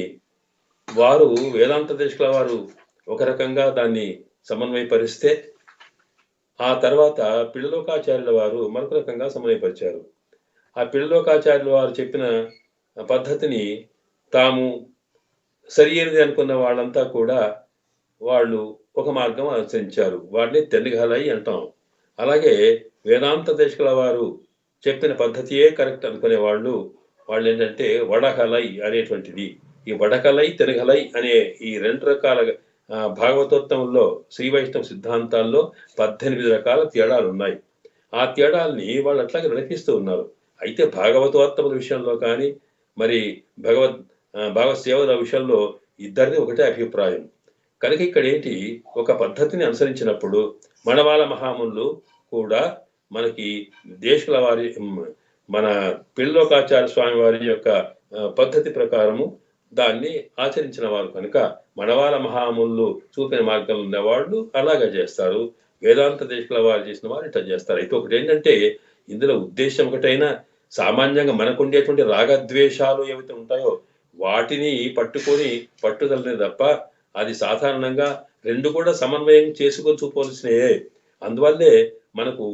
వారు వేదాంత దేశకుల వారు ఒక రకంగా దాన్ని సమన్వయపరిస్తే, ఆ తర్వాత పిళ్ళలోకాచార్యుల వారు మరొక రకంగా సమన్వయపరిచారు. ఆ పిళ్ళలోకాచార్యుల వారు చెప్పిన పద్ధతిని తాము సరి అయినది అనుకున్న వాళ్ళంతా కూడా వాళ్ళు ఒక మార్గం అనుసరించారు. వాటిని తెనుగలై అంటాం. అలాగే వేదాంత దేశకుల వారు చెప్పిన పద్ధతియే కరెక్ట్ అనుకునే వాళ్ళు ఏంటంటే వడకలై అనేటువంటిది. ఈ వడకలై తెనుగలై అనే ఈ రెండు రకాల భాగవతోత్తమంలో శ్రీ వైష్ణవ సిద్ధాంతాల్లో 18 రకాల తేడాలు ఉన్నాయి. ఆ తేడాల్ని వాళ్ళు అట్లాగే నడిపిస్తూ ఉన్నారు. అయితే భాగవతోత్తముల విషయంలో కానీ మరి భగవత్ సేవల విషయంలో ఇద్దరిది ఒకటే అభిప్రాయం. కనుక ఇక్కడ ఏంటి, ఒక పద్ధతిని అనుసరించినప్పుడు మనవాళ్ళ మహాములు కూడా మనకి దేశకుల వారి మన పిళ్ళలోకాచార్య స్వామి వారి యొక్క పద్ధతి ప్రకారము దాన్ని ఆచరించిన వారు కనుక మనవాళ్ళ మహాములు చూపిన మార్గంలో ఉన్నవాళ్ళు అలాగే చేస్తారు. వేదాంత దేశకుల వారు చేసిన వారు ఇట్లా చేస్తారు. అయితే ఒకటి ఏంటంటే ఇందులో ఉద్దేశం ఒకటైనా సామాన్యంగా మనకు ఉండేటువంటి రాగద్వేషాలు ఏవైతే ఉంటాయో వాటిని పట్టుకొని పట్టుదలనే తప్ప అది సాధారణంగా రెండు కూడా సమన్వయం చేసుకొని చూపవలసినయే. అందువల్లే మనకు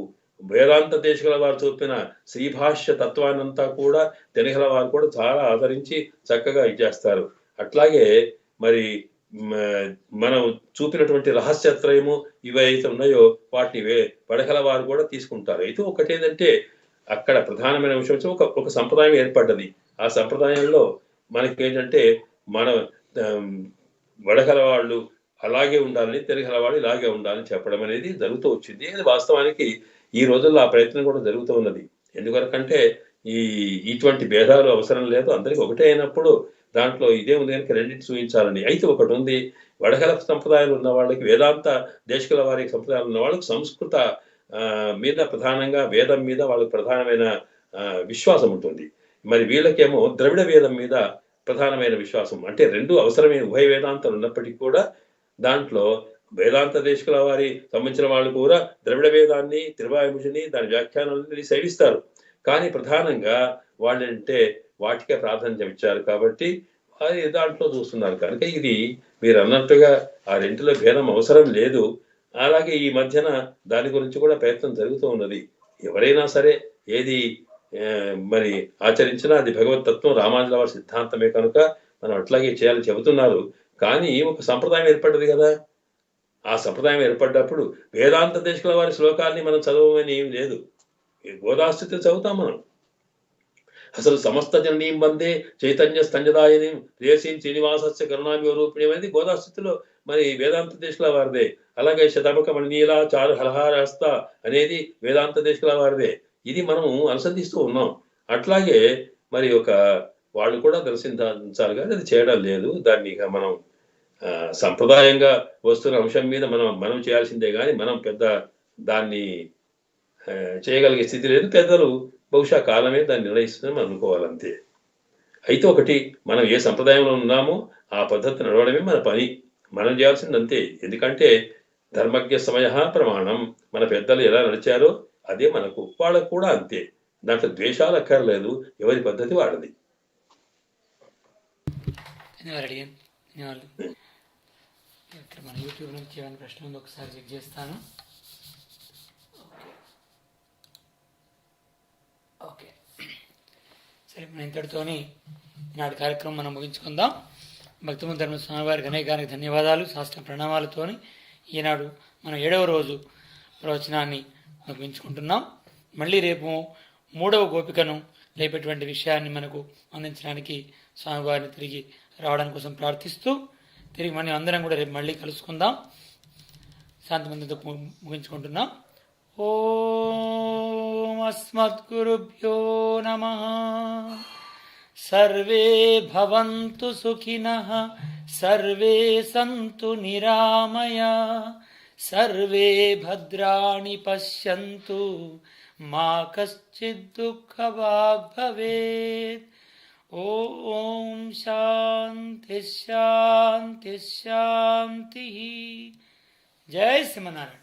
వేదాంత దేశకుల వారు చూపిన శ్రీభాష్య తత్వాన్నంతా కూడా తెనుగల వారు కూడా చాలా ఆదరించి చక్కగా ఇచ్చేస్తారు. అట్లాగే మరి మనం చూపినటువంటి రహస్యత్రయము ఇవైతే ఉన్నాయో వాటిని వడకల వారు కూడా తీసుకుంటారు. అయితే ఒకటేంటంటే అక్కడ ప్రధానమైన విషయం ఒక సంప్రదాయం ఏర్పడ్డది. ఆ సంప్రదాయంలో మనకి ఏంటంటే మన వడకల వాళ్ళు అలాగే ఉండాలని, తెనుగల వాళ్ళు ఇలాగే ఉండాలని చెప్పడం అనేది జరుగుతూ వచ్చింది. అది వాస్తవానికి ఈ రోజుల్లో ఆ ప్రయత్నం కూడా జరుగుతూ ఉన్నది. ఎందుకంటే ఇటువంటి భేదాలు అవసరం లేదు, అందరికి ఒకటే అయినప్పుడు దాంట్లో ఇదే ఉంది కనుక రెండింటి చూపించాలని. అయితే ఒకటి ఉంది, వడకల సంప్రదాయాలు ఉన్న వాళ్ళకి, వేదాంత దేశకుల వారి సంప్రదాయాలు ఉన్న వాళ్ళకి సంస్కృత మీద ప్రధానంగా వేదం మీద వాళ్ళకి ప్రధానమైన విశ్వాసం ఉంటుంది. మరి వీళ్ళకేమో ద్రవిడ వేదం మీద ప్రధానమైన విశ్వాసం. అంటే రెండు అవసరమైన ఉభయ వేదాంతాలు ఉన్నప్పటికీ కూడా దాంట్లో వేదాంత దేశకుల వారి సంబంధించిన వాళ్ళు కూడా ద్రవిడ వేదాన్ని, త్రివాయుముషిని, దాని వ్యాఖ్యానాలని సేవిస్తారు. కానీ ప్రధానంగా వాళ్ళంటే వాటికే ప్రాధాన్యం ఇచ్చారు కాబట్టి అది దాంట్లో చూస్తున్నారు. కనుక ఇది మీరు అన్నట్టుగా ఆ రెంటిలో భేదం అవసరం లేదు. అలాగే ఈ మధ్యన దాని గురించి కూడా ప్రయత్నం జరుగుతూ ఉన్నది. ఎవరైనా సరే ఏది మరి ఆచరించినా అది భగవతత్వం రామానుజుల వారి సిద్ధాంతమే కనుక మనం అట్లాగే చేయాలని చెబుతున్నారు. కానీ ఒక సంప్రదాయం ఏర్పడ్డది కదా, ఆ సంప్రదాయం ఏర్పడ్డప్పుడు వేదాంత దేశకుల వారి శ్లోకాల్ని మనం చదవమని ఏం లేదు. గోదాస్థితి చదువుతాం మనం. అసలు సమస్త జననీం వందే చైతన్య స్థంజదాయని రేసీం శ్రీనివాసస్య కరుణామి రూపిణి అనేది గోదాస్థితిలో మరి వేదాంత దేశకుల వారిదే. అలాగే శతమక మణినీలా చారు హలహారస్త అనేది వేదాంత దేశకుల వారిదే. ఇది మనం అనుసంధిస్తూ ఉన్నాం. అట్లాగే మరి వాళ్ళు కూడా దర్శించాలి కానీ అది చేయడం లేదు. దాన్ని మనం సంప్రదాయంగా వస్తున్న అంశం మీద మనం చేయాల్సిందే కానీ మనం పెద్ద దాన్ని చేయగలిగే స్థితి లేదు. పెద్దలు బహుశా కాలమే దాన్ని నిర్ణయిస్తుందని మనం అనుకోవాలంతే. అయితే ఒకటి, మనం ఏ సంప్రదాయంలో ఉన్నామో ఆ పద్ధతి నడవడమే మన పని, మనం చేయాల్సింది అంతే. ఎందుకంటే ధర్మజ్ఞ సమయ ప్రమాణం, మన పెద్దలు ఎలా నడిచారో అదే మనకు, వాళ్ళకు కూడా అంతే. దాంట్లో ద్వేషాలు అక్కర్లేదు, ఎవరి పద్ధతి వాడది. ఇక్కడ మన యూట్యూబ్ నుంచి ఏమైనా ప్రశ్న ఉందో ఒకసారి చెక్ చేస్తాను. ఓకే, సరే, మన ఇంతటితోని ఈనాటి కార్యక్రమం మనం ముగించుకుందాం. భక్తిమంత ధర్మ స్వామివారికి అనేకానికి ధన్యవాదాలు, శాస్త్ర ప్రణామాలతోని ఈనాడు మనం 7వ రోజు ప్రవచనాన్ని ముగించుకుంటున్నాం. మళ్ళీ రేపు 3వ గోపికను లేపేటువంటి విషయాన్ని మనకు అందించడానికి స్వామివారిని తిరిగి రావడం కోసం ప్రార్థిస్తూ తిరిగి మనం అందరం కూడా రేపు మళ్ళీ కలుసుకుందాం. శాంతిమంతంతో ముగించుకుంటున్నాం. ఓం అస్మద్గురుభ్యో నమః. సర్వే భవంతు సుఖినః, సర్వే సంతు నిరామయా, సర్వే భద్రాణి పశ్యంతు మా కశ్చిత్ దుఃఖభాగ్ భవేత్. ఓం శాంతి శాంతి శాంతి. జై శ్రీమన్నారాయణ.